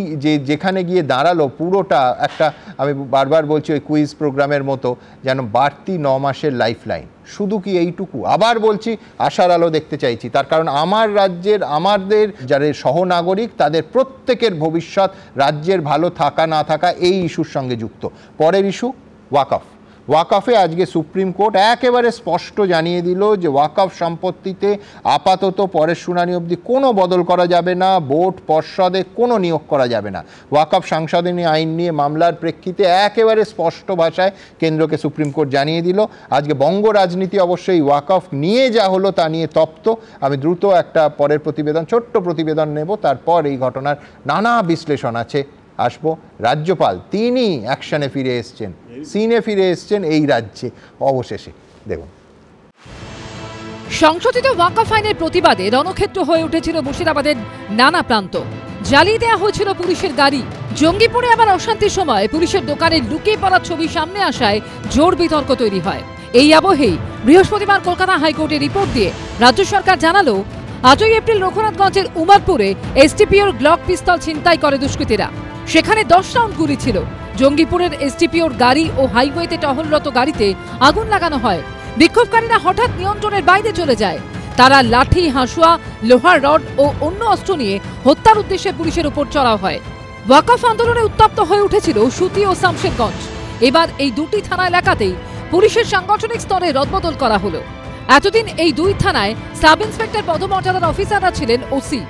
Speaker 1: যেখানে গিয়ে দাঁড়ালো, পুরোটা একটা, আমি বারবার বলছি ওই কুইজ প্রোগ্রামের মতো, যেন বাড়তি 9 মাসের লাইফ লাইন। শুধু কি এইটুকু? আবার বলছি, আশার আলো দেখতে চাইছি, তার কারণ আমার রাজ্যের, আমাদের যারা সহনাগরিক, তাদের প্রত্যেকের ভবিষ্যৎ, রাজ্যের ভালো থাকা না থাকা এই ইস্যুর সঙ্গে যুক্ত। পরের ইস্যু ওয়াকফ। ওয়াকফে আজকে সুপ্রিম কোর্ট একেবারে স্পষ্ট জানিয়ে দিল যে ওয়াকফ সম্পত্তিতে আপাতত পরের শুনানি অবধি কোনো বদল করা যাবে না, বোর্ড পর্ষদে কোনো নিয়োগ করা যাবে না। ওয়াকফ সংশোধনী আইন নিয়ে মামলার প্রেক্ষিতে একেবারে স্পষ্ট ভাষায় কেন্দ্রকে সুপ্রিম কোর্ট জানিয়ে দিল। আজকে বঙ্গ রাজনীতি অবশ্যই ওয়াকফ নিয়ে যা হলো তা নিয়ে তপ্ত। আমি দ্রুত একটা পরের প্রতিবেদন, ছোট্ট প্রতিবেদন নেব, তারপর এই ঘটনার নানা বিশ্লেষণ আছে আসবো। রাজ্যপাল তিনি অ্যাকশনে ফিরে এসছেন, সিনে ফিরে এসছেন এই রাজ্যে অবশেষে। দেখুন,
Speaker 2: সংশোধিত ওয়াকফ আইনের প্রতিবাদে রণক্ষেত্র হয়ে উঠেছিল মুর্শিদাবাদের নানা প্রান্ত। জ্বালিয়ে দেওয়া হয়েছিল পুলিশের গাড়ি। জঙ্গিপুরে আবার অশান্তির সময় পুলিশের দোকানে লুকিয়ে পড়ার ছবি সামনে আসায় জোর বিতর্ক তৈরি হয়। এই আবহেই বৃহস্পতিবার কলকাতা হাইকোর্টে রিপোর্ট দিয়ে রাজ্য সরকার জানালো 8 এপ্রিল রঘুনাথগঞ্জের উমারপুরে এসটিপিওর গ্লক পিস্তল ছিনতাই করে দুষ্কৃতীরা। সেখানে 10 রাউন্ড গুলি ছিল। জঙ্গিপুরের এসটিপিওর গাড়ি ও হাইওয়েতে টহলরত গাড়িতে আগুন লাগানো হয়। বিক্ষোভকারীরা হঠাৎ নিয়ন্ত্রণের বাইরে চলে যায়। তারা লাঠি, হাঁসুয়া, লোহার রড ও অন্য অস্ত্র নিয়ে হত্যার উদ্দেশ্যে পুলিশের উপর চড়াও হয়। ওয়াকফ আন্দোলনে উত্তপ্ত হয়ে উঠেছিল সুতি ও শামশেরগঞ্জ। এবার এই দুটি থানা এলাকাতেই পুলিশের সাংগঠনিক স্তরে রদবদল করা হলো। এতদিন এই দুই থানায় সাব ইন্সপেক্টর পদমর্যাদার অফিসাররা ছিলেন ওসি।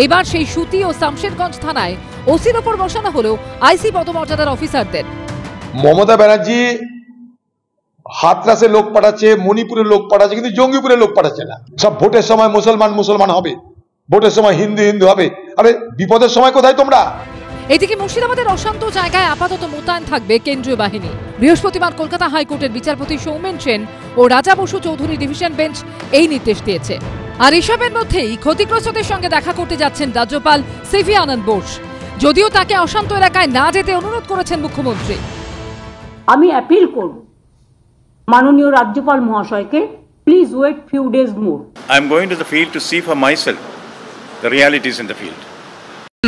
Speaker 2: এবার সেই সুতি ও শামশেরগঞ্জ থানায় ওসির ওপর বসানো হলো আইসি পদমর্যাদার অফিসারদের।
Speaker 10: মমতা ব্যানার্জি হাতরাসে লোক পাঠাচ্ছে, মণিপুরের লোক পাঠাচ্ছে, কিন্তু জঙ্গিপুরের লোক পাঠাচ্ছে না। সব ভোটের সময় মুসলমান হবে, ভোটের সময় হিন্দু হবে। আরে বিপদের সময় কোথায় তোমরা?
Speaker 2: এদিকে মুর্শিদাবাদের অশান্ত জায়গায় আপাতত মোতায়েন থাকবে কেন্দ্রীয় বাহিনী। বৃহস্পতিবার কলকাতা হাইকোর্টের বিচারপতি সৌমেন সেন ও রাজা বসু চৌধুরী ডিভিশন বেঞ্চ এই নির্দেশ দিয়েছে। আর এসবের মধ্যেই ক্ষতিগ্রস্তদের সঙ্গে দেখা করতে যাচ্ছেন রাজ্যপাল সিভি আনন্দ বোস। যদিও তাকে অশান্ত এলাকায় না যেতে অনুরোধ করেছেন মুখ্যমন্ত্রী।
Speaker 3: আমি অ্যাপিল করব মাননীয় রাজ্যপাল মহাশয়কে, please wait few days more.
Speaker 14: I am going to the field to see for myself the realities in the field.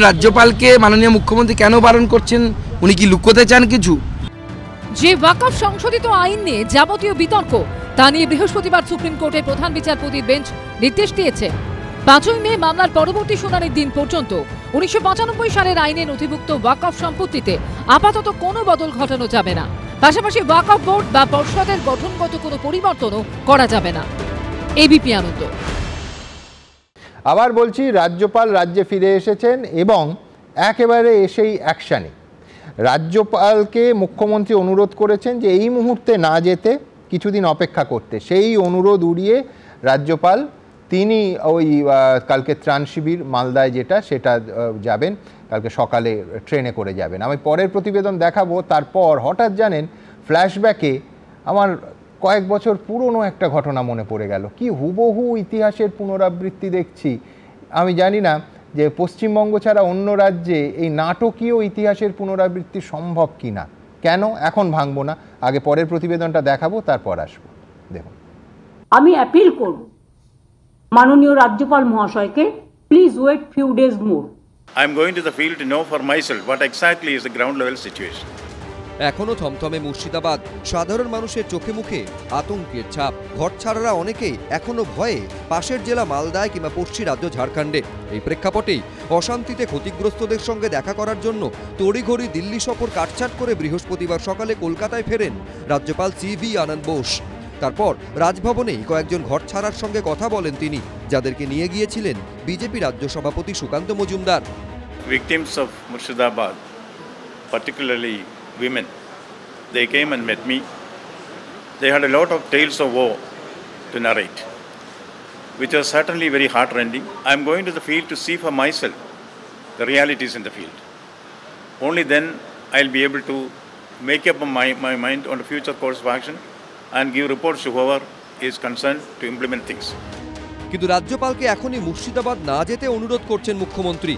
Speaker 16: রাজ্যপালকে মাননীয় মুখ্যমন্ত্রী কেন বারণ করছেন? উনি কি লুকোতে চান কিছু?
Speaker 2: যে ওয়াকফ সংশোধিত আইন নিয়ে যাবতীয় বিতর্ক, তা নিয়ে বৃহস্পতিবার সুপ্রিম কোর্টের প্রধান বিচারপতির বেঞ্চ নির্দেশ দিয়েছে 5 মে মামলার পরবর্তী শুনানির দিন পর্যন্ত 1995 সালের আইনে নথিভুক্ত ওয়াকফ সম্পত্তিতে আপাতত কোনো বদল ঘটানো যাবে না। পাশাপাশি ওয়াকফ বোর্ড বা পর্ষদের গঠনগত কোনো পরিবর্তনও করা যাবে না। এবিপি আনন্দ।
Speaker 1: আবার বলছি, রাজ্যপাল রাজ্যে ফিরে এসেছেন এবং একেবারে এসেই অ্যাকশানে। রাজ্যপালকে মুখ্যমন্ত্রী অনুরোধ করেছেন যে এই মুহূর্তে না যেতে, কিছুদিন অপেক্ষা করতে। সেই অনুরোধ উড়িয়ে রাজ্যপাল তিনি ওই কালকে ত্রাণ শিবির মালদায় সেটা যাবেন, কালকে সকালে ট্রেনে করে যাবেন। আমি পরের প্রতিবেদন দেখাবো। তারপর হঠাৎ জানেন ফ্ল্যাশব্যাকে আমার কয়েক বছর পুরনো একটা ঘটনা মনে পড়ে গেল। কি হুবহু ইতিহাসের পুনরাবৃত্তি দেখছি। আমি জানি না যে পশ্চিমবঙ্গ ছাড়া অন্য রাজ্যে এই নাটকীয় ইতিহাসের পুনরাবৃত্তি সম্ভব কিনা। কেন এখন ভাঙবো না, আগে পরের প্রতিবেদনটা দেখাবো, তারপর আসবো। দেখুন,
Speaker 3: আমি অ্যাপিল করব মাননীয় রাজ্যপাল মহাশয়কে, please wait few days more.
Speaker 14: I am going to the field to know for myself what exactly is the ground level situation.
Speaker 13: এখনো থমথমে মুর্শিদাবাদ, সাধারণ মানুষের চোখে মুখে আতঙ্কের ছাপ। ঘরছাড়ারা অনেকেই এখনো ভয়ে পাশের জেলা মালদায় কিংবা পশ্চিম রাজ্য ঝাড়খণ্ডে। এই প্রেক্ষাপটেই অশান্তিতে ক্ষতিগ্রস্তদের সঙ্গে দেখা করার জন্য তড়িঘড়ি দিল্লি সফর কাটছাট করে বৃহস্পতিবার সকালে কলকাতায় ফেরেন রাজ্যপাল সিভি আনন্দ বোস। তারপর রাজভবনেই কয়েকজন ঘরছাড়ার সঙ্গে কথা বলেন তিনি, যাদেরকে নিয়ে গিয়েছিলেন বিজেপি রাজ্য সভাপতি Sukanta Majumdar.
Speaker 14: Victims of Murshidabad, particularly women, they came and met me. They had a lot of tales of woe to narrate, which was certainly very heartrending. I am going to the field to see for myself the realities in the field. Only then I'll be able to make up my mind on the future course of action and give reports to whoever is concerned to implement things.
Speaker 13: কিন্তু রাজ্যপালকে এখনই মুর্শিদাবাদ না যেতে অনুরোধ করছেন মুখ্যমন্ত্রী।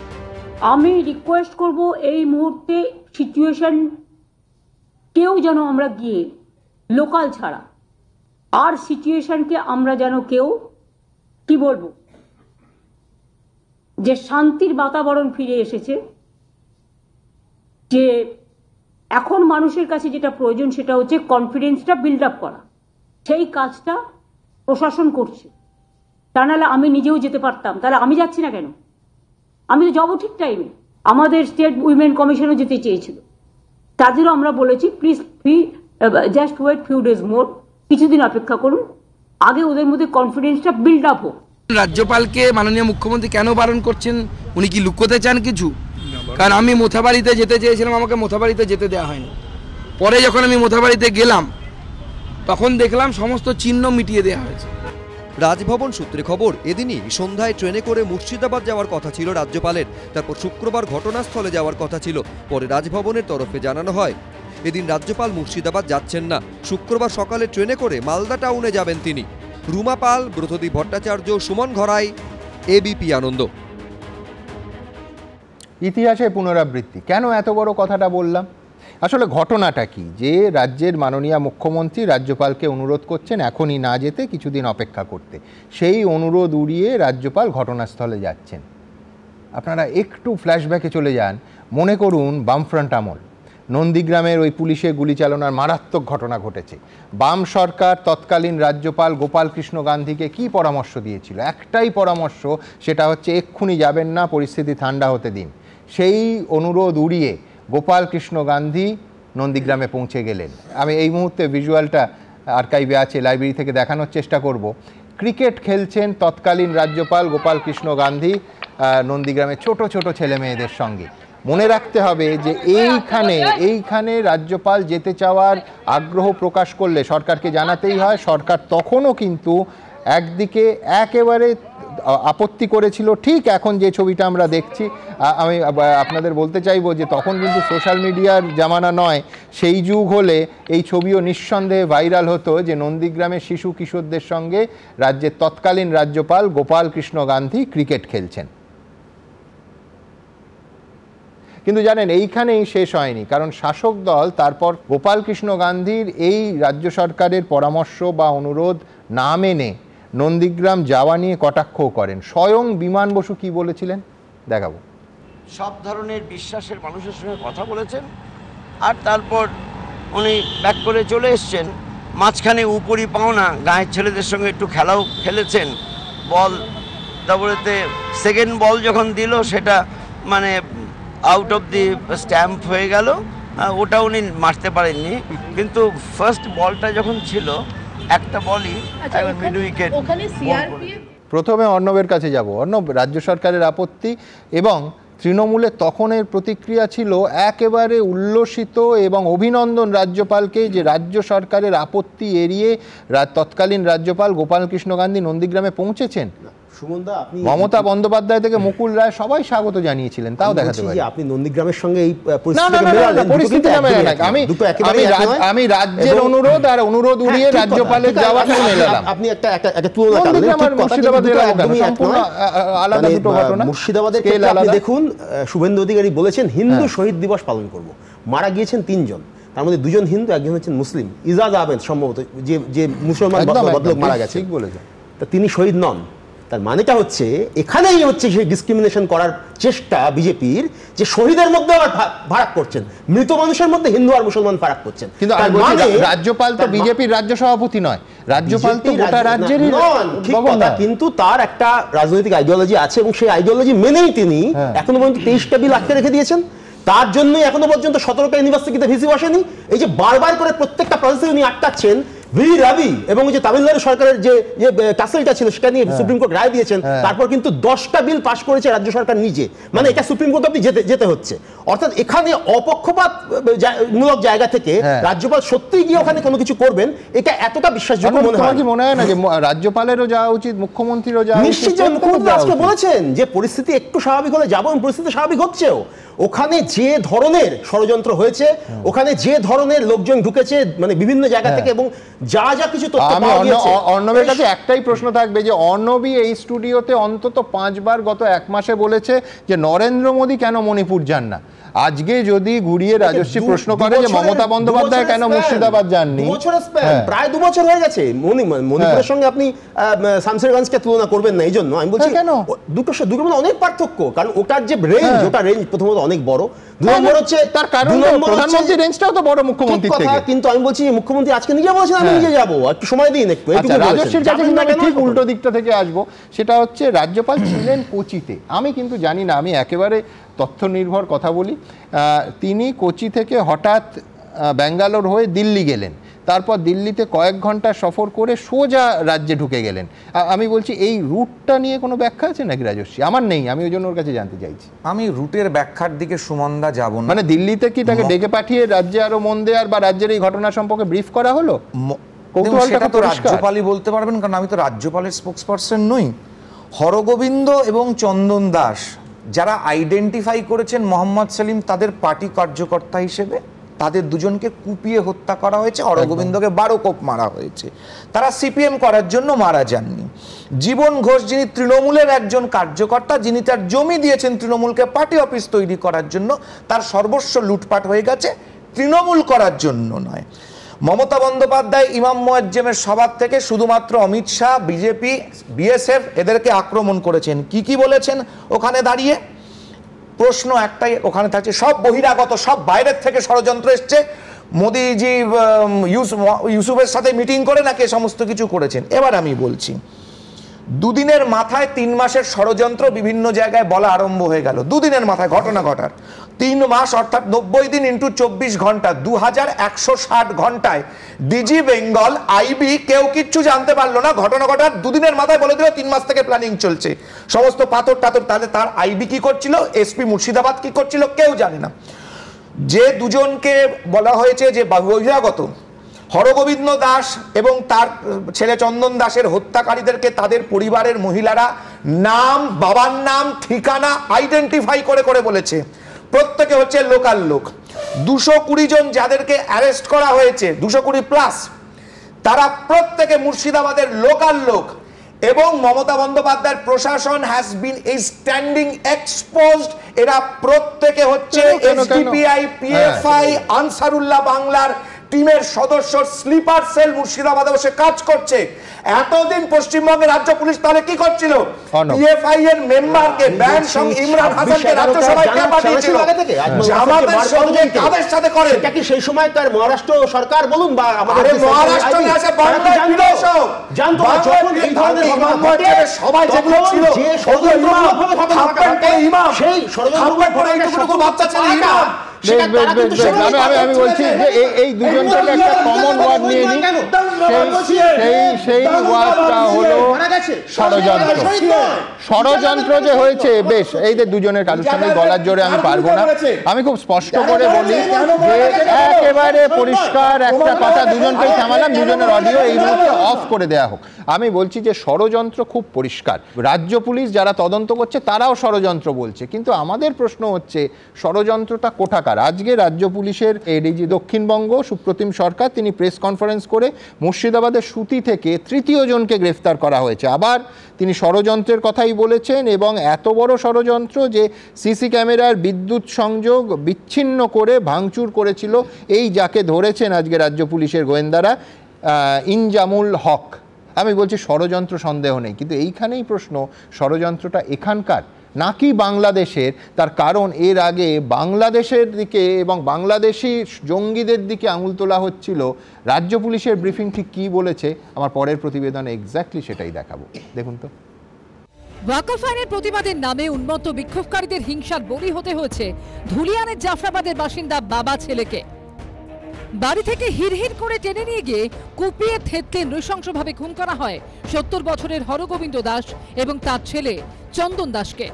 Speaker 3: আমি request করব এই মুহূর্তে সিচুয়েশন কেউ যেন আমরা গিয়ে লোকাল ছাড়া আর সিচুয়েশনকে আমরা যেন কেউ কি বলবো যে শান্তির বাতাবরণ ফিরে এসেছে, যে এখন মানুষের কাছে যেটা প্রয়োজন সেটা হচ্ছে কনফিডেন্সটা বিল্ড আপ করা। সেই কাজটা প্রশাসন করছে, তা নাহলে আমি নিজেও যেতে পারতাম। তাহলে আমি যাচ্ছি না কেন? আমি তো যাবো ঠিক টাইমে। আমাদের স্টেট উইমেন কমিশনও যেতে চেয়েছিল, তাদেরও আমরা বলেছি please just wait few days more, কিছুদিন অপেক্ষা করুন, আগে ওদের মধ্যে কনফিডেন্সটা বিল্ড আপ হোক।
Speaker 16: রাজ্যপালকে মাননীয় মুখ্যমন্ত্রী কেন বারণ করছেন? উনি কি লুকোতে চান কিছু? কারণ আমি মোথাবাড়িতে যেতে চেয়েছিলাম, আমাকে মোথাবাড়িতে যেতে দেওয়া হয়নি। পরে যখন আমি মোথাবাড়িতে গেলাম তখন দেখলাম সমস্ত চিহ্ন মিটিয়ে দেওয়া হয়েছে।
Speaker 13: রাজভবন সূত্রে খবর, এদিনই সন্ধ্যায় ট্রেনে করে মুর্শিদাবাদ যাওয়ার কথা ছিল রাজ্যপালের। তারপর শুক্রবার ঘটনাস্থলে যাওয়ার কথা ছিল। পরে রাজভবনের তরফে জানানো হয় এদিন রাজ্যপাল মুর্শিদাবাদ যাচ্ছেন না, শুক্রবার সকালে ট্রেনে করে মালদা টাউনে যাবেন তিনি। রুমা পাল, ব্রতদীপ ভট্টাচার্য, সুমন ঘরাই, এবিপি আনন্দ।
Speaker 1: ইতিহাসে পুনরাবৃত্তি। কেন এত বড় কথাটা বললাম? আসলে ঘটনাটা কি, যে রাজ্যের মাননীয় মুখ্যমন্ত্রী রাজ্যপালকে অনুরোধ করছেন এখনই না যেতে, কিছুদিন অপেক্ষা করতে। সেই অনুরোধ উড়িয়ে রাজ্যপাল ঘটনাস্থলে যাচ্ছেন। আপনারা একটু ফ্ল্যাশব্যাকে চলে যান, মনে করুন বামফ্রন্ট আমল, নন্দীগ্রামের ওই পুলিশে গুলি চালনার মারাত্মক ঘটনা ঘটেছে। বাম সরকার তৎকালীন রাজ্যপাল গোপাল কৃষ্ণ গান্ধীকে কি পরামর্শ দিয়েছিল? একটাই পরামর্শ, সেটা হচ্ছে এক্ষুনি যাবেন না, পরিস্থিতি ঠান্ডা হতে দিন। সেই অনুরোধ উড়িয়ে গোপাল কৃষ্ণ গান্ধী নন্দীগ্রামে পৌঁছে গেলেন। আমি এই মুহূর্তে ভিজুয়ালটা আর্কাইভে আছে, লাইব্রেরি থেকে দেখানোর চেষ্টা করব। ক্রিকেট খেলছেন তৎকালীন রাজ্যপাল গোপাল কৃষ্ণ গান্ধী নন্দীগ্রামে ছোট ছোট ছেলে মেয়েদের সঙ্গে। মনে রাখতে হবে যে এইখানে রাজ্যপাল যেতে চাওয়ার আগ্রহ প্রকাশ করলে সরকারকে জানাতেই হয়। সরকার তখনও কিন্তু একদিকে একেবারে আপত্তি করেছিল, ঠিক এখন যে ছবিটা আমরা দেখছি। আমি আপনাদের বলতে চাইবো যে তখন কিন্তু সোশ্যাল মিডিয়ার জামানা নয়, সেই যুগ হলে এই ছবিও নিঃসন্দেহে ভাইরাল হতো, যে নন্দীগ্রামের শিশু কিশোরদের সঙ্গে রাজ্যের তৎকালীন রাজ্যপাল গোপাল কৃষ্ণ গান্ধী ক্রিকেট খেলছেন। কিন্তু জানেন, এইখানেই শেষ হয়নি, কারণ শাসক দল তারপর গোপাল কৃষ্ণ গান্ধীর এই রাজ্য সরকারের পরামর্শ বা অনুরোধ না মেনে নন্দীগ্রাম যাওয়া নিয়ে কটাক্ষও করেন। স্বয়ং বিমান বসু কি বলেছিলেন দেখাবো।
Speaker 7: সব ধরনের বিশ্বাসের মানুষের সঙ্গে কথা বলেছেন, আর তারপর উনি ব্যাক করে চলে এসছেন। মাঝখানে উপরি পাওনা গাঁয়ের ছেলেদের সঙ্গে একটু খেলাও খেলেছেন। বল তারপরেতে সেকেন্ড বল যখন দিল সেটা মানে আউট অফ দি স্ট্যাম্প হয়ে গেল, ওটা উনি মারতে পারেননি। কিন্তু ফার্স্ট বলটা যখন ছিল একটা বলই মিড উইকেট।
Speaker 1: প্রথমে অর্ণবের কাছে যাব। অর্ণব, রাজ্য সরকারের আপত্তি এবং তৃণমূলের তখনের প্রতিক্রিয়া ছিল একেবারে উল্লসিত এবং অভিনন্দন রাজ্যপালকে, যে রাজ্য সরকারের আপত্তি এড়িয়ে তৎকালীন রাজ্যপাল গোপাল কৃষ্ণ গান্ধী নন্দীগ্রামে পৌঁছেছেন। মমতা বন্দ্যোপাধ্যায় থেকে মুকুল রায় সবাই স্বাগত জানিয়েছিলেন। তাও দেখাতে পারি
Speaker 12: আপনি নন্দীগ্রামের সঙ্গে এই
Speaker 1: পরিস্থিতি আমি রাজ্যের অনুরোধ আর অনুরোধ উড়িয়ে রাজ্যপালের যাওয়া শুনে এলাম।
Speaker 12: আপনি একটা আলাদা দুটো ঘটনা। মুর্শিদাবাদের ক্ষেত্রে আপনি দেখুন, শুভেন্দু অধিকারী বলেছেন হিন্দু শহীদ দিবস পালন করব। মারা গিয়েছেন 3 জন, তার মধ্যে 2 জন হিন্দু, একজন হচ্ছেন মুসলিম, ইজাজ আহমেদ সম্ভবত, যে মুসলমান বদলক মারা গেছে। ঠিক বলেছেন, তা তিনি শহীদ নন। তার মানেটা হচ্ছে এখানেই হচ্ছে সেই ডিসক্রিমিনেশন করার চেষ্টা বিজেপির, যে শহীদের মধ্যে আবার ভাগ করছেন, মৃত মানুষের মধ্যে হিন্দু আর মুসলমান ফারাক করছেন।
Speaker 1: কিন্তু রাজ্যপাল তো বিজেপির রাজ্য সভাপতি নয়, রাজ্যপাল তো গোটা রাজ্যেরই।
Speaker 12: কিন্তু তার একটা রাজনৈতিক আইডিওলজি আছে এবং সেই আইডিওলজি মেনেই তিনি এখনো পর্যন্ত 23টা বিল আটকে রেখে দিয়েছেন। তার জন্যই এখনো পর্যন্ত 17টা ইউনিভার্সিটিতে ভিসি বসেনি। এই যে বারবার করে প্রত্যেকটা প্রসেসে উনি আটকাচ্ছেন। ভি রাবি এবং যে তামিলনাড়ু সরকারের যে টাসেলটা ছিল সেটা নিয়ে সুপ্রিম কোর্ট রায় দিয়েছেন, তারপর কিন্তু 10টা বিল পাস করেছে রাজ্য সরকার নিজে। মানে এটা সুপ্রিম কোর্ট অব্দি যেতে হচ্ছে। অর্থাৎ এখানে অপক্ষপাত মূলক জায়গা থেকে রাজ্যপাল সত্যিই গিয়ে ওখানে কোনো কিছু করবেন, এটা এতটা বিশ্বাসযোগ্য মনে হয়।
Speaker 1: কি মনে হয় না যে রাজ্যপালেরও যাওয়া উচিত, মুখ্যমন্ত্রীরও যাওয়া উচিত?
Speaker 12: নিশ্চিত মুখ্যমন্ত্রী আজকে বলেছেন যে পরিস্থিতি একটু স্বাভাবিক হলে যাবো, এবং পরিস্থিতি স্বাভাবিক হচ্ছেও। ওখানে যে ধরনের ষড়যন্ত্র হয়েছে, ওখানে যে ধরনের লোকজন ঢুকেছে মানে বিভিন্ন জায়গা থেকে, এবং যা যা কিছু তথ্য পাওয়া গেছে।
Speaker 1: অর্ণবের কাছে একটাই প্রশ্ন থাকবে, যে অর্ণবী এই স্টুডিওতে অন্তত 5 বার গত 1 মাসে বলেছে যে নরেন্দ্র মোদী কেন মণিপুর যান না। আজকে যদি ঘুরিয়ে রাজস্বী প্রশ্ন করে যে মমতা বন্দ্যোপাধ্যায় কেন মুর্শিদাবাদ যাননি,
Speaker 12: প্রায় 2 বছর হয়ে গেছে। মণিপুরের সঙ্গে আপনি শামশেরগঞ্জকে তুলনা করবেন না, এই জন্য আমি বলছি দুটোর মধ্যে অনেক পার্থক্য। কারণ ওটার যে রেঞ্জ, ওটা রেঞ্জ প্রথমত অনেক বড়। 2 নম্বর হচ্ছে তার কারণ
Speaker 1: প্রধানমন্ত্রী রেঞ্জটাও তো বড় মুখ্যমন্ত্রী থেকে।
Speaker 12: কিন্তু আমি বলছি মুখ্যমন্ত্রী আজকে নিজে বলেছেন আমি নিজে যাবো, একটু সময় দিন একটু।
Speaker 1: রাজস্বীর কাছে কিন্তু আমি ঠিক উল্টো দিকটা থেকে আসবো। সেটা হচ্ছে রাজ্যপাল ছিলেন কোচিতে। আমি কিন্তু জানি না, আমি একেবারে তথ্য নির্ভর কথা বলি। তিনি কোচি থেকে হঠাৎ ব্যাঙ্গালোর হয়ে দিল্লি গেলেন, তারপর দিল্লিতে কয়েক ঘন্টা সফর করে সোজা রাজ্যে ঢুকে গেলেন। আমি বলছি এই রুটটা নিয়ে কোনো ব্যাখ্যা আছে নাকি রাজস্বী? আমার নেই, আমি ওই জন্য ওর কাছে জানতে চাইছি।
Speaker 18: আমি রুটের ব্যাখ্যার দিকে সুমনদা যাব না।
Speaker 1: মানে দিল্লিতে কি তাকে ডেকে পাঠিয়ে রাজ্যে আরো মন দেওয়ার বা রাজ্যের এই ঘটনা সম্পর্কে ব্রিফ করা হলো?
Speaker 18: সেটা তো রাজ্যপালই বলতে পারবেন, কারণ আমি তো রাজ্যপালের স্পোক্সপারসন নই। হরগোবিন্দ এবং চন্দন দাস যারা আইডেন্টিফাই করেছেন মোহাম্মদ সেলিম তাদের পার্টি কার্যকর্তা হিসেবে, তাদের দুজনকে কুপিয়ে হত্যা করা হয়েছে। হরগোবিন্দকে 12 কোপ মারা হয়েছে। তারা সিপিএম করার জন্য মারা যাননি। জীবন ঘোষ যিনি তৃণমূলের একজন কার্যকর্তা, যিনি তার জমি দিয়েছেন তৃণমূলকে পার্টি অফিস তৈরি করার জন্য, তার সর্বস্ব লুটপাট হয়ে গেছে, তৃণমূল করার জন্য নয়। মমতা বন্দ্যোপাধ্যায় ইমাম মুয়াজ্জেমের সভা থেকে শুধুমাত্র অমিত শাহ, বিজেপি, বিএসএফ এদেরকে আক্রমণ করেছেন। কি বলেছেন ওখানে দাঁড়িয়ে? প্রশ্ন একটাই ওখানে থাকছে, সব বহিরাগত, সব বাইরের থেকে ষড়যন্ত্র এসছে, মোদিজি ইউসুফের সাথে মিটিং করে নাকি সমস্ত কিছু করেছেন। এবার আমি বলছি, দুদিনের মাথায় 3 মাসের ষড়যন্ত্র বিভিন্ন জায়গায় বলা আরম্ভ হয়ে গেল। দুদিনের মাথায় ঘটনা ঘটার 3 মাস অর্থাৎ 90 দিন ইন্টু 24 ঘন্টা, 2160 ঘন্টায় ডিজি বেঙ্গল, আইবি কেউ কিচ্ছু জানতে পারলো না। ঘটনা ঘটার দুদিনের মাথায় বলে দিল 3 মাস থেকে প্ল্যানিং চলছে, সমস্ত পাথর টাথর। তাহলে তার আইবি কি করছিল, এসপি মুর্শিদাবাদ কি করছিল, কেউ জানে না। যে দুজনকে বলা হয়েছে যে বহিরাগত, হরগোবিন্দ দাস এবং তার ছেলে চন্দন দাসের হত্যাকারীদেরকে তাদের পরিবারের মহিলারা নাম, বাবার নাম, ঠিকানা আইডেন্টিফাই করে বলেছে। প্রত্যেকে হচ্ছে লোকাল লোক। 220 জন যাদেরকে অ্যারেস্ট করা হয়েছে, 220 প্লাস, তারা প্রত্যেকে মুর্শিদাবাদের লোকাল লোক। এবং মমতা বন্দ্যোপাধ্যায়ের প্রশাসন has been A standing exposed. এরা প্রত্যেকে হচ্ছে এসডিপিআই, পিএফআই, আনসারুল্লাহ বাংলার টিমের সদস্য। স্লিপার সেল মুর্শিদাবাদে বসে কাজ করছে। এতদিন পশ্চিমবঙ্গের রাজ্য পুলিশ তাহলে কি করছিল? পিএফআই এর মেম্বারকে ব্যান সঙ্গে ইমরান হাসানকে রাজ্যসভায় কে পাঠিয়েছিল? জামাতের সঙ্গে কাদের সাথে করে?
Speaker 12: এটা কি সেই সময় তার মহারাষ্ট্র সরকার বলুন বা আমাদের
Speaker 18: মহারাষ্ট্র না, আছে বাংলার বিদেশক জানতো যখন এই ধরনের ঘটনা সবাই যেগুলো ছিল, যে ষড়যন্ত্রভাবে ইমাম, সেই ষড়যন্ত্র এইটুকু বাচ্চা ছেলে ইমাম,
Speaker 1: আমি বলছি যে এই দুজনটাকে একটা কমন ওয়ার্ড নিয়ে নিই, সেই ওয়ার্ডটা হলো ষড়যন্ত্র। ষড়যন্ত্র যে হয়েছে, বেশ, এই যে দুজনের কারোর সঙ্গে গলার জোরে আমি পারবো না। আমি খুব স্পষ্ট করে বলি যে একেবারে পরিষ্কার একটা কথা, দুজনকেই থামালাম, দুজনের অডিও এই মুহূর্তে অফ করে দেওয়া হোক। আমি বলছি যে ষড়যন্ত্র খুব পরিষ্কার। রাজ্য পুলিশ যারা তদন্ত করছে তারাও ষড়যন্ত্র বলছে, কিন্তু আমাদের প্রশ্ন হচ্ছে ষড়যন্ত্রটা কোথাকার? আজকে রাজ্য পুলিশের এডিজি দক্ষিণবঙ্গ সুপ্রতিম সরকার, তিনি প্রেস কনফারেন্স করে মুর্শিদাবাদের সুতি থেকে 3য় জনকে গ্রেফতার করা হয়েছে। আবার তিনি ষড়যন্ত্রের কথাই বলেছেন, এবং এত বড় ষড়যন্ত্র যে সিসি ক্যামেরার বিদ্যুৎ সংযোগ বিচ্ছিন্ন করে ভাঙচুর করেছিল এই যাকে ধরেছেন আজকে রাজ্য পুলিশের গোয়েন্দারা, ইনজামুল হক। আমি বলছি ষড়যন্ত্র সন্দেহ নেই, কিন্তু এইখানেই প্রশ্ন, ষড়যন্ত্রটা এখানকার নাকি বাংলাদেশের? তার কারণ এর আগে বাংলাদেশের দিকে এবং বাংলাদেশি জঙ্গিদের দিকে আঙুল তোলা হচ্ছিল। রাজ্য পুলিশের ব্রিফিং ঠিক কী বলেছে আমার পরের প্রতিবেদনে এক্স্যাক্টলি সেটাই দেখাবো, দেখুন তো।
Speaker 2: ওয়াকফ আইনের প্রতিবাদের নামে উন্মত্ত বিক্ষোভকারীদের হিংসার বলি হতে হয়েছে ধুলিয়ানের জাফরাবাদের বাসিন্দা বাবা ছেলেকে। বাড়ি থেকে হিড়হিড় করে টেনে নিয়ে গিয়ে কুপিয়ে থেতলে নৃশংসভাবে খুন করা হয় 70 বছরের হরগোবিন্দ দাস এবং তার ছেলে চন্দন দাসকে।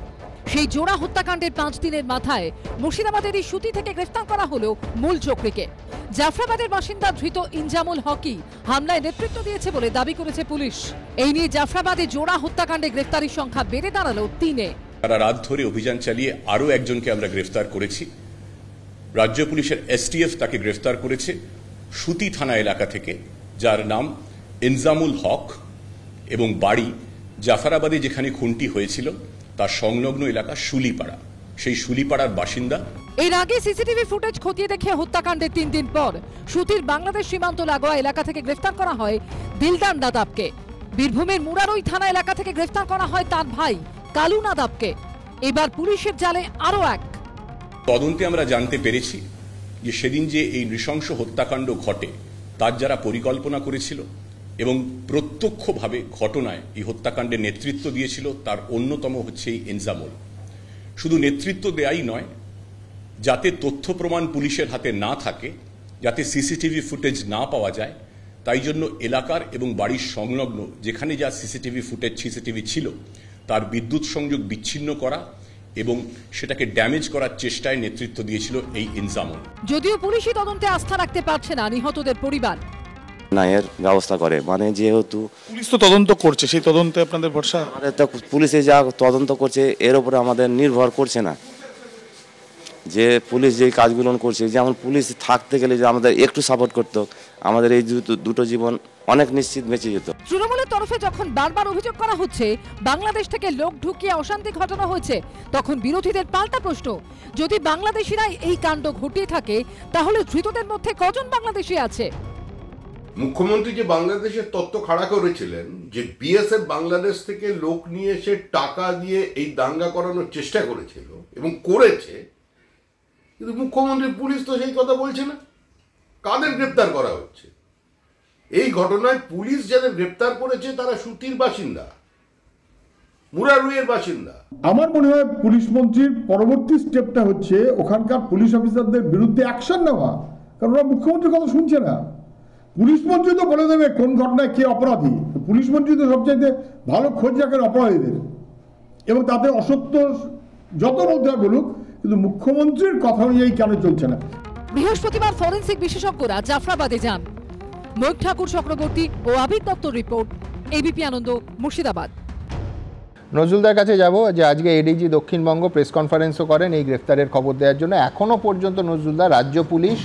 Speaker 2: সেই জোড়া হত্যাকাণ্ডের 5 দিনের মাথায় মুর্শিদাবাদের এই সুতি থেকে গ্রেফতার করা হলো মূল চক্রীকে। জাফরাবাদের বাসিন্দা ধৃত ইনজামুল হকি হামলায় নেতৃত্ব দিয়েছে বলে দাবি করেছে পুলিশ। এই নিয়ে জাফরাবাদে জোড়া হত্যাকাণ্ডে গ্রেফতারির সংখ্যা বেড়ে দাঁড়ালো 3-এ।
Speaker 11: সারা রাত ধরে অভিযান চালিয়ে আরও একজনকে আমরা গ্রেফতার করেছি। রাজ্য পুলিশের এসটিএফ তাকে গ্রেফতার করেছে সুতি থানা এলাকা থেকে, যার নাম ইনজামুল হক এবং বাড়ি জাফরাবাদে যেখানে খুনটি হয়েছিল তার সংলগ্ন এলাকা শুলিপাড়া। সেই শুলিপাড়ার বাসিন্দা।
Speaker 2: এর আগে সিসিটিভি ফুটেজ খতিয়ে দেখে হত্যাকাণ্ডের 3 দিন পর সুতির বাংলাদেশ সীমান্ত লাগোয়া এলাকা থেকে গ্রেফতার করা হয় দিলদার নাদাবকে। বীরভূমের মুরারই থানা এলাকা থেকে গ্রেফতার করা হয় তার ভাই কালু নাদাবকে। এবার পুলিশের জালে আরো এক।
Speaker 11: তদন্তে আমরা জানতে পেরেছি যে সেদিন যে এই নৃশংস হত্যাকাণ্ড ঘটে তার যারা পরিকল্পনা করেছিল এবং প্রত্যক্ষভাবে ঘটনায় এই হত্যাকাণ্ডের নেতৃত্ব দিয়েছিল তার অন্যতম হচ্ছে এই ইনজামুল। শুধু নেতৃত্ব দেয়াই নয়, যাতে তথ্য প্রমাণ পুলিশের হাতে না থাকে যাতে সিসিটিভি ফুটেজ না পাওয়া যায়, তাই জন্য এলাকার এবং বাড়ির সংলগ্ন যেখানে যা সিসিটিভি ছিল তার বিদ্যুৎ সংযোগ বিচ্ছিন্ন করা এবং সেটাকে ড্যামেজ করার চেষ্টায় নেতৃত্ব দিয়েছিল এই ইনজামুল।
Speaker 2: যদিও পুলিশি তদন্তে আস্থা রাখতে পারছে না নিহতদের পরিবার।
Speaker 15: ন্যায়ের ব্যবস্থা করে, মানে যেহেতু
Speaker 19: পুলিশ তো তদন্ত করছে, সেই তদন্তে আপনাদের ভরসা?
Speaker 15: আমাদের তো পুলিশে যা তদন্ত করছে এর উপরে আমাদের নির্ভর করছে না, যে পুলিশ যেই কাজগুলো করছে, যেমন পুলিশ থাকতে গেলে যে আমাদের একটু সাপোর্ট করতো, আমাদের এই দুটো জীবন অনেক নিশ্চিত বেঁচে যেত।
Speaker 2: তৃণমূলের তরফে যখন বারবার অভিযোগ করা হচ্ছে বাংলাদেশ থেকে লোক ঢুকিয়ে অশান্তি ঘটানো হয়েছে, তখন বিরোধীদের পাল্টা প্রশ্ন, যদি বাংলাদেশিরাই এই কাণ্ড ঘটিয়ে থাকে তাহলে ধৃতদের মধ্যে কজন বাংলাদেশি আছে?
Speaker 20: মুখ্যমন্ত্রী যে বাংলাদেশের তত্ত্ব খাড়া করেছিলেন যে বিএসএফ বাংলাদেশ থেকে লোক নিয়ে এসে টাকা দিয়ে এই দাঙ্গা করানোর চেষ্টা করেছিল এবং করেছে, কিন্তু মুখ্যমন্ত্রী পুলিশ তো সেই কথা বলছে না। কাদের গ্রেপ্তার করা হচ্ছে? এই ঘটনায় পুলিশ যাদের গ্রেপ্তার করেছে তারা সুতির বাসিন্দা, মুরারুইয়ের বাসিন্দা।
Speaker 5: আমার মনে হয় পুলিশ মন্ত্রীর পরবর্তী স্টেপটা হচ্ছে ওখানকার পুলিশ অফিসারদের বিরুদ্ধে অ্যাকশন নেওয়া, কারণ ওরা মুখ্যমন্ত্রীর কথা শুনছে না। পুলিশ মন্ত্রী তো বলে দেবে কোন ঘটনায় কে অপরাধী, পুলিশ মন্ত্রী তো সবচাইতে ভালো খোঁজ রাখেন অপরাধীদের, এবং তাতে অসত্য যত বলতে বলুক, কিন্তু মুখ্যমন্ত্রীর কথা অনুযায়ী কেন চলছে না?
Speaker 2: বৃহস্পতিবার ফরেন্সিক বিশেষজ্ঞরা জাফরাবাদে যান। মৈক ঠাকুর চক্রবর্তী ও আবির দত্তর রিপোর্ট, এবিপি আনন্দ, মুর্শিদাবাদ।
Speaker 1: নজরুলদার কাছে যাব যে আজকে এডিজি দক্ষিণবঙ্গ প্রেস কনফারেন্সও করেন এই গ্রেফতারের খবর দেওয়ার জন্য। এখনও পর্যন্ত নজরুলদা, রাজ্য পুলিশ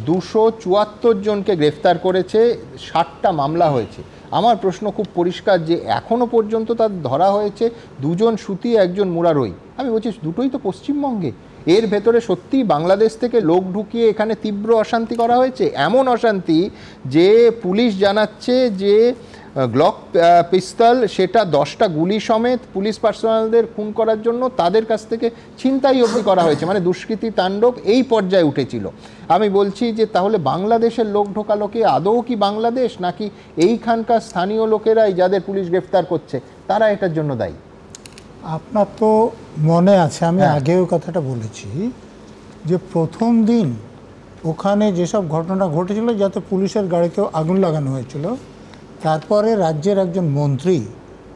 Speaker 1: 274 জনকে গ্রেফতার করেছে, 60টা মামলা হয়েছে। আমার প্রশ্ন খুব পরিষ্কার যে এখনও পর্যন্ত তার ধরা হয়েছে 2 জন সুতি, 1 জন মুরারই। আমি বলছি দুটোই তো পশ্চিমবঙ্গে। এর ভেতরে সত্যি বাংলাদেশ থেকে লোক ঢুকিয়ে এখানে তীব্র অশান্তি করা হয়েছে, এমন অশান্তি যে পুলিশ জানাচ্ছে যে গ্লক পিস্তল সেটা 10টা গুলি সমেত পুলিশ পার্সোনালদের খুন করার জন্য তাদের কাছ থেকে ছিনতাই অবধি করা হয়েছে, মানে দুষ্কৃতী তাণ্ডব এই পর্যায়ে উঠেছিল। আমি বলছি যে তাহলে বাংলাদেশের লোক ঢোকালো কি আদৌ কি বাংলাদেশ, নাকি এইখানকার স্থানীয় লোকেরাই যাদের পুলিশ গ্রেফতার করছে তারা এটার জন্য দায়ী?
Speaker 17: আপনার তো মনে আছে আমি আগেও কথাটা বলেছি যে প্রথম দিন ওখানে যেসব ঘটনা ঘটেছিল, যাতে পুলিশের গাড়িতেও আগুন লাগানো হয়েছিল, তারপরে রাজ্যের একজন মন্ত্রী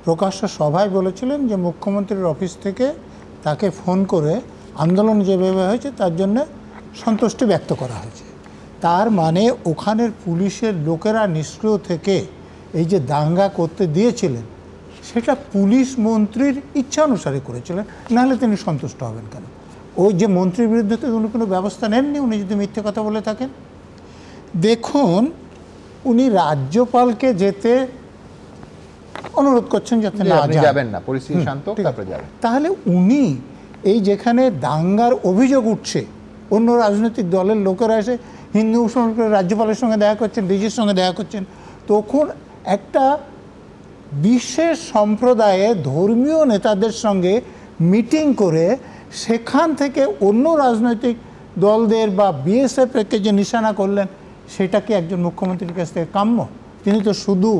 Speaker 17: প্রকাশ্য সভায় বলেছিলেন যে মুখ্যমন্ত্রীর অফিস থেকে তাকে ফোন করে আন্দোলন যেভাবে হয়েছে তার জন্য সন্তুষ্টি ব্যক্ত করা হয়েছে। তার মানে ওখানের পুলিশের লোকেরা নিষ্ক্রিয় থেকে এই যে দাঙ্গা করতে দিয়েছিলেন সেটা পুলিশ মন্ত্রীর ইচ্ছা অনুসারে করেছিলেন, নাহলে তিনি সন্তুষ্ট হবেন কেন? ওই যে মন্ত্রীর বিরুদ্ধে তো উনি কোনো ব্যবস্থা নেননি, উনি যদি মিথ্যে কথা বলে থাকেন। দেখুন, উনি রাজ্যপালকে যেতে অনুরোধ করছেন যাতে না
Speaker 1: যাবেন না, পরিস্থিতি শান্ত তারপরে যাবেন।
Speaker 17: তাহলে উনি এই যেখানে দাঙ্গার অভিযোগ উঠছে, অন্য রাজনৈতিক দলের লোকেরা এসে হিন্দু মুসলমান রাজ্যপালের সঙ্গে দেখা করছেন, ডিজির সঙ্গে দেখা করছেন, তখন একটা বিশেষ সম্প্রদায়ে ধর্মীয় নেতাদের সঙ্গে মিটিং করে সেখান থেকে অন্য রাজনৈতিক দলদের বা বিএসএফকে যে নিশানা করলেন, সেটা কি একজন মুখ্যমন্ত্রীর কাছ থেকে কাম্য? তিনি তো শুধু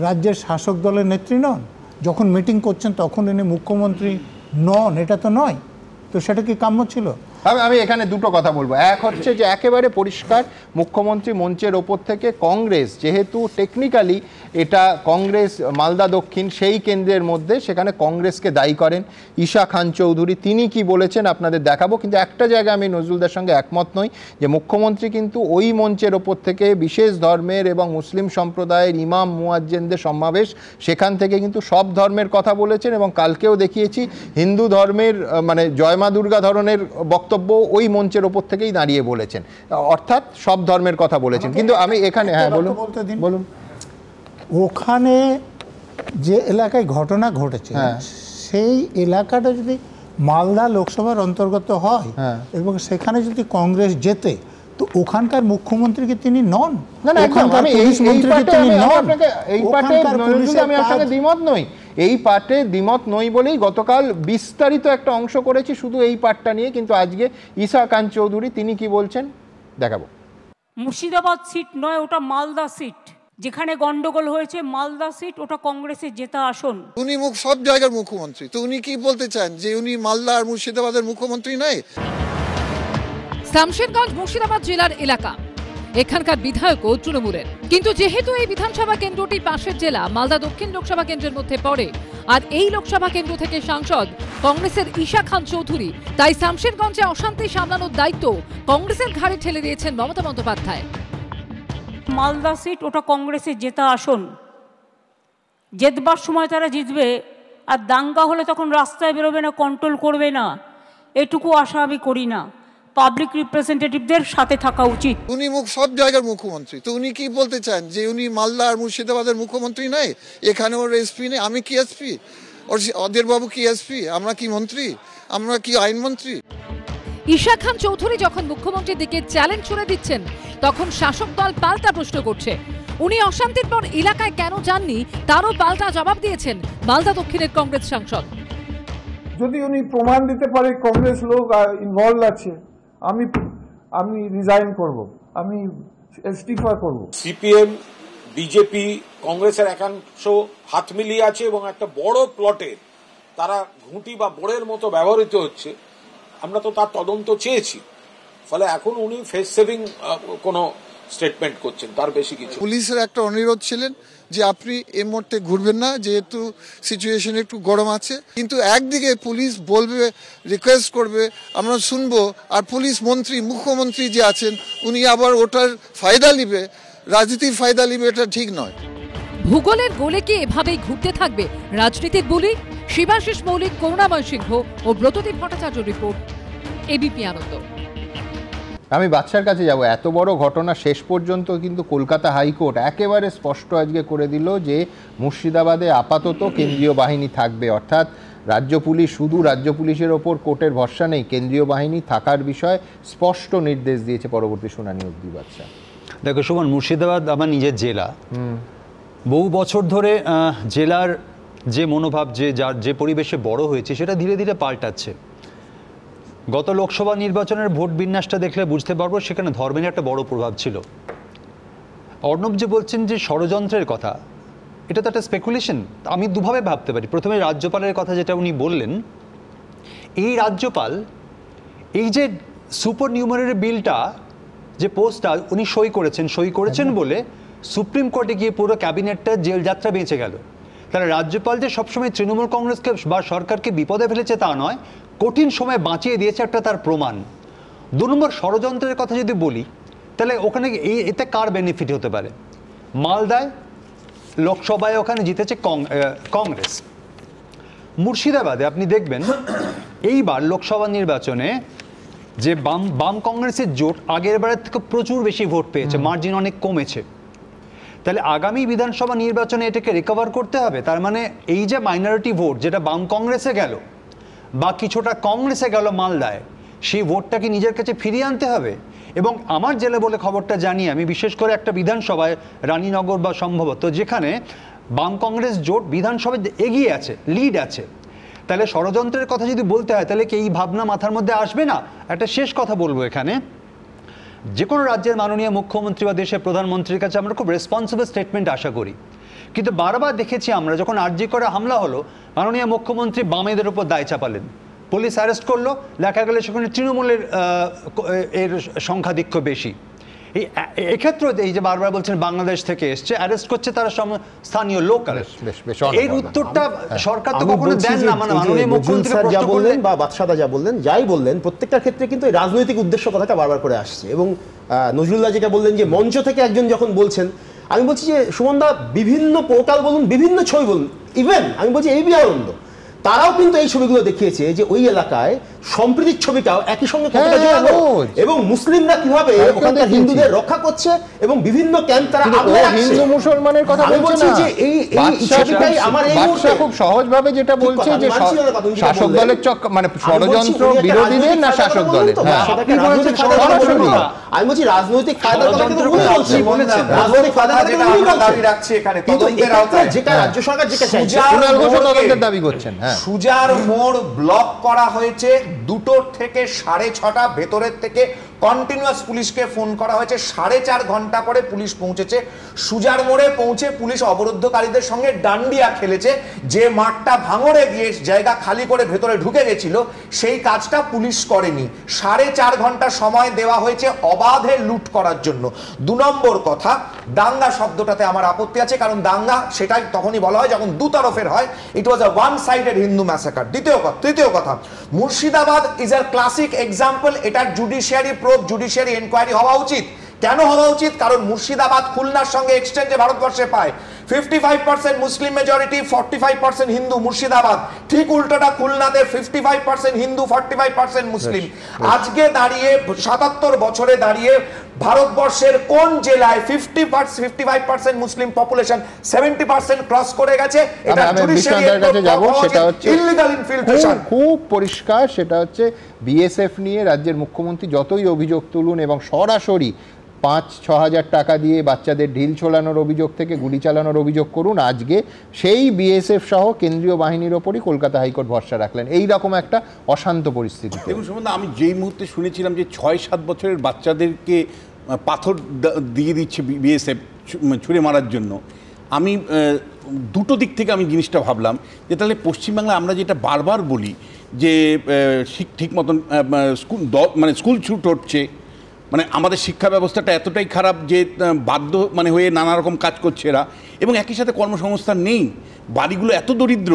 Speaker 17: রাজ্যের শাসক দলের নেত্রী নন, যখন মিটিং করছেন তখন উনি মুখ্যমন্ত্রী নন, এটা তো নয়। তো সেটা কি কাম্য ছিল?
Speaker 1: আমি এখানে দুটো কথা বলবো। এক হচ্ছে যে একেবারে পরিষ্কার মুখ্যমন্ত্রী মঞ্চের ওপর থেকে কংগ্রেস, যেহেতু টেকনিক্যালি এটা কংগ্রেস মালদা দক্ষিণ সেই কেন্দ্রের মধ্যে, সেখানে কংগ্রেসকে দায়ী করেন ঈশা খান চৌধুরী। তিনি কি বলেছেন আপনাদের দেখাবো, কিন্তু একটা জায়গায় আমি নজরুলদার সঙ্গে একমত নই যে মুখ্যমন্ত্রী কিন্তু ওই মঞ্চের ওপর থেকে বিশেষ ধর্মের এবং মুসলিম সম্প্রদায়ের ইমাম মুয়াজ্জিনদের সমাবেশ, সেখান থেকে কিন্তু সব ধর্মের কথা বলেছেন, এবং কালকেও দেখিয়েছি হিন্দু ধর্মের মানে জয় মা দুর্গা ধরনের বক্তব্য ওই মঞ্চের ওপর থেকেই দাঁড়িয়ে বলেছেন, অর্থাৎ সব ধর্মের কথা বলেছেন। কিন্তু আমি এখানে বলুন
Speaker 17: ওখানে যে এলাকায় ঘটনা ঘটেছে সেই এলাকাটা যদি মালদা লোকসভার অন্তর্গত হয় এবং সেখানে যদি কংগ্রেস জেতে, তো ওখানকার মুখ্যমন্ত্রী তিনি নন।
Speaker 1: দ্বিমত নই, এই পার্টে দ্বিমত নই বলেই গতকাল বিস্তারিত একটা অংশ করেছি শুধু এই পার্টটা নিয়ে। কিন্তু আজকে ঈশা খান চৌধুরী তিনি কি বলছেন দেখাবো।
Speaker 3: মুর্শিদাবাদ সিট নয়, ওটা মালদা সিট, যেখানে গন্ডগোল হয়েছে মালদা সিট, ওটা কংগ্রেসের জেতা আসন।
Speaker 24: উনি সব জায়গার মুখ্যমন্ত্রী, তো উনি কি বলতে চান যে উনি মালদা আর মুর্শিদাবাদের মুখ্যমন্ত্রী নয়?
Speaker 2: শামশেরগঞ্জ মুর্শিদাবাদ জেলার এলাকা, এখানকার বিধায়কও তৃণমূলের। কিন্তু যেহেতু এই বিধানসভা কেন্দ্রটি পাশের জেলা মালদা দক্ষিণ লোকসভা কেন্দ্রের মধ্যে পড়ে, আর এই লোকসভা কেন্দ্র থেকে সাংসদ কংগ্রেসের ঈশা খান চৌধুরী, তাই শামশেরগঞ্জে অশান্তি সামলানোর দায়িত্ব কংগ্রেসের ঘাড়ে ঠেলে দিয়েছেন মমতা বন্দ্যোপাধ্যায়।
Speaker 3: মালদা সিট ওটা কংগ্রেসের জেতা আসন, জেতবার সময় তারা জিতবে, আর দাঙ্গা হলে তখন রাস্তায় বেরোবে না, কন্ট্রোল করবে না, এটুকু আশা আমি করি না। পাবলিক রিপ্রেজেন্টেটিভদের সাথে থাকা উচিত।
Speaker 24: উনি সব জায়গার মুখ্যমন্ত্রী, তো উনি কি বলতে চান যে উনি মালদা আর মুর্শিদাবাদের মুখ্যমন্ত্রী নয়? এখানে ওর এসপি নেই, আমি কি এসপি? অধীর বাবু কি এসপি? আমরা কি মন্ত্রী? আমরা কি আইনমন্ত্রী?
Speaker 2: ঈশা খান চৌধুরী যখন মুখ্যমন্ত্রীর দিকে চ্যালেঞ্জ ছুড়ে দিচ্ছেন, তখন শাসক দল পাল্টা প্রশ্ন করছে। উনি অশান্তির পর এলাকায় কেন যাননি তারও পাল্টা জবাব দিয়েছেন মালদা দক্ষিণের কংগ্রেস সাংসদ।
Speaker 8: যদি উনি প্রমাণ দিতে পারে কংগ্রেস লোক ইনভলভ আছে, আমি রিজাইন করব, আমি ইস্তিফা করব।
Speaker 21: সিপিএম, বিজেপি, কংগ্রেসের একাংশ হাত মিলিয়ে আছে এবং একটা বড় প্লটে তারা ঘুঁটি বা বোড়ের মতো ব্যবহৃত হচ্ছে। আমরা তো তার তদন্ত চেয়েছি, ফলে এখন উনি ফেস সেভিং কোনো স্টেটমেন্ট করছেন, তার বেশি কিছু।
Speaker 24: পুলিশের একটা অনুরোধ ছিলেন যে আপনি এই মুহূর্তে ঘুরবেন না, যেহেতু সিচুয়েশন একটু গরম আছে। কিন্তু একদিকে পুলিশ বলবে, রিকোয়েস্ট করবে, আমরা শুনবো, আর পুলিশ মন্ত্রী, মুখ্যমন্ত্রী যে আছেন উনি আবার ওটার ফায়দা নিবে, রাজনীতির ফায়দা নিবে, এটা ঠিক নয়।
Speaker 2: ভূগোলের গোলে কি এভাবেই ঘুরতে থাকবে রাজনীতির বুলি? শিবাশিস মৌলিক, করুণাময় সিংহ ও ব্রতদীপ ভট্টাচার্য রিপোর্ট, এবিপি আনন্দ।
Speaker 1: আমি বাদশার কাছে যাব। এত বড় ঘটনা শেষ পর্যন্ত কিন্তু কলকাতা হাইকোর্ট একেবারে স্পষ্ট আজকে করে দিল যে মুর্শিদাবাদে আপাতত কেন্দ্রীয় বাহিনী থাকবে, অর্থাৎ রাজ্য পুলিশ, শুধু রাজ্য পুলিশের ওপর কোর্টের ভরসা নেই, কেন্দ্রীয় বাহিনী থাকার বিষয়ে স্পষ্ট নির্দেশ দিয়েছে পরবর্তী শুনানি অবধি। বাদশা,
Speaker 22: দেখো সুমন, মুর্শিদাবাদ আমার নিজের জেলা। বহু বছর ধরে জেলার যে মনোভাব, যে পরিবেশে বড় হয়েছে, সেটা ধীরে ধীরে পাল্টাচ্ছে। গত লোকসভা নির্বাচনের ভোট বিন্যাসটা দেখলে বুঝতে পারবো সেখানে ধর্মের একটা বড় প্রভাব ছিল। অর্ণব যে বলছেন যে ষড়যন্ত্রের কথা, এটা তো একটা স্পেকুলেশন। আমি দুভাবে ভাবতে পারি। প্রথমে রাজ্যপালের কথা যেটা উনি বললেন, এই রাজ্যপাল এই যে সুপার নিউমারি বিলটা, যে পোস্টটা উনি সই করেছেন বলে সুপ্রিম কোর্টে গিয়ে পুরো ক্যাবিনেটটা জেল যাত্রা বেঁচে গেল। তাহলে রাজ্যপাল যে সবসময় তৃণমূল কংগ্রেসকে বা সরকারকে বিপদে ফেলেছে তা নয়, কঠিন সময় বাঁচিয়ে দিয়েছে, একটা তার প্রমাণ। 2 নম্বর, ষড়যন্ত্রের কথা যদি বলি, তাহলে ওখানে এতে কার বেনিফিট হতে পারে? মালদায় লোকসভায় ওখানে জিতেছে কংগ্রেস। মুর্শিদাবাদে আপনি দেখবেন এইবার লোকসভা নির্বাচনে যে বাম কংগ্রেসের জোট আগের বারের থেকে প্রচুর বেশি ভোট পেয়েছে, মার্জিন অনেক কমেছে। তাহলে আগামী বিধানসভা নির্বাচনে এটাকে রিকভার করতে হবে। তার মানে এই যে মাইনরিটি ভোট যেটা বাম কংগ্রেসে গেল বা কিছুটা কংগ্রেসে গেল মালদায়, সেই ভোটটাকে নিজের কাছে ফিরিয়ে আনতে হবে। এবং আমার জেলে বলে খবরটা জানি আমি, বিশেষ করে একটা বিধানসভায়, রানীনগর বা সম্ভবত, যেখানে বাম কংগ্রেস জোট বিধানসভায় এগিয়ে আছে, লিড আছে। তাহলে ষড়যন্ত্রের কথা যদি বলতে হয়, তাহলে কি এই ভাবনা মাথার মধ্যে আসবে না? একটা শেষ কথা বলবো এখানে, যে কোনো রাজ্যের মাননীয় মুখ্যমন্ত্রী বা দেশের প্রধানমন্ত্রীর কাছে আমরা খুব রেসপন্সিবল স্টেটমেন্ট আশা করি। কিন্তু বারবার দেখেছি আমরা, যখন আরজি করে হামলা হলো, মাননীয় মুখ্যমন্ত্রী বামেদের উপর দায় চাপালেন, পুলিশ অ্যারেস্ট করলো, দেখা গেল সেখানে তৃণমূলের এর সংখ্যাধিক্য বেশি। এক্ষেত্রে এই যে বারবার বলছেন বাংলাদেশ থেকে এসছে, অ্যারেস্ট করছে তারা স্থানীয় লোকাল, এর উত্তরটা সরকার তো কখনো দেন না। মানে মাননীয় মুখ্যমন্ত্রী
Speaker 12: যা বললেন বা বাদশাদা যা বললেন, যাই বললেন, প্রত্যেকটার ক্ষেত্রে কিন্তু রাজনৈতিক উদ্দেশ্য কথাটা বারবার করে আসছে। এবং নজরুল্লাহ যেটা বললেন যে মঞ্চ থেকে একজন যখন বলছেন, আমি বলছি যে সুমনদা বিভিন্ন পোর্টাল বলুন, বিভিন্ন ছবি বলুন, ইভেন আমি বলছি এবিপি আনন্দ, তারাও কিন্তু এই ছবিগুলো দেখিয়েছে যে ওই এলাকায় সম্প্রীতির ছবিটাও একই সঙ্গে এবং মুসলিমরা কিভাবে ওখানকার হিন্দুদের রক্ষা করছে এবং বিভিন্ন ক্যাম্প তারা আগলে রাখছে।
Speaker 1: হিন্দু মুসলমানের কথা বলছে না,
Speaker 12: যে এই ছবিটাই আমার এই মুহূর্তে
Speaker 1: খুব সহজভাবে যেটা বলছে যে শাসক দলের মানে ষড়যন্ত্র বিরোধীদের না শাসক দলের।
Speaker 12: আমি বলছি রাজনৈতিক ফায়দার কথা কিন্তু উনি বলছেন, রাজনৈতিক ফায়দার কথা উনি দাবি রাখছে এখানে তদন্তের আওতায়, যেটা রাজ্য সরকার যেটা চাইছে
Speaker 1: তদন্তের দাবি করছেন।
Speaker 18: সুজার মোড় ব্লক করা হয়েছে 2টোর থেকে 6:30, ভেতরের থেকে কন্টিনিউয়াস পুলিশকে ফোন করা হয়েছে, 4.5 ঘন্টা পরে পুলিশ পৌঁছেছে। সুজার মোড়ে পৌঁছে পুলিশ অবরুদ্ধকারীদের সঙ্গে ডান্ডিয়া খেলেছে। যে মাঠটা ভাঙড়ে গিয়ে জায়গা খালি করে ভেতরে ঢুকে গেছিল, সেই কাজটা পুলিশ করেনি। 4.5 ঘন্টা সময় দেওয়া হয়েছে অবাধে লুট করার জন্য। 2 নম্বর কথা, দাঙ্গা শব্দটাতে আমার আপত্তি আছে, কারণ দাঙ্গা সেটাই তখনই বলা হয় যখন দুতরফের হয়। It was a one sided Hindu massacre. তৃতীয় কথা, Murshidabad is a classic example. এটার জুডিশিয়ারি প্রোব, জুডিশিয়ারি এনকোয়ারি হওয়া উচিত। কেন হওয়া উচিত? কারণ মুর্শিদাবাদ খুলনার সঙ্গে এক্সচেঞ্জে ভারতবর্ষে পায় 55% মুসলিম মেজরিটি, 45% হিন্দু মুর্শিদাবাদ। ঠিক উল্টোটা খুলনাতে 55% হিন্দু, 45% মুসলিম। আজকে দাঁড়িয়ে 77 বছরে দাঁড়িয়ে ভারতবর্ষের কোন জেলায় 55% মুসলিম পপুলেশন 70% ক্রস করে গেছে? এটা
Speaker 1: জুডিশিয়ারির কাছে যাব, সেটা হচ্ছে ইললিগাল ইনফিলট্রেশন। খুব পরিষ্কার, সেটা হচ্ছে বিএসএফ নিয়ে রাজ্যের মুখ্যমন্ত্রী যতই অভিযোগ তুলুন এবং সরাসরি 5-6 হাজার টাকা দিয়ে বাচ্চাদের ঢিল ছোলানোর অভিযোগ থেকে গুলি চালানোর অভিযোগ করুন, আজকে সেই বিএসএফ সহ কেন্দ্রীয় বাহিনীর ওপরই কলকাতা হাইকোর্ট ভরসা রাখলেন এই রকম একটা অশান্ত পরিস্থিতি।
Speaker 4: দেখুন সম্বন্ধে আমি যেই মুহূর্তে শুনেছিলাম যে 6-7 বছরের বাচ্চাদেরকে পাথর দিয়ে দিচ্ছে বিএসএফ ছুঁড়ে মারার জন্য, আমি দুটো দিক থেকে আমি জিনিসটা ভাবলাম যে তাহলে পশ্চিমবাংলায় আমরা যেটা বারবার বলি যে ঠিক মতন স্কুল ছুট হচ্ছে, মানে আমাদের শিক্ষা ব্যবস্থাটা এতটাই খারাপ যে বাধ্য হয়ে নানা রকম কাজ করছে এরা, এবং একই সাথে কর্মসংস্থান নেই। বাড়িগুলো এত দরিদ্র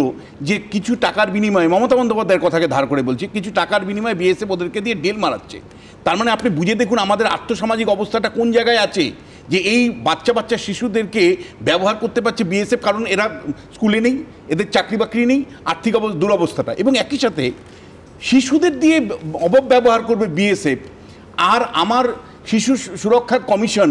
Speaker 4: যে কিছু টাকার বিনিময়ে, মমতা বন্দ্যোপাধ্যায়ের কথাকে ধার করে বলছি, কিছু টাকার বিনিময়ে বিএসএফ ওদেরকে দিয়ে ঢিল মারাচ্ছে। তার মানে আপনি বুঝে দেখুন আমাদের আর্থসামাজিক অবস্থাটা কোন জায়গায় আছে, যে এই বাচ্চা শিশুদেরকে ব্যবহার করতে পারছে বিএসএফ, কারণ এরা স্কুলে নেই, এদের চাকরি বাকরি নেই, আর্থিক দুরবস্থাটা, এবং একই সাথে শিশুদের দিয়ে অপব্যবহার করবে বিএসএফ। আর আমার শিশু সুরক্ষা কমিশন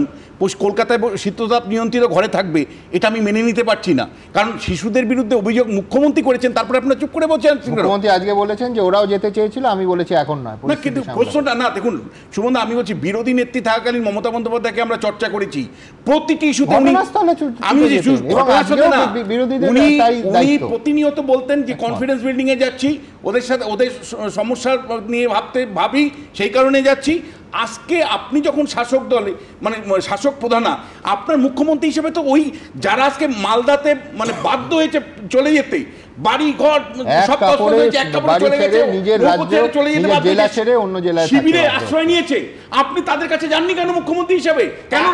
Speaker 4: কলকাতায় শীততাপ নিয়ন্ত্রিত ঘরে থাকবে, এটা আমি মেনে নিতে পারছি না। কারণ শিশুদের বিরুদ্ধে অভিযোগ মুখ্যমন্ত্রী করেছেন, তারপরে আপনারা চুপ করে বলছেন।
Speaker 1: মুখ্যমন্ত্রী আজকে বলেছেন যে ওরাও যেতে চেয়েছিল, আমি বলেছি এখন নয়।
Speaker 4: না, কিন্তু প্রশ্নটা না, দেখুন সুমন, আমি বলছি বিরোধী নেত্রী থাকাকালীন মমতা বন্দ্যোপাধ্যায়কে আমরা চর্চা করেছি প্রতিটি ইস্যুতে। উনি প্রতিনিয়ত বলতেন যে কনফিডেন্স বিল্ডিং এ যাচ্ছি, ওদের সাথে ওদের সমস্যার নিয়ে ভাবি, সেই কারণে যাচ্ছি। আজকে আপনি যখন শাসক দলে শাসক প্রধানা, আপনার মুখ্যমন্ত্রী হিসেবে তো ওই যারা আজকে মালদাতে বাধ্য হয়েছে চলে যেতে, বাড়ি ঘর সব শিবিরে আশ্রয় নিয়েছে, আপনি তাদের কাছে যাননি কেন মুখ্যমন্ত্রী হিসেবে? কেন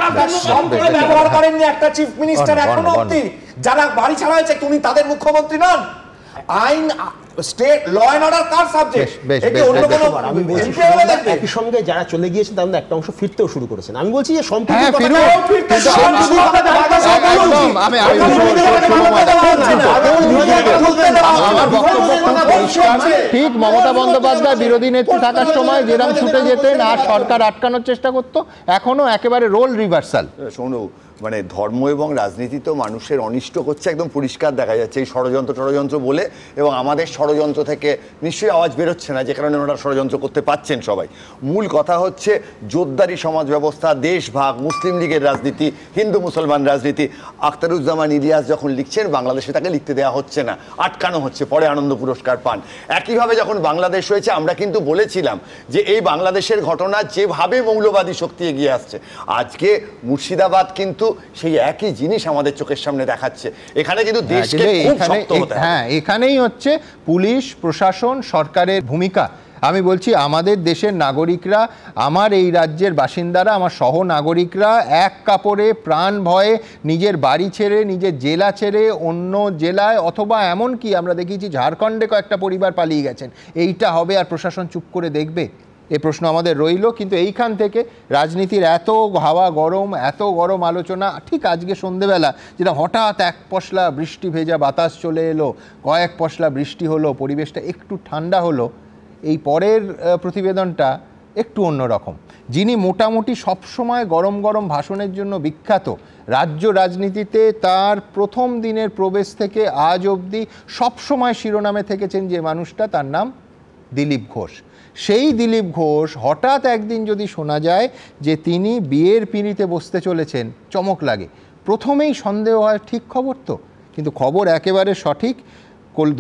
Speaker 18: ব্যবহার করেননি একটা চিফ মিনিস্টার এখনো অব্দি? যারা বাড়ি ছাড়া হয়েছে উনি তাদের মুখ্যমন্ত্রী নন? আইন স্টেট ল এন্ড অর্ডার কার সাবজেক্ট? এটি অন্য কোনো
Speaker 12: একই সঙ্গে যারা চলে গিয়েছেন তাদের একটা অংশ ফিরতেও শুরু করেছেন। আমি বলছি যে সম্প্রতি
Speaker 1: ঠিক মমতা বন্দ্যোপাধ্যায় বিরোধী নেত্রী থাকার সময় যেরকম ছুটে যেতেন আর সরকার আটকানোর চেষ্টা করতো, এখনো একেবারে রোল রিভার্সাল।
Speaker 6: শোনো, ধর্ম এবং রাজনীতি তো মানুষের অনিষ্ট করছে, একদম পরিষ্কার দেখা যাচ্ছে এই ষড়যন্ত্র বলে, এবং আমাদের ষড়যন্ত্র থেকে নিশ্চয়ই আওয়াজ বেরোচ্ছে না, যে কারণে ওনারা ষড়যন্ত্র করতে পাচ্ছেন সবাই। মূল কথা হচ্ছে জোরদারি সমাজ ব্যবস্থা, দেশভাগ, মুসলিম লীগের রাজনীতি, হিন্দু মুসলমান রাজনীতি। আখতারুজ্জামান ইলিয়াস যখন লিখছেন বাংলাদেশে তাকে লিখতে দেওয়া হচ্ছে না, আটকানো হচ্ছে, পরে আনন্দ পুরস্কার পান। একইভাবে যখন বাংলাদেশ হয়েছে আমরা কিন্তু বলেছিলাম যে এই বাংলাদেশের ঘটনা যেভাবে মৌলবাদী শক্তি এগিয়ে আসছে, আজকে মুর্শিদাবাদ কিন্তু সেই একই জিনিস আমাদের চোখের সামনে দেখাচ্ছে। এখানে কিন্তু দেশকে খুব শক্ত হতে হবে।
Speaker 1: হ্যাঁ, এখানেই হচ্ছে পুলিশ প্রশাসন সরকারের ভূমিকা। আমি বলছি আমাদের দেশের নাগরিকরা, আমার এই রাজ্যের বাসিন্দারা, আমার সহ নাগরিকরা এক কাপড়ে প্রাণ ভয়ে নিজের বাড়ি ছেড়ে, নিজের জেলা ছেড়ে অন্য জেলায়, অথবা এমনকি আমরা দেখেছি ঝাড়খণ্ডে কয়েকটা পরিবার পালিয়ে গেছেন। এইটা হবে আর প্রশাসন চুপ করে দেখবে? এ প্রশ্ন আমাদের রইল। কিন্তু এইখান থেকে রাজনীতির এত হাওয়া গরম, এত গরম আলোচনা, ঠিক আজকে সন্ধেবেলা যেটা হঠাৎ এক পশলা বৃষ্টি ভেজা বাতাস চলে এলো, কয়েক পশলা বৃষ্টি হলো, পরিবেশটা একটু ঠান্ডা হলো, এই পরের প্রতিবেদনটা একটু অন্যরকম। যিনি মোটামুটি সবসময় গরম গরম ভাষণের জন্য বিখ্যাত, রাজ্য রাজনীতিতে তার প্রথম দিনের প্রবেশ থেকে আজ অবধি সবসময় শিরোনামে থেকেছেন যে মানুষটা, তার নাম দিলীপ ঘোষ। সেই দিলীপ ঘোষ হঠাৎ একদিন যদি শোনা যায় যে তিনি বিয়ের পিঁড়িতে বসতে চলেছেন, চমক লাগে। প্রথমেই সন্দেহ হয় ঠিক খবর তো, কিন্তু খবর একেবারে সঠিক।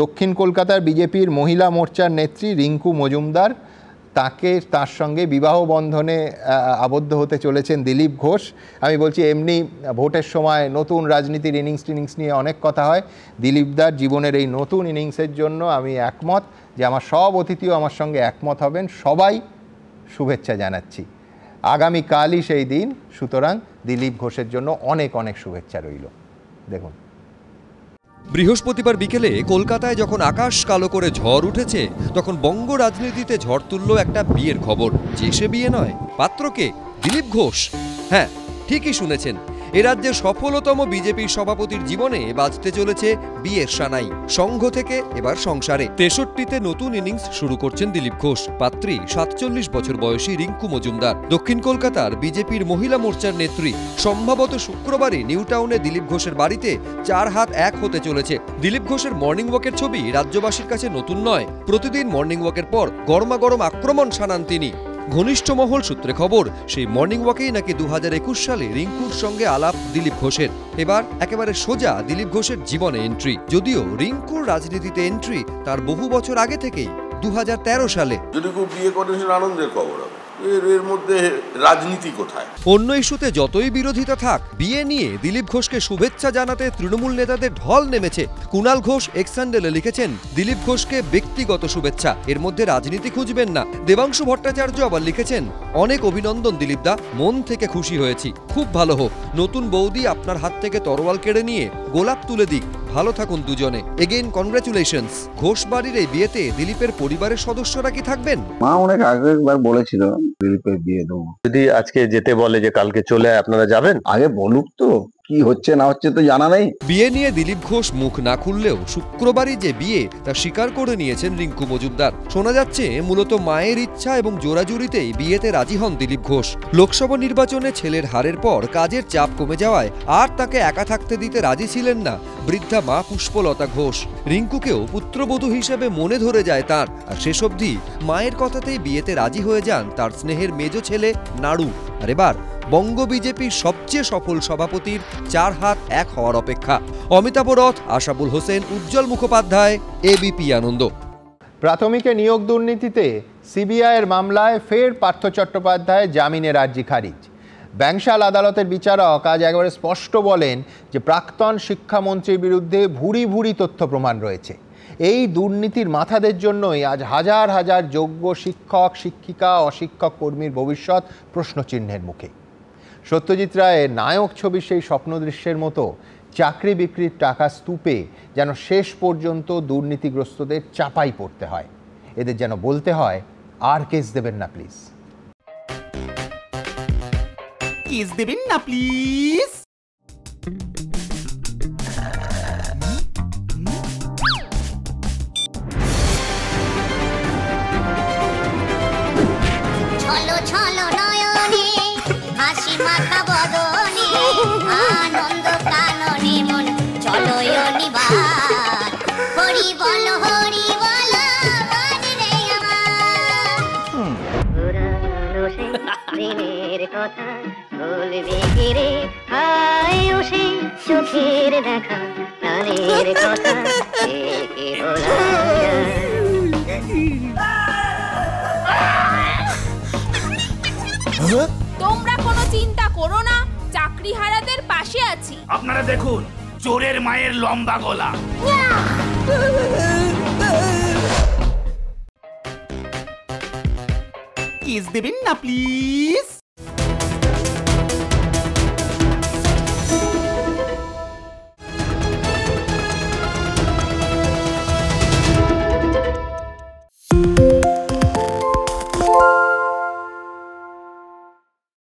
Speaker 1: দক্ষিণ কলকাতার বিজেপির মহিলা মোর্চার নেত্রী রিঙ্কু মজুমদার তার সঙ্গে বিবাহ বন্ধনে আবদ্ধ হতে চলেছেন দিলীপ ঘোষ। আমি বলছি এমনি ভোটের সময় নতুন রাজনীতির ইনিংস নিয়ে অনেক কথা হয়। দিলীপদার জীবনের এই নতুন ইনিংসের জন্য আমি একমত যে আমার সব অতিথিও আমার সঙ্গে একমত হবেন। সবাই শুভেচ্ছা জানাচ্ছি। আগামীকালই সেই দিন, সুতরাং দিলীপ ঘোষের জন্য অনেক অনেক শুভেচ্ছা রইল। দেখুন,
Speaker 13: বৃহস্পতিবার বিকেলে কলকাতায় যখন আকাশ কালো করে ঝড় উঠেছে, তখন বঙ্গ রাজনীতিতে ঝড় তুলল একটা বিয়ের খবর। যে সে বিয়ে নয়, পাত্রকে দিলীপ ঘোষ। হ্যাঁ, ঠিকই শুনেছেন, এ রাজ্যের সফলতম বিজেপির সভাপতির জীবনে বাজতে চলেছে বিয়ের সানাই। সংঘ থেকে এবার সংসারে 63তে নতুন ইনিংস শুরু করছেন দিলীপ ঘোষ। পাত্রী 47 বছর বয়সী রিঙ্কু মজুমদার, দক্ষিণ কলকাতার বিজেপির মহিলা মোর্চার নেত্রী। সম্ভবত শুক্রবারই নিউ টাউনে দিলীপ ঘোষের বাড়িতে 4 হাত 1 হতে চলেছে। দিলীপ ঘোষের মর্নিং ওয়াকের ছবি রাজ্যবাসীর কাছে নতুন নয়। প্রতিদিন মর্নিং ওয়াকের পর গরমাগরম আক্রমণ শানান তিনি। ঘনিষ্ঠ মহল সূত্রে খবর, সেই মর্নিং ওয়াকেই নাকি 2021 সালে রিঙ্কুর সঙ্গে আলাপ দিলীপ ঘোষের। এবার একেবারে সোজা দিলীপ ঘোষের জীবনে এন্ট্রি। যদিও রিঙ্কুর রাজনীতিতে এন্ট্রি তার বহু বছর আগে থেকেই, 2013 সালে।
Speaker 9: যদি কেউ বিয়ে করে সেটা আনন্দের খবর হবে, এর মধ্যে রাজনীতি কোথায়?
Speaker 13: অন্য ইস্যুতে যতই বিরোধিতা থাক, বিয়ে নিয়ে দিলীপ ঘোষকে শুভেচ্ছা জানাতে তৃণমূল নেতাদের ঢল নেমেছে। কুণাল ঘোষ এক্স হ্যান্ডেলে লিখেছেন, দিলীপ ঘোষকে ব্যক্তিগত শুভেচ্ছা, এর মধ্যে রাজনীতি খুঁজবেন না। দেবাংশু ভট্টাচার্য আবার লিখেছেন, অনেক অভিনন্দন দিলীপদা, মন থেকে খুশি হয়েছি, খুব ভালো হোক। নতুন বৌদি আপনার হাত থেকে তরোয়াল কেড়ে নিয়ে গোলাপ তুলে দিক, ভালো থাকুন দুজনে। Again congratulations. ঘোষ বাড়ির এই বিয়েতে দিলীপের পরিবারের সদস্যরা কি থাকবেন?
Speaker 10: মা অনেক আগেবার বলেছিল দিলীপের বিয়ে দেবো। যদি আজকে যেতে বলে যে কালকে চলে আপনারা যাবেন, আগে বলুক তো কি হচ্ছে না হচ্ছে তো জানা নেই।
Speaker 13: বিয়ে নিয়ে দিলীপ ঘোষ মুখ না খুললেও শুক্রবারই যে বিয়ে তা স্বীকার করে নিয়েছেন রিঙ্কু মজুমদার। শোনা যাচ্ছে মূলত মায়ের ইচ্ছা এবং জোরাজুরিতেই বিয়েতে রাজি হন দিলীপ ঘোষ। লোকসভা নির্বাচনে ছেলের হারের পর কাজের চাপ কমে যাওয়ায় আর তাকে একা থাকতে দিতে রাজি ছিলেন না বৃদ্ধা মা পুষ্পলতা ঘোষ। রিঙ্কুকেও পুত্রবধূ হিসেবে মনে ধরে যায় তার, আর শেষ অবধি মায়ের কথাতেই বিয়েতে রাজি হয়ে যান তার স্নেহের মেজ ছেলে নাড়ু। আর এবার বঙ্গ বিজেপির সবচেয়ে সফল সভাপতির 4 হাত 1 হওয়ার অপেক্ষা। অমিতাভ রথ, আশাবুল হোসেন, উজ্জ্বল মুখোপাধ্যায়, এবিপি আনন্দ।
Speaker 1: প্রাথমিকে নিয়োগ দুর্নীতিতে সিবিআইয়ের মামলায় ফের পার্থ চট্টোপাধ্যায় জামিনের আর্জি খারিজ। ব্যাংশাল আদালতের বিচারক আজ একেবারে স্পষ্ট বলেন যে প্রাক্তন শিক্ষামন্ত্রীর বিরুদ্ধে ভুরি ভুরি তথ্য প্রমাণ রয়েছে। এই দুর্নীতির মাথাদের জন্যই আজ হাজার হাজার যোগ্য শিক্ষক, শিক্ষিকা, অশিক্ষক কর্মীর ভবিষ্যৎ প্রশ্নচিহ্নের মুখে। সত্যজিৎ রায়ের নায়ক ছবির সেই স্বপ্ন দৃশ্যের মতো চাকরি বিক্রির টাকা স্তূপে যেন শেষ পর্যন্ত দুর্নীতিগ্রস্তদের চাপাই পড়তে হয়। এদের যেন বলতে হয়, আর কেস দেবেন না প্লিজ,
Speaker 14: কেস দেবেন না প্লিজ।
Speaker 23: ছলো ছলো নয়নে হাসি মাখা বদনে আনন্দ কাননে মন চলো নিবার হরি বল বাজরে আমার দিনের কথা বলবি কিরে হায় ওসে চোখের দেখা প্রাণের কথা কি বলা
Speaker 25: তোমরা কোনো চিন্তা করো না, চাকরি হারাদের পাশে আছি।
Speaker 14: আপনারা দেখুন চোরের মায়ের লম্বা গলা। কেস দেবেন না প্লিজ।